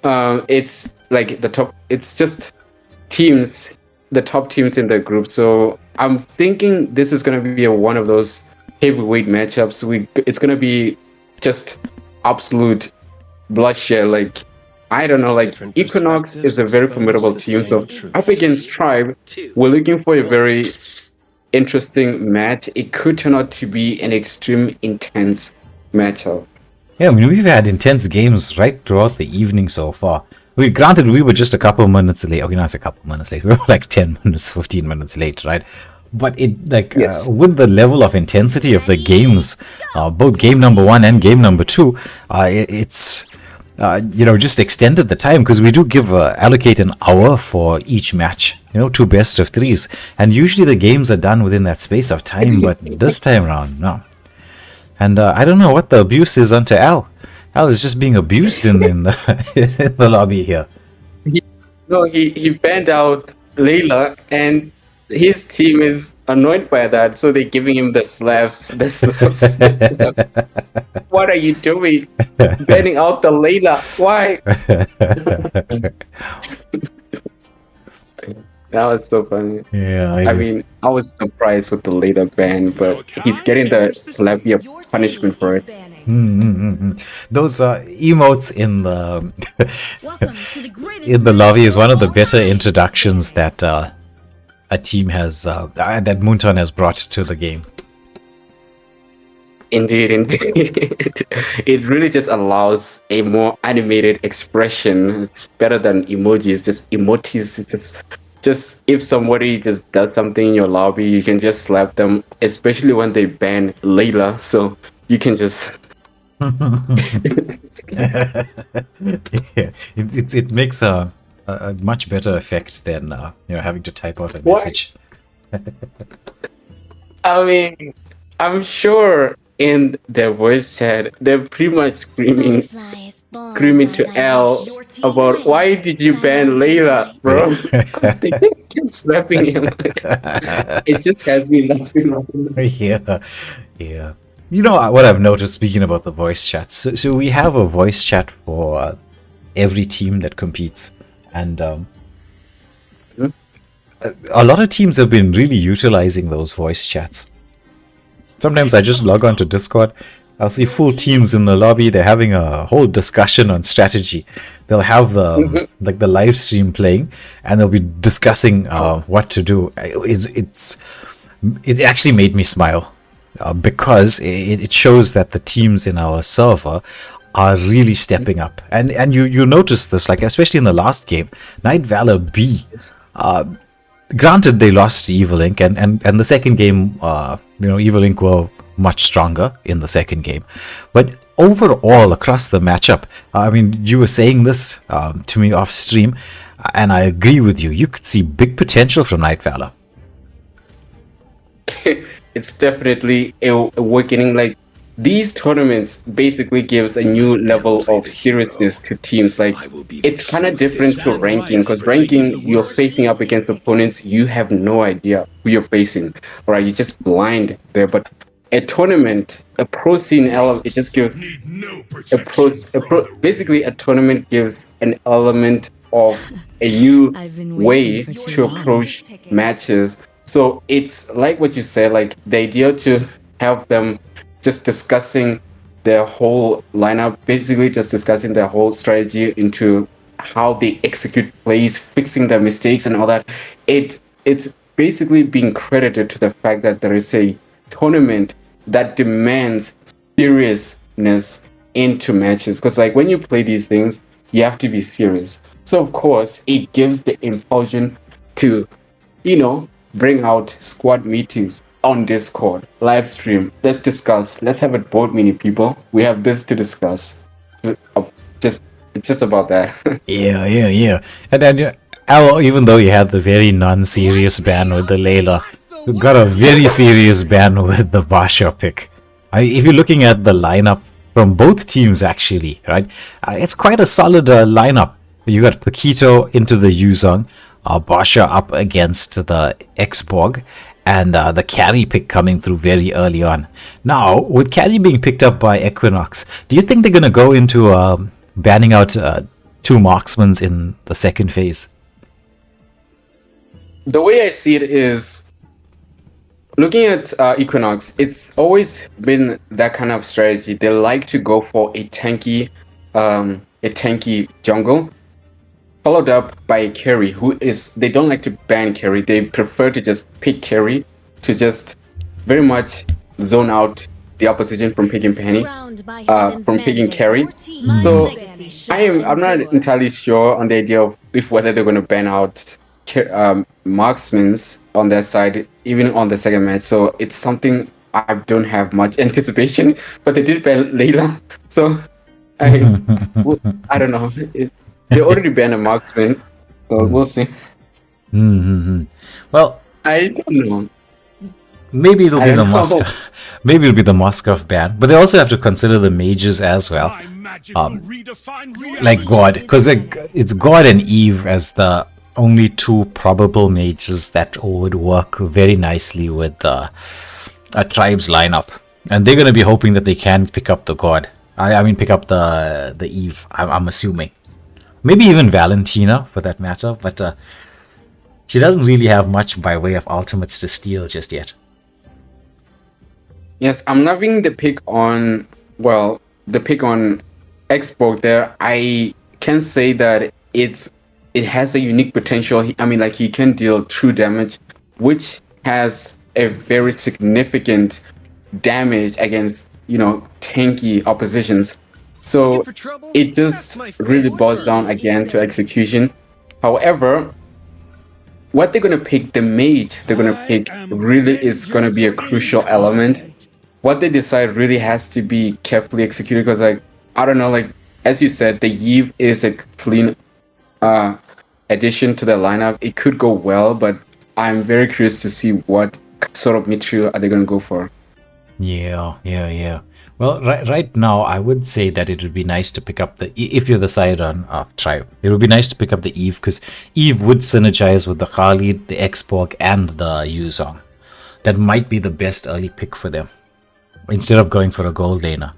it's like the top. It's just teams, the top teams in the group. So I'm thinking this is going to be one of those heavyweight matchups. It's going to be just absolute bloodshed. Like, I don't know, like Equinox is a very formidable team. So up against Tribe, we're looking for a very interesting match. It could turn out to be an extreme intense matchup. Yeah, I mean, we've had intense games right throughout the evening so far. Granted, we were just a couple of minutes late. Okay, not a couple of minutes late. We were like 10 minutes, 15 minutes late, right? But yes. With the level of intensity of the games, both game number 1 and game number 2, it's just extended the time because we do allocate an hour for each match. 2 best of 3s, and usually the games are done within that space of time. But this time around, no. And I don't know what the abuse is onto Al. Al is just being abused in the lobby here. He banned out Layla, and his team is annoyed by that, so they're giving him the slaps. What are you doing? Banning out the Layla. Why? That was so funny. Yeah, I mean, I was surprised with the Layla ban, but he's getting the slappy punishment for it. Those emotes in the in the lobby is one of the better introductions that a team has that Moonton has brought to the game. Indeed. It really just allows a more animated expression. It's better than emojis. Just emotes. Just if somebody just does something in your lobby, you can just slap them. Especially when they ban Layla, so you can just. Yeah, it makes a much better effect than having to type out a message. I mean, I'm sure in their voice chat they're pretty much screaming to L about why did you ban Layla, bro? Because they just keep slapping him. It just has me laughing. Yeah. You know what I've noticed, speaking about the voice chats, so we have a voice chat for every team that competes, and a lot of teams have been really utilizing those voice chats. Sometimes I just log on to Discord, I'll see full teams in the lobby, they're having a whole discussion on strategy. they'll have the like the live stream playing, and they'll be discussing what to do. It actually made me smile because it shows that the teams in our server are really stepping up, and you notice this, like especially in the last game, Nightvalor B. Granted, they lost to Evil Inc. and the second game, Evil Inc. were much stronger in the second game, but overall across the matchup, I mean, you were saying this to me off stream, and I agree with you. You could see big potential from Nightvalor. It's definitely awakening. Like, these tournaments basically gives a new level of seriousness to teams. Like, it's kind of different to ranking, because ranking, you're facing up against opponents, you have no idea who you're facing, right? You're just blind there. But a tournament, a pro scene element, it just gives basically a tournament gives an element of a new way to approach matches. So it's like what you said, like the idea to have them just discussing their whole lineup, basically just discussing their whole strategy into how they execute plays, fixing their mistakes and all that. It's basically being credited to the fact that there is a tournament that demands seriousness into matches. Because like when you play these things, you have to be serious. So of course, it gives the impulsion to, bring out squad meetings on Discord, live stream. Let's discuss. Let's have a board meeting, people. We have this to discuss. It's just about that. Yeah. And then, even though you had the very non-serious ban with the Layla, you got a very serious ban with the Basha pick. If you're looking at the lineup from both teams, actually, right, it's quite a solid lineup. You got Paquito into the Yuzong, Basha up against the Xborg, and the carry pick coming through very early on. Now, with carry being picked up by Equinox, do you think they're going to go into banning out two marksmen in the second phase? The way I see it is, looking at Equinox, it's always been that kind of strategy. They like to go for a tanky jungle, followed up by a carry they don't like to ban carry. They prefer to just pick carry to just very much zone out the opposition from picking carry. So I'm not entirely sure on the idea of whether they're going to ban out marksmen on their side, even on the second match. So it's something I don't have much anticipation, but they did ban Layla, so I don't know. They already banned a marksman, so we'll see. Well, I don't know. Maybe it'll be the Moscow. Maybe it'll be the Moscow ban, but they also have to consider the mages as well, like God, because it's God and Eve as the only two probable mages that would work very nicely with a tribe's lineup, and they're going to be hoping that they can pick up the God. I mean, pick up the Eve. I'm assuming, maybe even Valentina for that matter, but she doesn't really have much by way of ultimates to steal just yet. Yes, I'm loving the pick on Xbox there. I can say that it has a unique potential. I mean, like, he can deal true damage, which has a very significant damage against, tanky oppositions. So it just really boils down again to execution. However, what they're going to pick, the mage they're going to pick, really is going to be a crucial element. What they decide really has to be carefully executed, because, like, I don't know, like, as you said, the Eve is a clean addition to the lineup. It could go well, but I'm very curious to see what sort of material are they going to go for. Yeah. Well, right now, I would say that it would be nice to pick up if you're the side on Tribe, it would be nice to pick up the Eve, because Eve would synergize with the Khalid, the Xborg, and the Yuzong. That might be the best early pick for them, instead of going for a gold laner.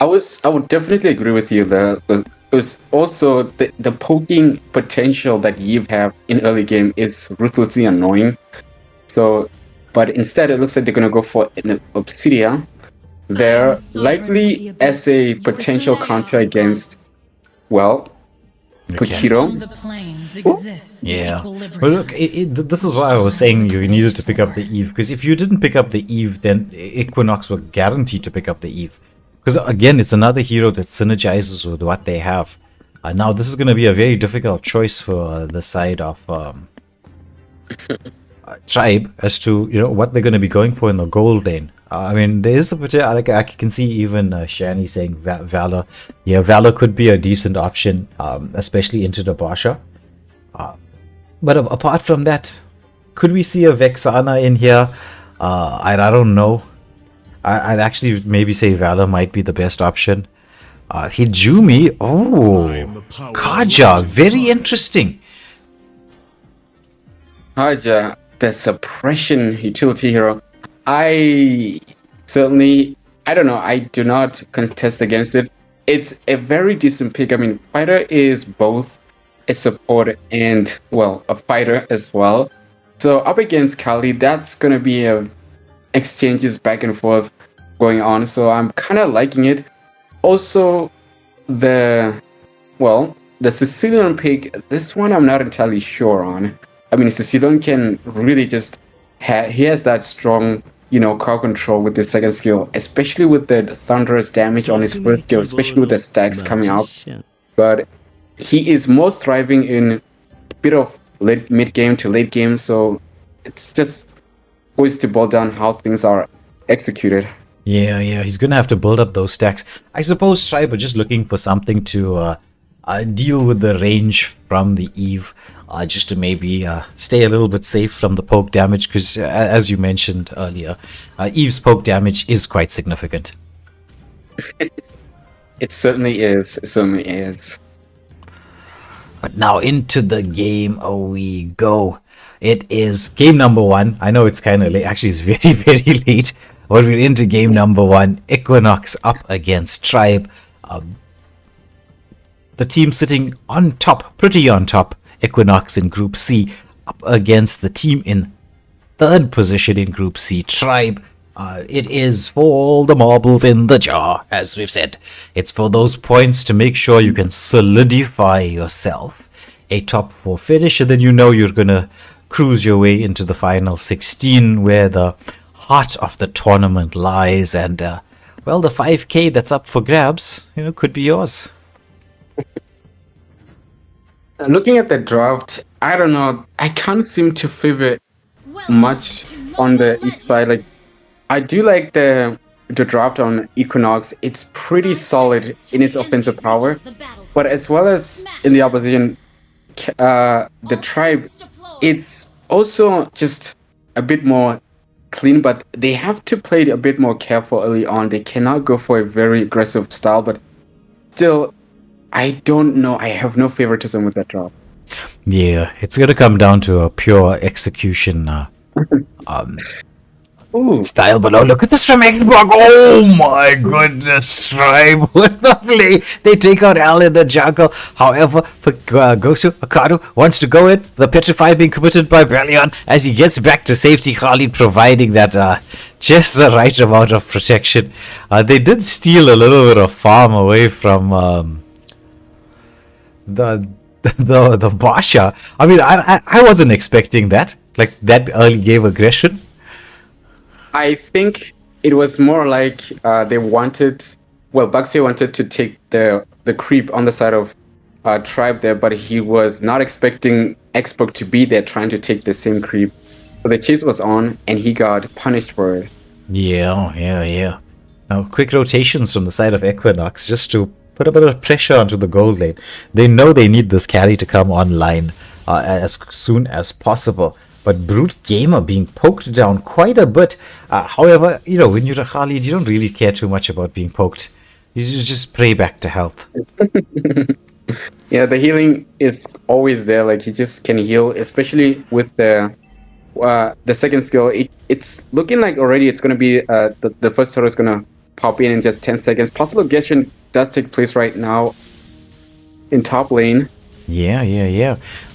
I would definitely agree with you there. It was also the poking potential that Eve have in early game is ruthlessly annoying. So, but instead it looks like they're gonna go for an Obsidian, They're likely as a potential counter against, well, Puchiro. The planes exists in Yeah. equilibrium. Well, look, this is why I was saying you needed to pick up the Eve, because if you didn't pick up the Eve, then Equinox were guaranteed to pick up the Eve. Because again, it's another hero that synergizes with what they have. Now, this is going to be a very difficult choice for the side of Tribe as to what they're going to be going for in the gold lane. I mean, there is a particular, like I can see even Shani saying Valor. Yeah, Valor could be a decent option, especially into the Basha. But apart from that, could we see a Vexana in here? I don't know. I'd actually maybe say Valor might be the best option. Hijumi, Kaja, very interesting. Kaja, the suppression utility hero. I don't know, I do not contest against it. It's a very decent pick. I mean, Fighter is both a support and, well, a fighter as well. So up against Kali, that's going to be exchanges back and forth going on. So I'm kind of liking it. Also, the Sicilian pick, this one I'm not entirely sure on. I mean, Sicilian can really just he has that strong, crowd control with the second skill, especially with the thunderous damage on his first skill, especially with the stacks coming out. But he is more thriving in a bit of mid game to late game, so it's just always to boil down how things are executed. Yeah, he's gonna have to build up those stacks. I suppose Tribe are just looking for something to deal with the range from the Eve, just to maybe stay a little bit safe from the poke damage, because as you mentioned earlier, Eve's poke damage is quite significant. It certainly is. It certainly is. But now into the game we go. It is game number 1. I know it's kind of late. Actually, it's very, very late. But we're into game number 1. Equinox up against Tribe. The team sitting on top, pretty on top, Equinox in Group C, up against the team in 3rd position in Group C, Tribe. It is for all the marbles in the jar, as we've said. It's for those points to make sure you can solidify yourself a top 4 finish, and then you're going to cruise your way into the final 16, where the heart of the tournament lies, and, the 5k that's up for grabs, could be yours. Looking at the draft, I don't know. I can't seem to favor much on each side. Like, I do like the draft on Equinox. It's pretty solid in its offensive power, but as well as in the opposition, the Tribe, it's also just a bit more clean. But they have to play a bit more careful early on. They cannot go for a very aggressive style, but still, I don't know. I have no favoritism with that draft. Yeah, it's going to come down to a pure execution style. But look at this from Xbox. Oh my goodness, Tribe with the play. They take out Al in the jungle. However, for Gosu, Akadu wants to go in. The Petrify being committed by Brillion as he gets back to safety. Khalid providing that just the right amount of protection. They did steal a little bit of farm away from the Basha. I mean, I wasn't expecting that, like that early game aggression. I think it was more like they wanted, Baxi wanted to take the creep on the side of Tribe there, but he was not expecting Xbox to be there trying to take the same creep. So the chase was on, and he got punished for it. Yeah. Now, quick rotations from the side of Equinox just to put a bit of pressure onto the gold lane. They know they need this carry to come online as soon as possible. But Brute Gamer being poked down quite a bit. However, when you're a Khalid, you don't really care too much about being poked. You just pray back to health. Yeah, the healing is always there. Like, he just can heal, especially with the second skill. It's looking like already it's going to be the first turret is going to pop in just 10 seconds. Possible aggression does take place right now in top lane. Yeah.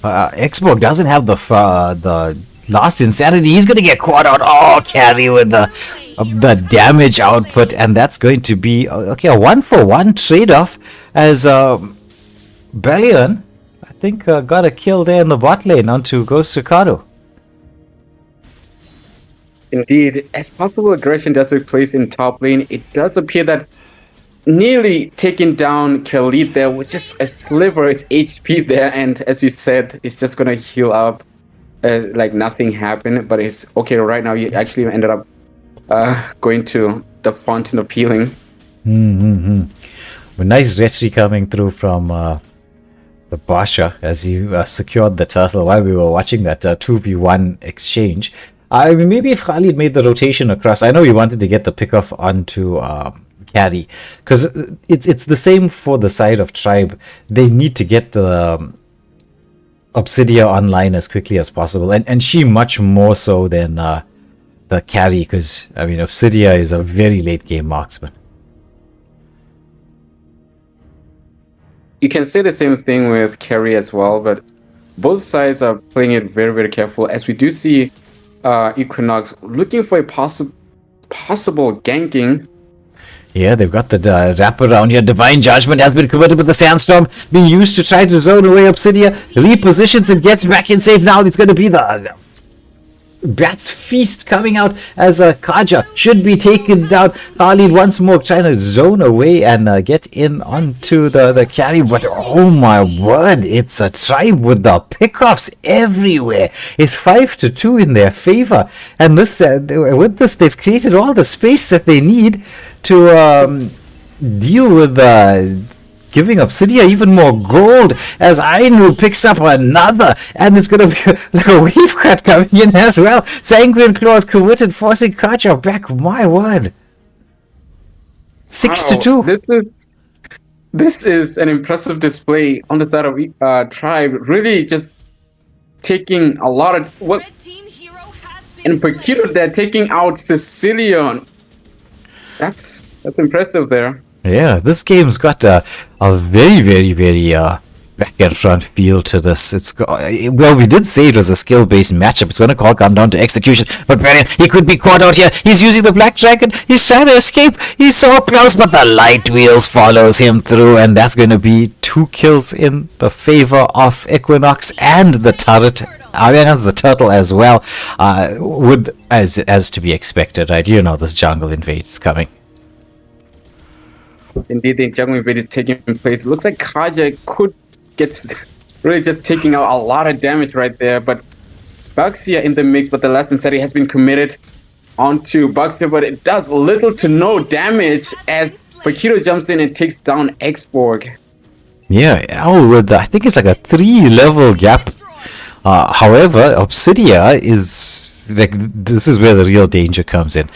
Xbox doesn't have the last insanity. He's gonna get caught out. Oh, carry with the the damage output, and that's going to be okay, a 1-for-1 trade-off as Bellion, I think, got a kill there in the bot lane onto Ghost Ricardo. Indeed, as possible aggression does take place in top lane, it does appear that nearly taking down Khalid there with just a sliver of HP there, and as you said, it's just gonna heal up like nothing happened. But it's okay right now. You actually ended up going to the fountain of healing. A nice retry coming through from the Basha as you secured the turtle while we were watching that 2v1 exchange. I mean, maybe if Khalid made the rotation across, I know he wanted to get the pickoff onto carry, because it's the same for the side of Tribe. They need to get Obsidia online as quickly as possible, and she much more so than the carry, because I mean Obsidia is a very late game marksman. You can say the same thing with carry as well, but both sides are playing it very, very careful, as we do see Equinox looking for a possible ganking. Yeah, they've got the wraparound here. Divine Judgment has been converted with the Sandstorm being used to try to zone away Obsidia. Repositions and gets back in safe now. It's going to be the Bat's Feast coming out as Kaja should be taken down. Khalid once more trying to zone away and get in onto the carry. But oh my word, it's a Tribe with the pickoffs everywhere. It's 5-2 in their favor. And this with this, they've created all the space that they need to deal with giving Obsidia even more gold, as Ainu picks up another, and it's going to be like a wave cut coming in as well. Sanguine Claws committed, forcing Kacha back. My word. 6-2. This is an impressive display on the side of Tribe. Really just taking a lot of what. And Paquito, they're taking out Sicilian. That's impressive there. Yeah, this game's got a very, very, very back and front feel to this. Well, we did say it was a skill-based matchup. It's going to come down to execution. But Baron, he could be caught out here. He's using the Black Dragon. He's trying to escape. He's so close, but the Light Wheels follows him through, and that's going to be 2 kills in the favor of Equinox and the turret. And the turtle as well, as to be expected, right? You know this jungle invade is coming. Indeed, the jungle invade is taking place. It looks like Kaja could get really just taking out a lot of damage right there, but Baxia in the mix, but the last insanity has been committed onto Baxia, but it does little to no damage as Paquito jumps in and takes down Xborg. Yeah, I think it's like a 3-level gap. However, Obsidia is like, this is where the real danger comes in.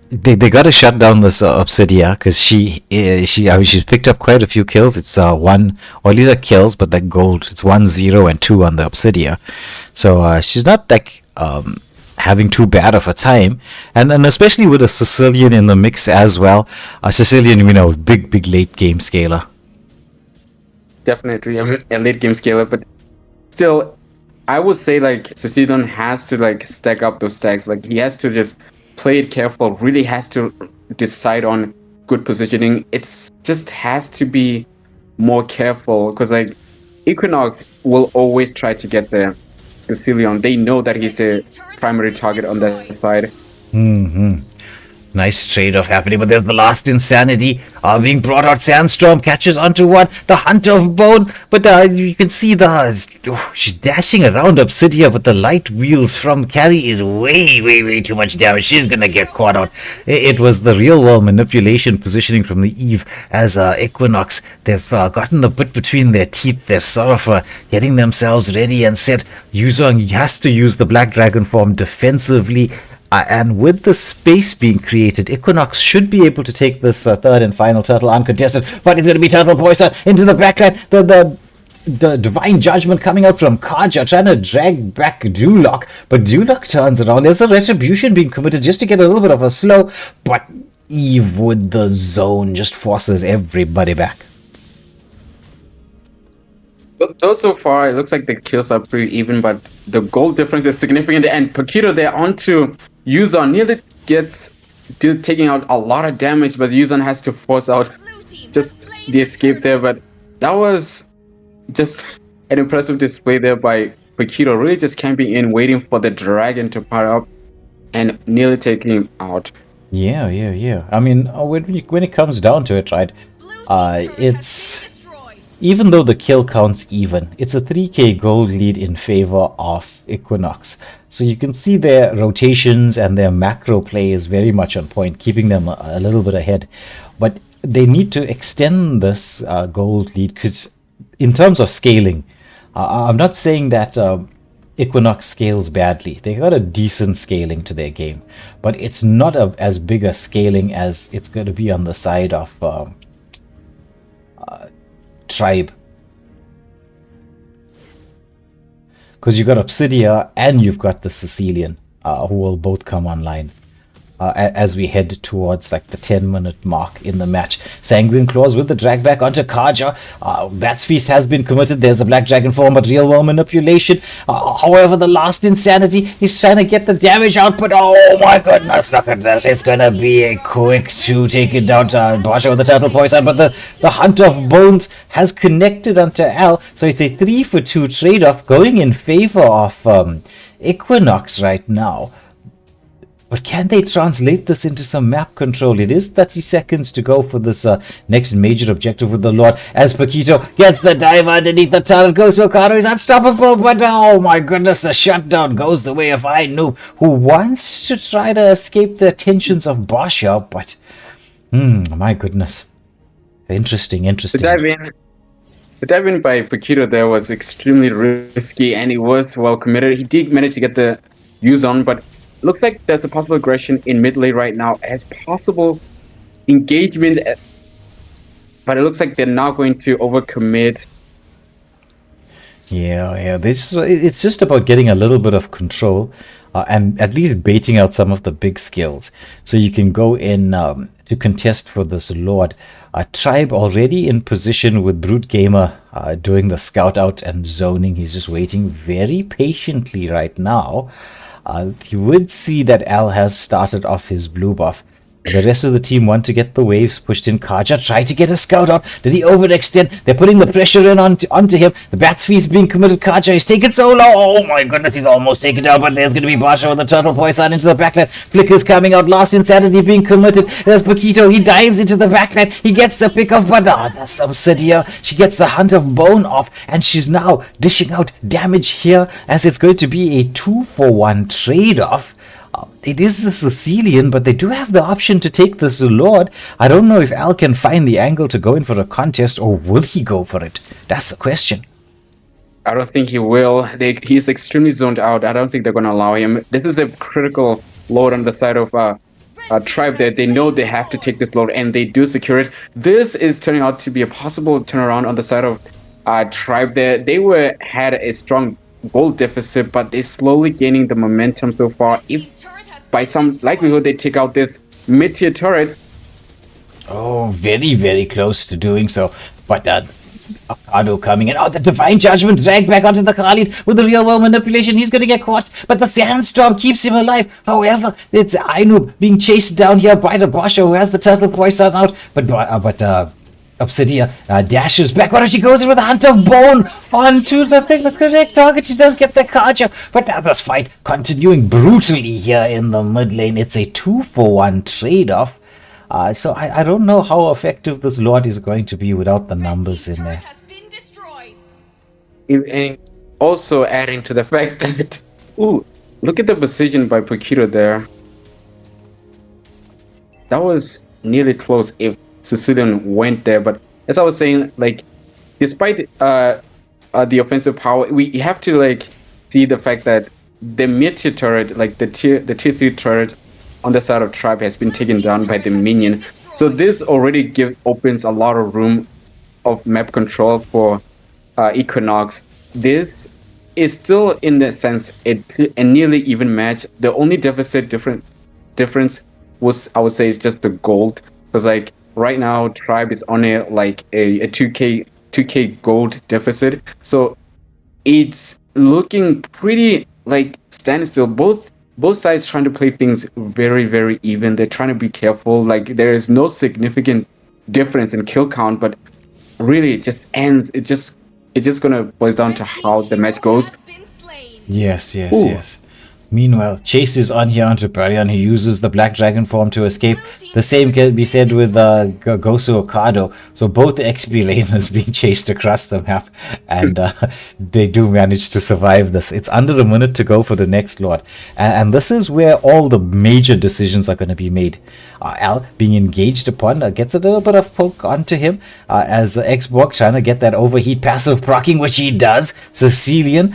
They got to shut down this Obsidia, because she's picked up quite a few kills. It's 1, or these are kills, but like gold. It's 1, 0, and 2 on the Obsidia. So she's not like having too bad of a time, and especially with a Sicilian in the mix as well. A Sicilian, big late game scaler. Definitely a late game scaler, but still, I would say like Sicilian has to like stack up those stacks. Like he has to just play it careful. Really has to decide on good positioning. It's just has to be more careful, because like Equinox will always try to get the Sicilian. They know that he's a primary target on that side. Nice trade-off happening, but there's the last insanity being brought out. Sandstorm catches onto one, the Hunter of Bone, but you can see she's dashing around Obsidia, but the Light Wheels from carry is way too much damage. She's gonna get caught out. It was the real-world manipulation positioning from the Eve as Equinox. They've gotten a bit between their teeth. They're sort of getting themselves ready and set. Yuzong has to use the Black Dragon form defensively. And with the space being created, Equinox should be able to take this third and final turtle uncontested, but it's going to be Turtle Poison into the backline. The Divine Judgment coming out from Kaja, trying to drag back Duloc, but Duloc turns around. There's a Retribution being committed just to get a little bit of a slow, but Eve with the zone just forces everybody back. Though so far, it looks like the kills are pretty even, but the goal difference is significant, and Paquito there onto Yuzon nearly gets taking out a lot of damage, but Yuzon has to force out Blue team has just slain the escape there. But that was just an impressive display there by Paquito, really just camping in, waiting for the dragon to power up and nearly taking him out. Yeah. I mean, when it comes down to it, right? Blue team's turret has been It's destroyed. even though the kill counts even, it's a 3k gold lead in favor of Equinox. So you can see their rotations and their macro play is very much on point, keeping them a little bit ahead. But they need to extend this gold lead because, in terms of scaling, I'm not saying that Equinox scales badly. They got a decent scaling to their game, but it's not as big a scaling as it's going to be on the side of Tribe. Because you've got Obsidia and you've got the Sicilian, who will both come online as we head towards like the 10-minute mark in the match. Sanguine Claws with the drag back onto Kaja. Bats Feast has been committed. There's a Black Dragon form, but real world manipulation. However, the last insanity, he's trying to get the damage out, but oh my goodness, look at this. It's going to be a quick 2 take it down to Basha with the turtle poison, but the Hunt of Bones has connected onto Al, so it's a 3-for-2 trade-off going in favor of Equinox right now. But can they translate this into some map control? It is 30 seconds to go for this next major objective with the Lord. As Paquito gets the dive underneath the tunnel, goes to Okado, he's unstoppable, but oh my goodness, the shutdown goes the way of Ainu, who wants to try to escape the attentions of Basha, but my goodness. Interesting. The dive in by Paquito there was extremely risky, and it was well committed. He did manage to get the use on, but looks like there's a possible aggression in mid lane right now as possible engagement, but it looks like they're now going to overcommit. Yeah. It's just about getting a little bit of control and at least baiting out some of the big skills so you can go in to contest for this Lord. Tribe already in position with Brute Gamer doing the scout out and zoning. He's just waiting very patiently right now. You would see that Al has started off his blue buff. The rest of the team want to get the waves pushed in. Kaja tried to get a scout out. Did he overextend? They're putting the pressure in onto him. The Bats Feast being committed. Kaja is taken so low. Oh my goodness, he's almost taken down. But there's going to be Basha with the turtle poison into the backline. Flicker's coming out. Last Insanity being committed. There's Paquito. He dives into the backline. He gets the pick off. But that's Obsidia. She gets the Hunt of Bone off. And she's now dishing out damage here as it's going to be a 2-for-1 trade-off. It is the Sicilian, but they do have the option to take the Lord. I don't know if Al can find the angle to go in for a contest, or will he go for it? That's the question. I don't think he will. He's extremely zoned out. I don't think they're going to allow him. This is a critical load on the side of Tribe there. They know they have to take this load, and they do secure it. This is turning out to be a possible turnaround on the side of Tribe there. They had a strong goal deficit, but they're slowly gaining the momentum so far. If by some likelihood they take out this mid-tier turret. Oh, very, very close to doing so. But Okado coming in. Oh, the Divine Judgment dragged back onto the Khalid with the real world manipulation. He's going to get caught, but the Sandstorm keeps him alive. However, it's Ainu being chased down here by the Basha, who has the turtle poison out. But Obsidia dashes back. What if she goes in with a Hunt of Bone onto the correct target? She does get the Kaja, but this fight continuing brutally here in the mid lane. It's a 2-for-1 trade-off. So I don't know how effective this Lord is going to be without the numbers in there. And also adding to the fact that, look at the precision by Paquito there. That was nearly close if Sicilian went there, but as I was saying, like, despite the offensive power, we have to see the fact that the mid-tier turret, like the tier 3 turret on the side of Tribe, has been taken down by the minion. So this already opens a lot of room of map control for Equinox. This is still, in the sense, a nearly even match. The only difference was, I would say, is just the gold, because right now Tribe is on a 2k gold deficit, so it's looking pretty standstill. Both both sides trying to play things very, very even. They're trying to be careful. Like there is no significant difference in kill count, but really it just ends. It's just gonna boils down to how the match goes. Yes, yes, Ooh. yes. Meanwhile, Chase is on here onto Baryon. He uses the Black Dragon form to escape. The same can be said with Gosu Okado. So both the XP laners being chased across the map. And they do manage to survive this. It's under a minute to go for the next Lord. And this is where all the major decisions are going to be made. Al being engaged upon gets a little bit of poke onto him. As Xborg trying to get that overheat passive proccing, which he does. Sicilian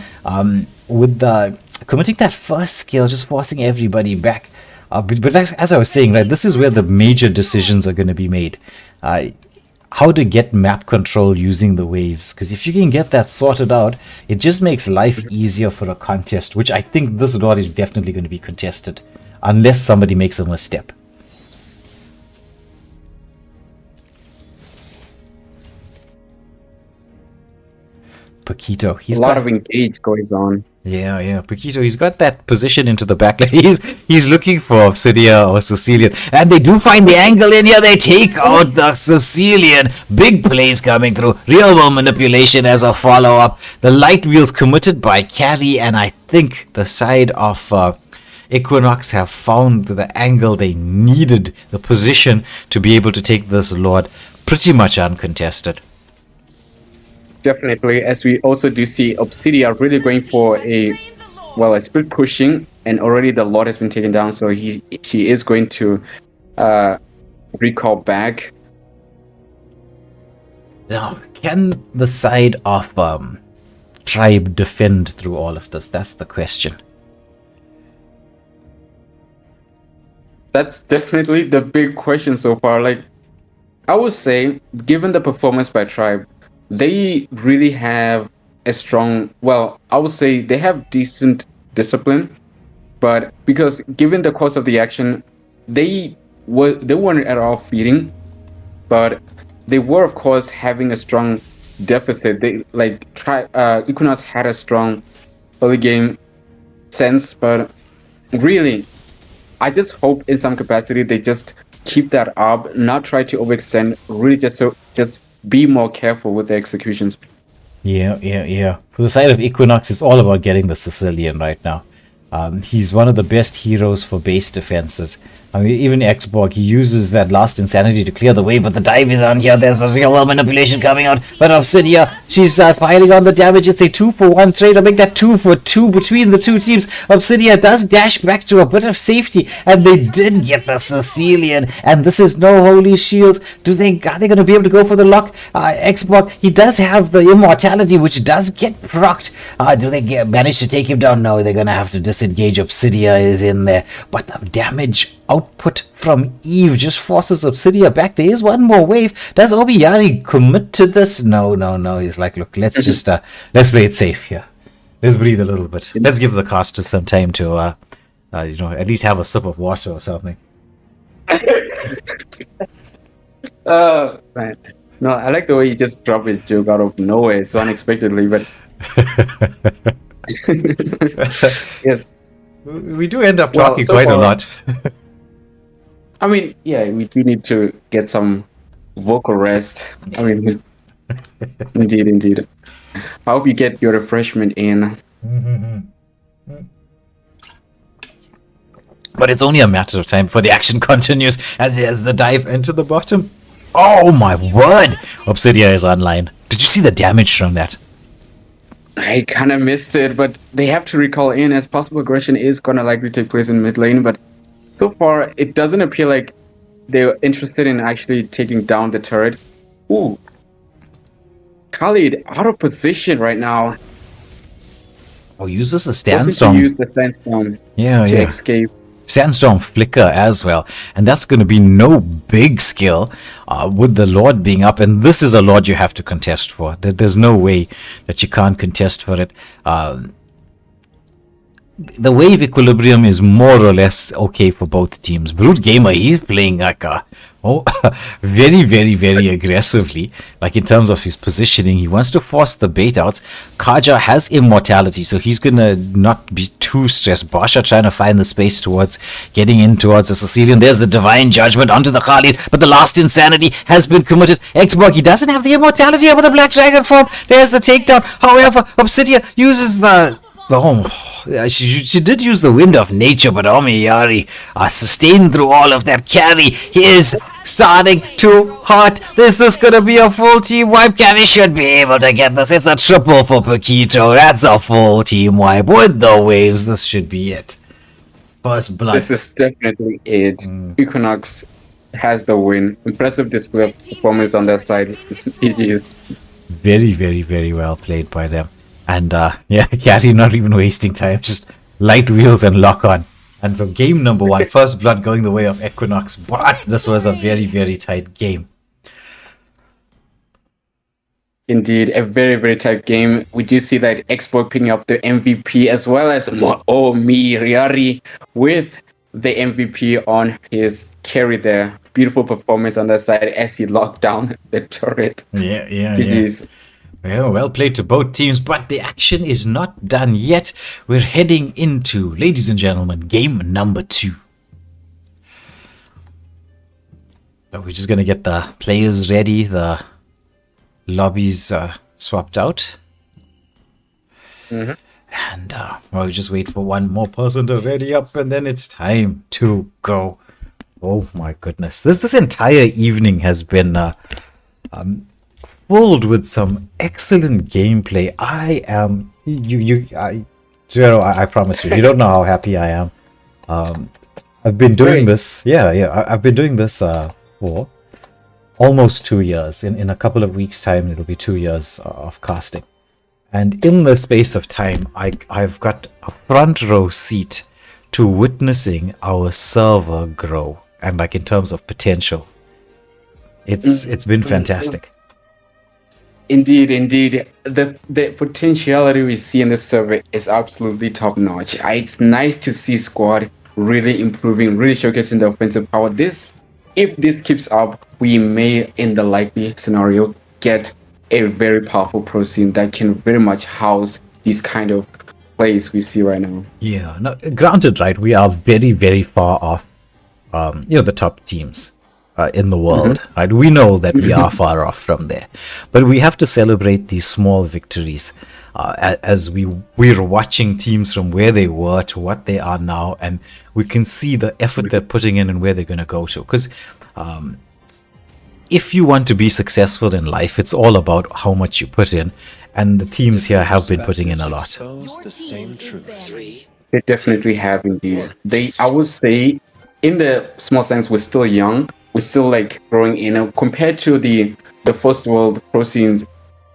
with the... committing that first skill, just forcing everybody back. But as I was saying, right, this is where the major decisions are going to be made. How to get map control using the waves. Because if you can get that sorted out, it just makes life easier for a contest, which I think this Lord is definitely going to be contested. Unless somebody makes a misstep. Paquito, he's a lot of engage goes on. Yeah. Paquito, he's got that position into the back lane. He's looking for Obsidia or Sicilian. And they do find the angle in here. They take out the Sicilian. Big plays coming through. Real world manipulation as a follow-up. The light wheels committed by Carry. And I think the side of Equinox have found the angle they needed. The position to be able to take this Lord pretty much uncontested. Definitely, as we also do see Obsidia really going for a split pushing, and already the Lord has been taken down, so she is going to recall back. Now, can the side of Tribe defend through all of this? That's the question. That's definitely the big question so far. Like, I would say, given the performance by Tribe, they really have a strong, I would say they have decent discipline, but because given the course of the action, they weren't at all feeding, but they were of course having a strong deficit. They Equinox had a strong early game sense, but really, I just hope in some capacity they just keep that up, not try to overextend, really just be more careful with the executions. Yeah. For the side of Equinox, it's all about getting the Sicilian right now. He's one of the best heroes for base defenses. I mean, even Xborg, he uses that last insanity to clear the way, but the dive is on here. There's a real world manipulation coming out. But Obsidia, she's piling on the damage. It's a 2-for-1 trade to make that 2-for-2 between the two teams. Obsidia does dash back to a bit of safety, and they did get the Sicilian. And this is no holy shields. Are they going to be able to go for the lock? Xborg, he does have the immortality, which does get procced. Do they manage to take him down? No, they're going to have to disengage. Obsidia is in there, but the damage output from Eve just forces Obsidia back. There is one more wave. Does Obiyari commit to this? No. He's like, look, let's just let's play it safe here. Let's breathe a little bit. Let's give the caster some time to at least have a sip of water or something. Right. No, I like the way you just drop a joke out of nowhere so unexpectedly, but yes. We do end up talking quite a lot. I mean, yeah, we do need to get some vocal rest. I mean, indeed. I hope you get your refreshment in. But it's only a matter of time before the action continues as the dive into the bottom. Oh my word! Obsidia is online. Did you see the damage from that? I kind of missed it, but they have to recall in as possible aggression is going to likely take place in mid lane, but so far it doesn't appear like they're interested in actually taking down the turret. Ooh. Khalid out of position right now. Oh, uses a Sandstorm. Sandstorm. Use the Sandstorm to escape. Sandstorm flicker as well, and that's going to be no big skill with the Lord being up, and this is a Lord you have to contest for. There's no way that you can't contest for it. The wave equilibrium is more or less okay for both teams. Brute Gamer, he's playing like a Oh, very, very, very aggressively. Like in terms of his positioning, he wants to force the bait out. Kaja has immortality, so he's gonna not be too stressed. Basha trying to find the space towards getting in towards the Sicilian. There's the divine judgment onto the Khalid, but the last insanity has been committed. Xborg, he doesn't have the immortality over the Black Dragon form. There's the takedown. However, Obsidia uses the she did use the wind of nature, but Omiyari sustained through all of that carry. He is starting to hot. This is gonna be a full team wipe. Carry should be able to get this. It's a triple for Paquito. That's a full team wipe with the waves. This should be it. First blood. This is definitely it. Equinox has the win. Impressive display of performance on their side. GG's. Very, very, very well played by them. And yeah, Carry not even wasting time, just light wheels and lock on. And so game number 1, first blood going the way of Equinox, but this was a very, very tight game. Indeed, a very, very tight game. We do see that Xbox picking up the MVP as well as Omiyari with the MVP on his carry there. Beautiful performance on that side as he locked down the turret. Yeah. GG's. Well played to both teams, but the action is not done yet. We're heading into, ladies and gentlemen, game number 2. So we're just going to get the players ready, the lobbies swapped out. And we'll just wait for one more person to ready up, and then it's time to go. Oh my goodness. This entire evening has been filled with some excellent gameplay. I am Zero, I promise you don't know how happy I am. I've been doing this I've been doing this for almost 2 years. In a couple of weeks time it'll be 2 years of casting, and in the space of time I've got a front row seat to witnessing our server grow, and like in terms of potential, it's been fantastic. Indeed. The potentiality we see in this server is absolutely top notch. It's nice to see squad really improving, really showcasing the offensive power. If this keeps up, we may, in the likely scenario, get a very powerful pro scene that can very much house these kind of plays we see right now. Yeah, now, granted, right, we are very, very far off, the top teams in the world, right? We know that we are far off from there, but we have to celebrate these small victories as we're watching teams from where they were to what they are now, and we can see the effort they're putting in and where they're going to go to. Because if you want to be successful in life, it's all about how much you put in, and the teams here have been putting in a lot. They definitely have indeed. I would say, in the small sense, we're still young. We're still like growing in. Compared to the First World Pro Scenes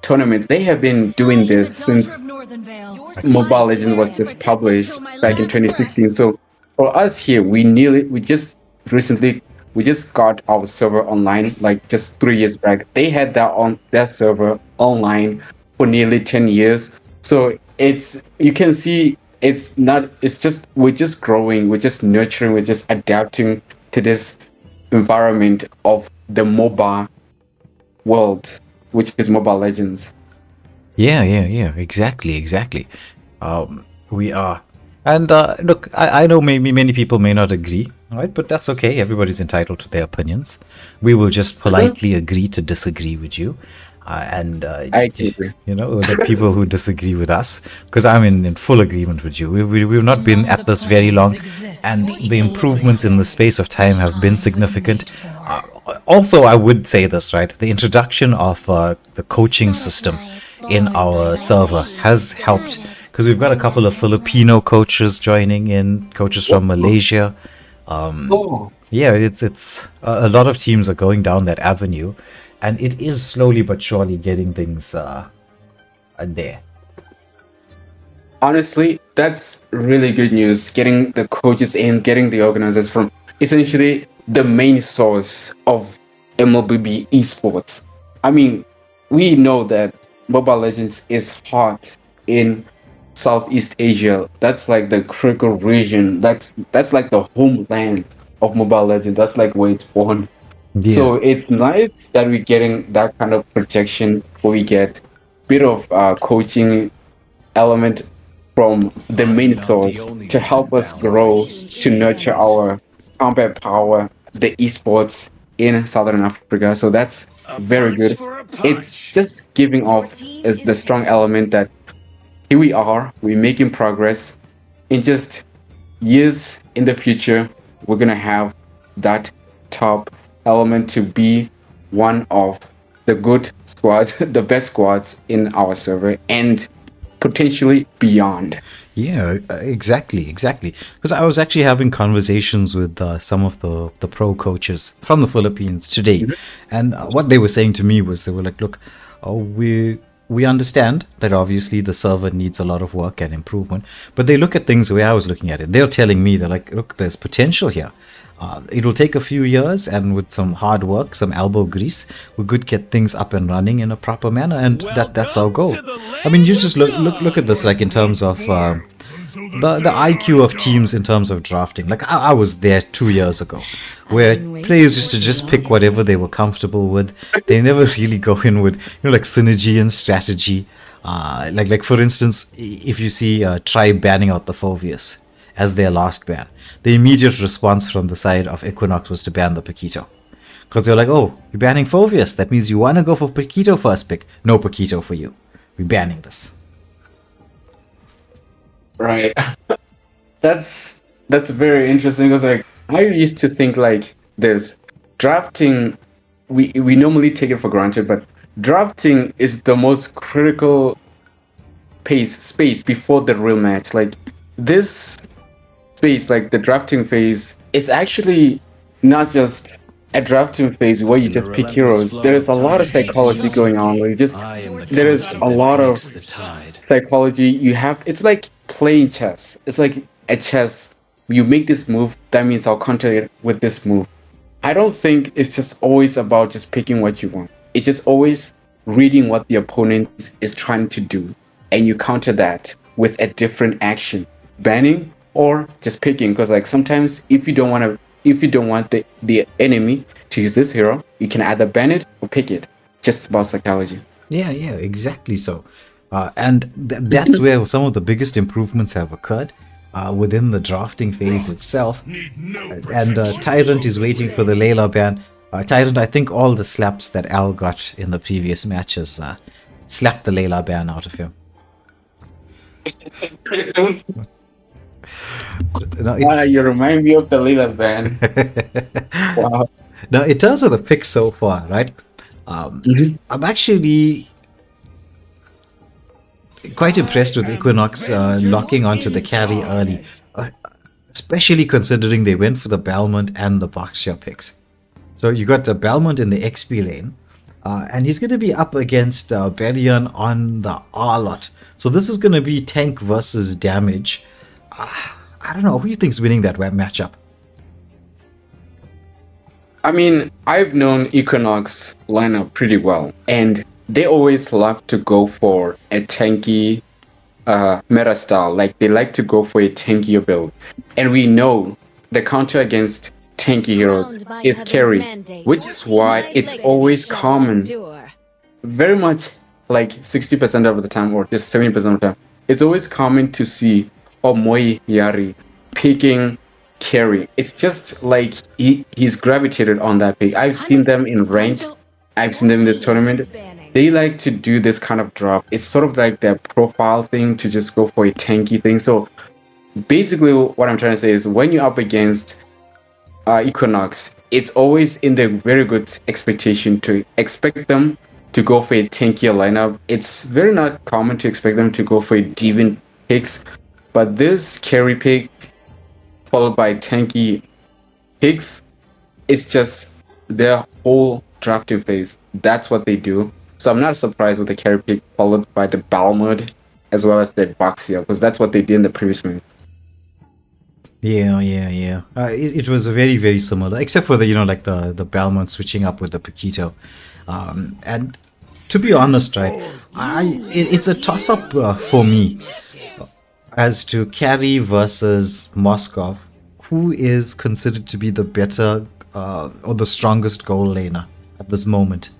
tournament, they have been doing this since Mobile Legends was just published back in 2016. So for us here, we just got our server online like just 3 years back. They had their server online for nearly 10 years. So you can see we're just growing, we're just nurturing, we're just adapting to this environment of the MOBA world, which is Mobile Legends. Yeah, exactly. We are, and look, I know maybe many people may not agree, right? But that's okay. Everybody's entitled to their opinions. We will just politely agree to disagree with you. I agree. The people who disagree with us, because I'm in full agreement with you. We've not been at this very long, and the improvements in the space of time have been significant. Also, I would say this, right? The introduction of the coaching system in our server has helped, because we've got a couple of Filipino coaches joining in, coaches from Malaysia. Yeah, it's a lot of teams are going down that avenue. And it is slowly but surely getting things there. Honestly, that's really good news. Getting the coaches in, getting the organizers from essentially the main source of MLBB esports. I mean, we know that Mobile Legends is hot in Southeast Asia. That's like the critical region. That's like the homeland of Mobile Legends. That's like where it's born. Yeah. So it's nice that we're getting that kind of protection. We get bit of coaching element from the main source to help us grow, to nurture our combat power, the esports in Southern Africa. So that's very good. It's just giving off as the strong element that here we are, we're making progress. In just years in the future, we're gonna have that top element to be one of the good squads, the best squads in our server, and potentially beyond. Yeah, exactly. Because I was actually having conversations with some of the pro coaches from the Philippines today, and what they were saying to me was they were like, "Look, we understand that obviously the server needs a lot of work and improvement, but they look at things the way I was looking at it. They're telling me they're like, look, there's potential here. It will take a few years, and with some hard work, some elbow grease, we could get things up and running in a proper manner, and that's our goal. I mean, you just look at this like in terms of the IQ of teams in terms of drafting. Like I was there 2 years ago, where players used to just pick whatever they were comfortable with. They never really go in with like synergy and strategy. Like for instance, if you see Tribe banning out the Phoveus as their last ban, the immediate response from the side of Equinox was to ban the Paquito. Because they're like, oh, you're banning Phoveus. That means you want to go for Paquito first pick. No Paquito for you. We're banning this. Right. That's very interesting because like I used to think like this drafting we normally take it for granted, but drafting is the most critical space before the real match. Like this space, like the drafting phase, is actually not just a drafting phase where you just pick heroes. There is a lot of psychology going on. Like there is a lot of psychology. It's like playing chess. It's like a chess. You make this move, that means I'll counter it with this move. I don't think it's just always about just picking what you want. It's just always reading what the opponent is trying to do, and you counter that with a different action, banning or just picking. Because like sometimes if you don't want the enemy to use this hero, you can either ban it or pick it. Just about psychology. Yeah, exactly so. And that's where some of the biggest improvements have occurred within the drafting phase itself. And Tyrant is waiting for the Layla ban. Tyrant, I think all the slaps that Al got in the previous matches slapped the Layla ban out of him. You remind me of the Layla ban. Wow. Now, in terms of the picks so far, right? I'm actually quite impressed with Equinox locking onto the carry early, especially considering they went for the Belmont and the Boxer picks. So you got the Belmont in the XP lane, and he's going to be up against Berian on the R-Lot. So this is going to be tank versus damage. I don't know, who do you think's winning that matchup? I mean, I've known Equinox lineup pretty well, and they always love to go for a tanky meta style. Like they like to go for a tankier build, and we know the counter against tanky heroes is carry, which is why it's always common, very much like 60% of the time or just 70% of the time, it's always common to see Omoi Yari picking carry. It's just like he's gravitated on that pick. I've seen them in ranked, I've seen them in this tournament. They like to do this kind of draft. It's sort of like their profile thing to just go for a tanky thing. So basically what I'm trying to say is when you're up against Equinox, it's always in the very good expectation to expect them to go for a tankier lineup. It's very not common to expect them to go for a deviant picks, but this carry pick followed by tanky picks, it's just their whole drafting phase. That's what they do. So I'm not surprised with the carry pick followed by the Balmud as well as the Boxia, because that's what they did in the previous match. Yeah. It was very, very similar, except for the the Belmont switching up with the Paquito. And to be honest, right, it's a toss-up for me as to carry versus Moskov. Who is considered to be the better or the strongest goal laner at this moment.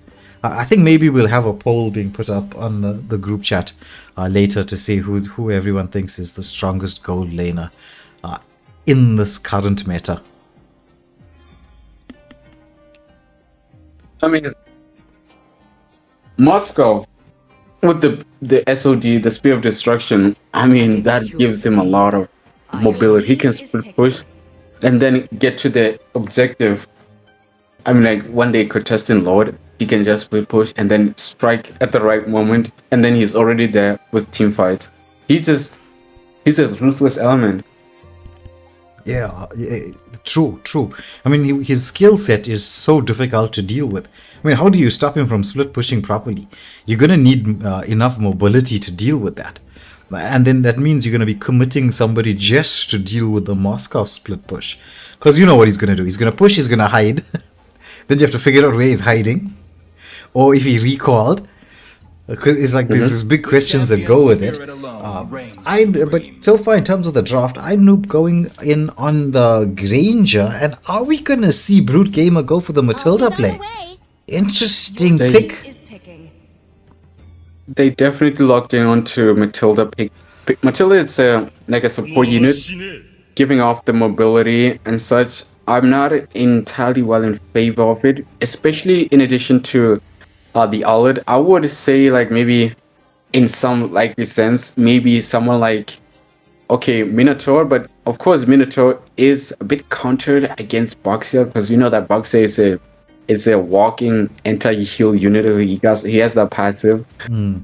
I think maybe we'll have a poll being put up on the group chat later to see who everyone thinks is the strongest gold laner in this current meta. I mean, Moscow with the SOD, the Spear of Destruction, I mean, that gives him a lot of mobility. He can split push and then get to the objective. I mean, like when they contest in Lord, he can just split push and then strike at the right moment, and then he's already there with team fights. He's a ruthless element. Yeah, true. I mean, his skill set is so difficult to deal with. I mean, how do you stop him from split pushing properly? You're going to need enough mobility to deal with that. And then that means you're going to be committing somebody just to deal with the Moscow split push. Because you know what he's going to do. He's going to push, he's going to hide. Then you have to figure out where he's hiding. Or if he recalled. Because it's like there's these big questions that go with it. But so far in terms of the draft, I'm Noob going in on the Granger. And are we going to see Brute Gamer go for the Matilda play? Interesting pick. They definitely locked in onto Matilda pick. Matilda is like a support unit, giving off the mobility and such. I'm not entirely well in favor of it, especially in addition to the Owlet. I would say like maybe in some likely sense, maybe someone like, okay, Minotaur, but of course Minotaur is a bit countered against Boxer because you know that Boxer is a walking anti-heal unit. He has that passive.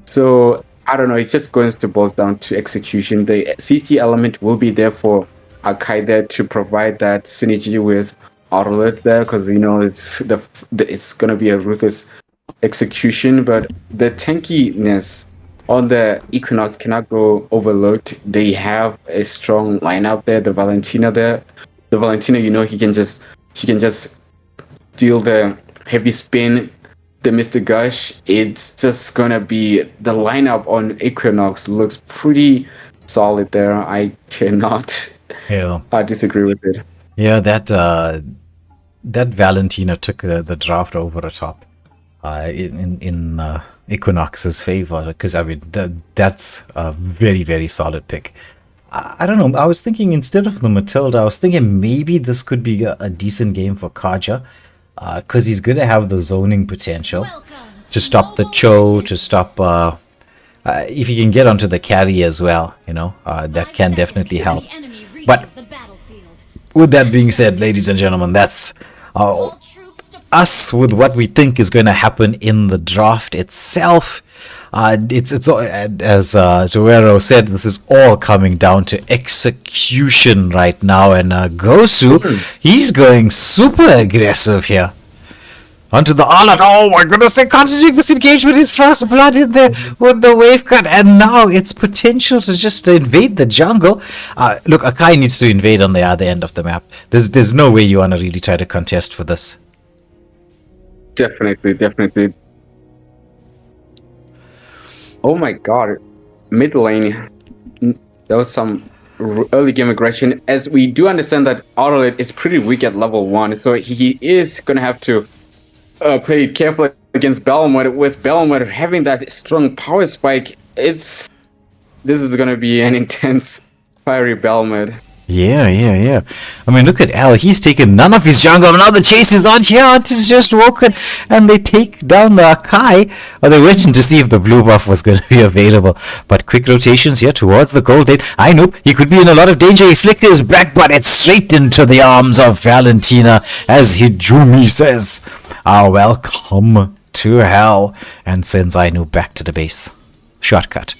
So I don't know, it just goes to boils down to execution. The CC element will be there for Akai there to provide that synergy with Owlet there, because you know it's gonna be a ruthless execution, but the tankiness on the Equinox cannot go overlooked. They have a strong lineup there. The Valentina there. The Valentina, you know, she can just steal the heavy spin, the Mr. Gush. It's just gonna be the lineup on Equinox looks pretty solid there. I cannot disagree with it. Yeah, that Valentina took the draft over the top in Equinox's favor, because I mean that's a very, very solid pick. I don't know, I was thinking instead of the Matilda, I was thinking maybe this could be a decent game for Kaja, because he's going to have the zoning potential to stop the Cho, to stop if he can get onto the carry as well, you know, that can definitely help. But with that being said, ladies and gentlemen, that's us with what we think is going to happen in the draft itself. It's all, as Zoero said, this is all coming down to execution right now, and Gosu, he's going super aggressive here. Onto the Arlot. Oh my goodness, they're continuing this engagement. His first blood in there with the wave cut, and now it's potential to just invade the jungle. Look, Akai needs to invade on the other end of the map. There's no way you want to really try to contest for this. Definitely. Oh my god, mid lane, there was some early game aggression, as we do understand that Autolit is pretty weak at level 1, so he is going to have to play carefully against Belmont. With Belmont having that strong power spike, this is going to be an intense, fiery Belmont. Yeah. I mean, look at Al. He's taken none of his jungle. Now the chase is on here to just Woken, and they take down the Akai. Or they went in to see if the blue buff was going to be available. But quick rotations here towards the gold lane. I know he could be in a lot of danger. He flickers back, but it's straight into the arms of Valentina, as Hijumi says, welcome to hell, and sends Ainu back to the base. Shortcut.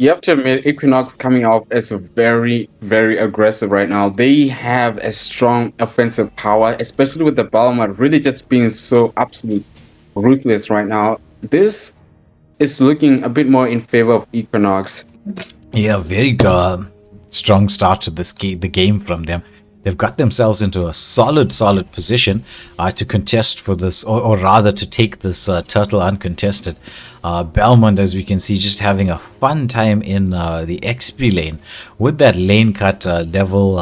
You have to admit, Equinox coming off as a very, very aggressive right now. They have a strong offensive power, especially with the Balmar really just being so absolute ruthless right now. This is looking a bit more in favor of Equinox. Yeah, very strong start to the game from them. They've got themselves into a solid position to contest for this, or rather to take this turtle uncontested. Belmont, as we can see, just having a fun time in the XP lane with that lane cut level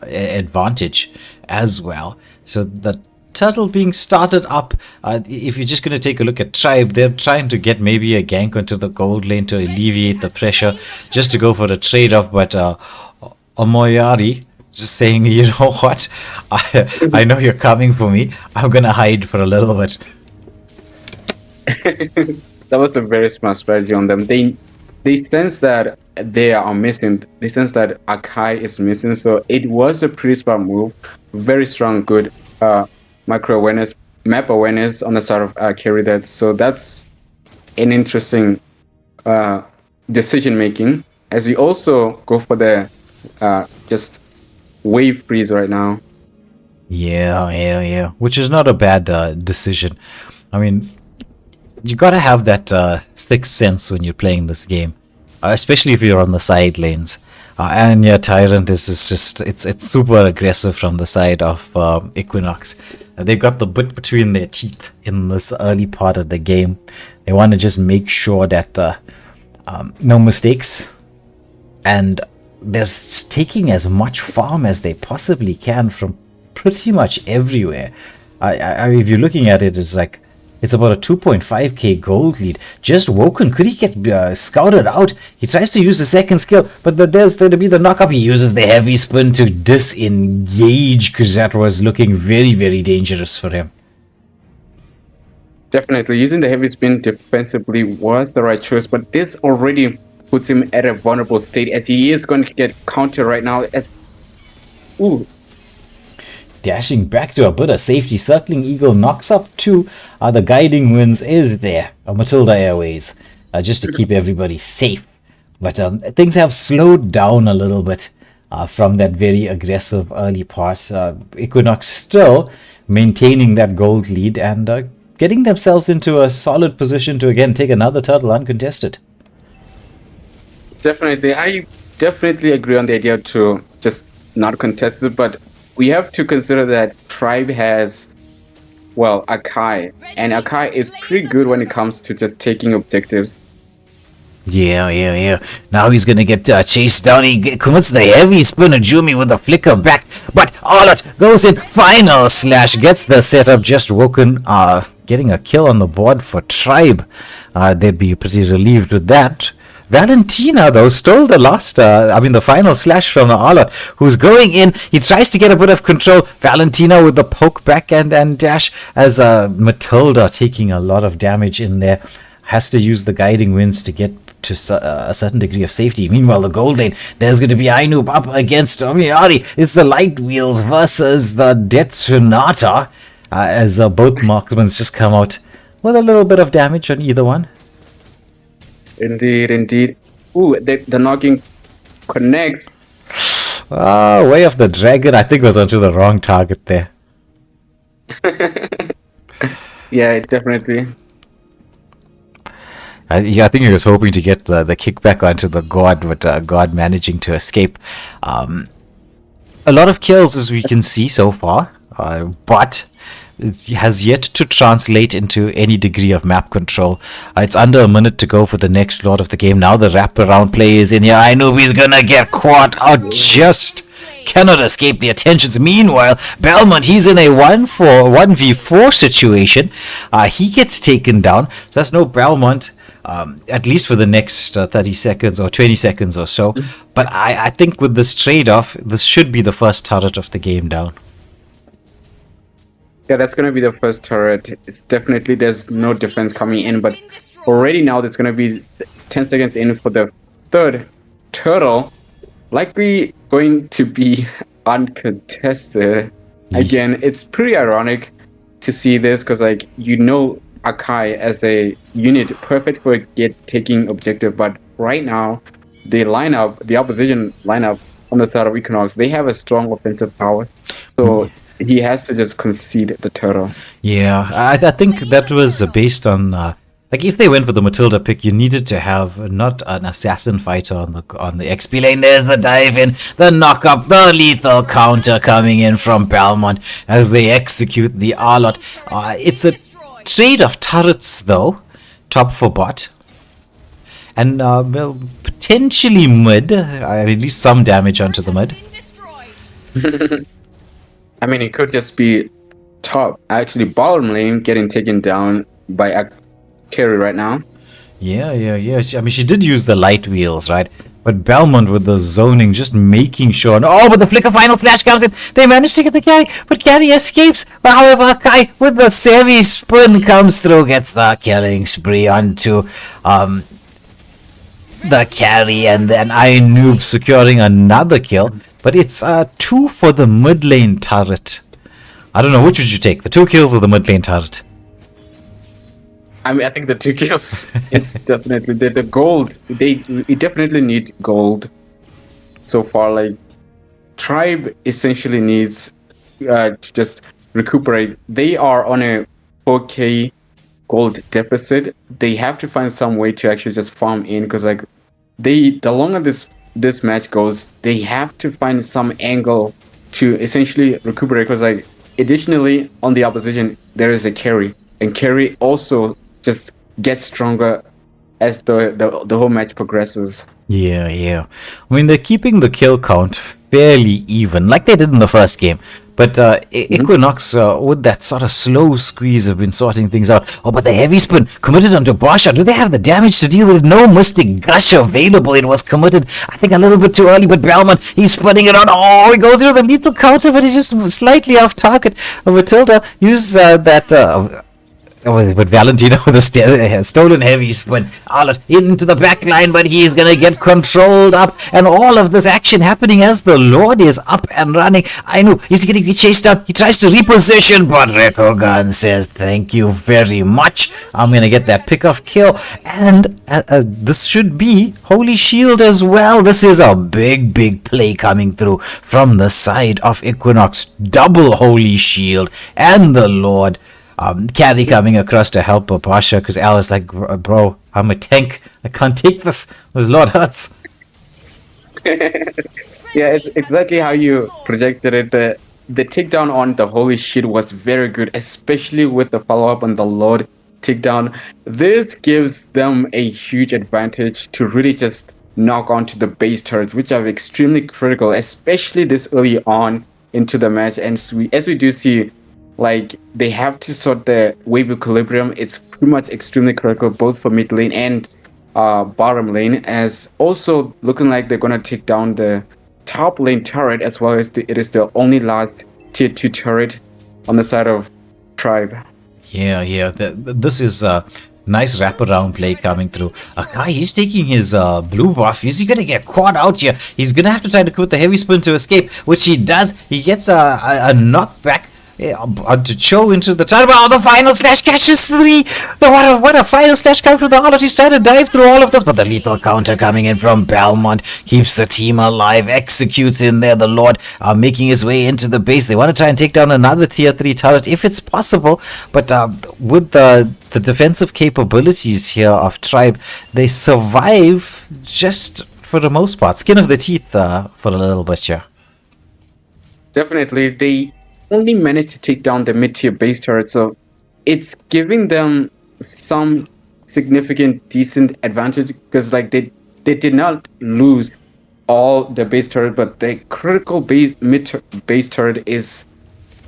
advantage as well. So the turtle being started up, if you're just going to take a look at Tribe, they're trying to get maybe a gank onto the gold lane to alleviate the pressure, just to go for a trade-off, but Omoyari just saying, you know what, I know you're coming for me, I'm going to hide for a little bit. That was a very smart strategy on them. They sense that they are missing. They sense that Akai is missing, so it was a pretty smart move. Very strong, good micro awareness, map awareness on the side of carry that. So that's an interesting decision making. As we also go for the just wave freeze right now. Yeah. Which is not a bad decision. I mean, you gotta have that sixth sense when you're playing this game, especially if you're on the side lanes. And yeah, Tyrant is just it's super aggressive from the side of Equinox. They've got the bit between their teeth in this early part of the game. They want to just make sure that no mistakes, and they're taking as much farm as they possibly can from pretty much everywhere. I mean, if you're looking at it, it's like it's about a 2.5k gold lead. Just Woken, could he get scouted out? He tries to use the second skill, but there's going to be the knockup. He uses the heavy spin to disengage, because that was looking very, very dangerous for him. Definitely, using the heavy spin defensively was the right choice, but this already puts him at a vulnerable state, as he is going to get countered right now. Dashing back to a bit of safety, Circling Eagle knocks up two. The Guiding Winds is there, Matilda Airways, just to keep everybody safe. But things have slowed down a little bit from that very aggressive early part. Equinox still maintaining that gold lead and getting themselves into a solid position to again take another turtle uncontested. Definitely, I definitely agree on the idea to just not contest it, but we have to consider that Tribe has, well, Akai, and Akai is pretty good when it comes to just taking objectives. Yeah. Now he's gonna get chased down. He commits the heavy spin of Jumi with the flicker back, but Arlott goes in. Final slash gets the setup. Just Woken getting a kill on the board for Tribe. They'd be pretty relieved with that. Valentina, though, stole the the final slash from the Arlott, who's going in. He tries to get a bit of control. Valentina with the poke back and dash, as Matilda, taking a lot of damage in there, has to use the Guiding Winds to get to a certain degree of safety. Meanwhile, the gold lane, there's going to be Ainoob up against Omiyari. It's the Light Wheels versus the Death Sonata, as both marksmen just come out with a little bit of damage on either one. Indeed. Ooh, the knocking connects. Way of the Dragon, I think, was onto the wrong target there. Yeah, definitely. I think he was hoping to get the kickback onto the God, but God managing to escape. A lot of kills, as we can see so far, but it has yet to translate into any degree of map control. It's under a minute to go for the next lot of the game. Now the wraparound play is in here. I know he's gonna get caught out, just cannot escape the attentions. Meanwhile, Belmont, he's in a 1v4 situation. He gets taken down, so that's no Belmont, at least for the next 30 seconds or 20 seconds or so. But I think with this trade-off, this should be the first turret of the game down. Yeah, that's going to be the first turret. It's definitely, there's no defense coming in, but already now there's going to be 10 seconds in for the third turtle. Likely going to be uncontested. Again, it's pretty ironic to see this, because Akai as a unit, perfect for taking objective, but right now the opposition lineup on the side of Equinox, they have a strong offensive power, so he has to just concede the turtle. Yeah, I think that was based on if they went for the Matilda pick, you needed to have not an assassin fighter on the XP lane. There's the dive in, the knock up, the lethal counter coming in from Belmont as they execute the Arlott. It's a trade of turrets though, top for bot, and potentially mid. At least some damage onto the mid. I mean, it could just be top, actually bottom lane getting taken down by a carry right now. Yeah. I mean, she did use the light wheels, right? But Belmont with the zoning, just making sure. Oh, but the flicker final slash comes in. They managed to get the carry, but carry escapes. But however, Kai with the savvy spin comes through, gets the killing spree onto the carry, and then Iron Noob securing another kill. But it's 2 for the mid lane turret. I don't know, which would you take, the 2 kills or the mid lane turret? I mean, I think the 2 kills, it's definitely the gold. We definitely need gold so far. Like, Tribe essentially needs to just recuperate. They are on a 4k gold deficit. They have to find some way to actually just farm in, because like the longer this match goes, they have to find some angle to essentially recuperate, because like additionally on the opposition there is a carry, and carry also just gets stronger as the whole match progresses. Yeah. I mean, they're keeping the kill count fairly even, like they did in the first game. But Equinox, with that sort of slow squeeze, have been sorting things out. Oh, but the heavy spin committed onto Basha. Do they have the damage to deal with? No Mystic Gush available. It was committed, I think, a little bit too early. But Belmont, he's spinning it on. Oh, he goes through the lethal counter, but he's just slightly off target. Matilda used that... but Valentino with a stolen heavy spin out into the back line, but he's gonna get controlled up, and all of this action happening as the Lord is up and running. I know he's gonna get chased down. He tries to reposition, but Rekogan says, "Thank you very much. I'm gonna get that pick-off kill." And this should be Holy Shield as well. This is a big play coming through from the side of Equinox. Double Holy Shield and the Lord. Caddy coming across to help Pasha, because Al is like, bro, I'm a tank. I can't take this. This Lord hurts. Yeah, it's exactly how you projected it. The takedown on the Holy Shit was very good, especially with the follow-up on the Lord takedown. This gives them a huge advantage to really just knock onto the base turrets, which are extremely critical, especially this early on into the match. And as we do see, like, they have to sort the wave equilibrium. It's pretty much extremely critical both for mid lane and bottom lane, as also looking like they're gonna take down the top lane turret, as well as it is the only last tier 2 turret on the side of Tribe. Yeah. This is a nice wraparound play coming through. Akai, he's taking his blue buff. Is he gonna get caught out here? He's gonna have to try to quit the heavy spin to escape, which he does. He gets a knockback. To Cho into the turret. Oh, the final slash catches 3. What a final slash coming from the Hollow. He's trying to dive through all of this, but the lethal counter coming in from Belmont keeps the team alive, executes in there. The Lord making his way into the base. They want to try and take down another tier 3 turret if it's possible, but with the defensive capabilities here of Tribe, they survive just for the most part. Skin of the teeth for a little bit here. Definitely, they only managed to take down the mid-tier base turret, so it's giving them some significant decent advantage, because like they did not lose all the base turret, but the critical mid base turret is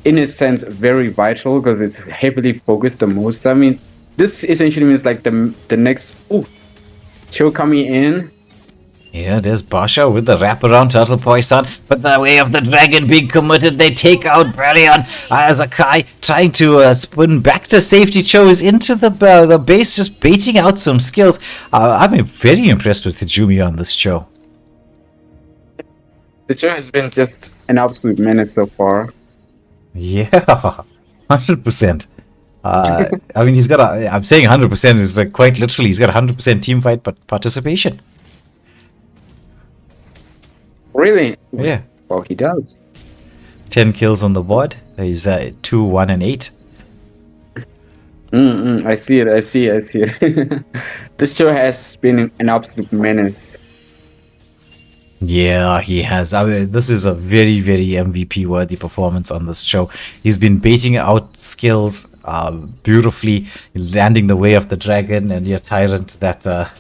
in a sense very vital, because it's heavily focused the most. I mean, this essentially means like the next Cho coming in. Yeah, there's Basha with the wraparound turtle poison, but the way of the dragon being committed, they take out Baryon as Akai trying to spin back to safety. Cho is into the base, just baiting out some skills. I'm very impressed with Hijumi on this show. The show has been just an absolute menace so far. Yeah, 100%. I mean, he's got I'm saying 100% is like quite literally, he's got 100% team fight but participation. Really? Yeah. Well, he does. 10 kills on the board. He's 2, 1, and 8. I see it. This show has been an absolute menace. Yeah, he has. I mean, this is a very, very MVP-worthy performance on this show. He's been baiting out skills beautifully, landing the way of the dragon and your tyrant that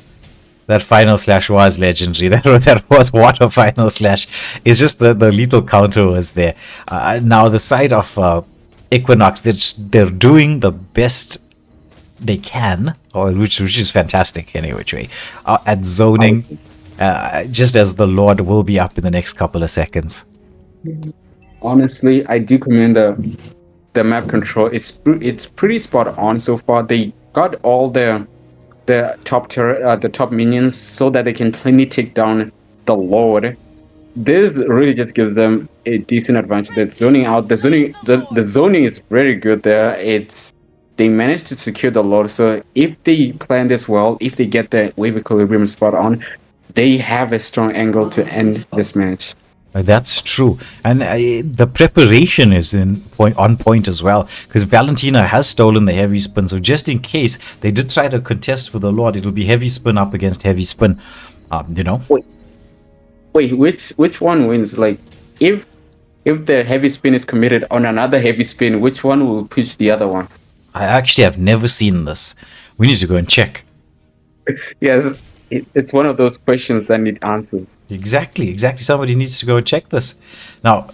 that final slash was legendary. That was what a final slash. It's just the lethal counter was there. Now the side of Equinox, they're doing the best they can, or which is fantastic anyway, which way, at zoning, just as the Lord will be up in the next couple of seconds. Honestly, I do commend the map control. It's pretty spot on so far. They got all the top minions so that they can cleanly take down the Lord. This really just gives them a decent advantage. That zoning out, the zoning is very good there. They managed to secure the Lord. So if they plan this well, if they get the wave equilibrium spot on, they have a strong angle to end this match. That's true, and the preparation is on point as well, because Valentina has stolen the heavy spin. So just in case they did try to contest for the Lord, it'll be heavy spin up against heavy spin. Wait, which one wins? Like, if the heavy spin is committed on another heavy spin, which one will push the other one? I actually have never seen this. We need to go and check. Yes. It's one of those questions that need answers. Exactly. Somebody needs to go and check this. Now,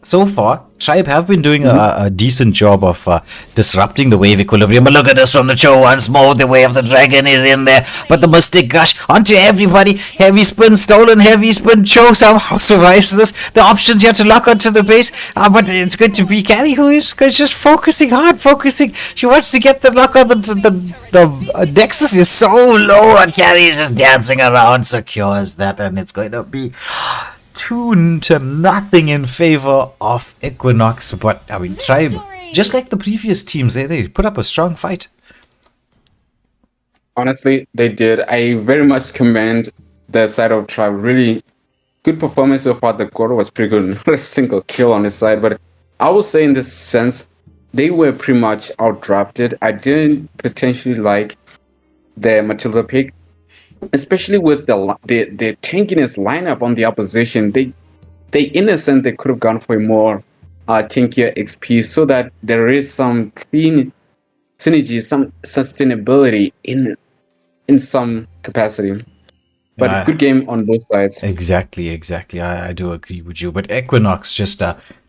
so far, Tribe have been doing a decent job of disrupting the wave equilibrium. But look at this from the show once more. The way of the dragon is in there. But the Mystic Gush onto everybody. Heavy spin, stolen heavy spin. Cho somehow survives this. The options here to lock onto the base. But it's good to be Carrie, who is just focusing hard. She wants to get the lock on the Nexus is so low, and Carrie is just dancing around, secures that, and it's going to be 2-0 in favor of Equinox. But I mean, Tribe, just like the previous teams, they put up a strong fight. Honestly, they did. I very much commend the side of Tribe. Really good performance so far. The quarter was pretty good. Not a single kill on his side, but I will say in this sense, they were pretty much outdrafted. I didn't potentially like the Matilda pick, especially with the tankiness lineup on the opposition. They in a sense, they could have gone for a more tankier XP so that there is some clean synergy, some sustainability in some capacity. But good game on both sides. Exactly. I do agree with you. But Equinox just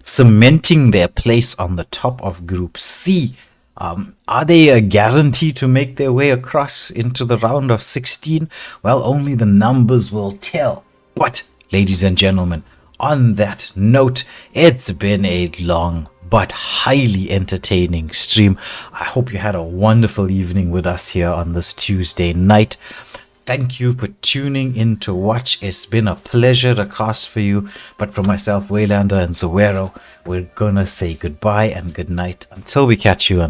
cementing their place on the top of Group C. Are they a guarantee to make their way across into the round of 16? Well, only the numbers will tell. But, ladies and gentlemen, on that note, it's been a long but highly entertaining stream. I hope you had a wonderful evening with us here on this Tuesday night. Thank you for tuning in to watch. It's been a pleasure to cast for you. But for myself, Waylander and Zuero, we're gonna say goodbye and good night until we catch you on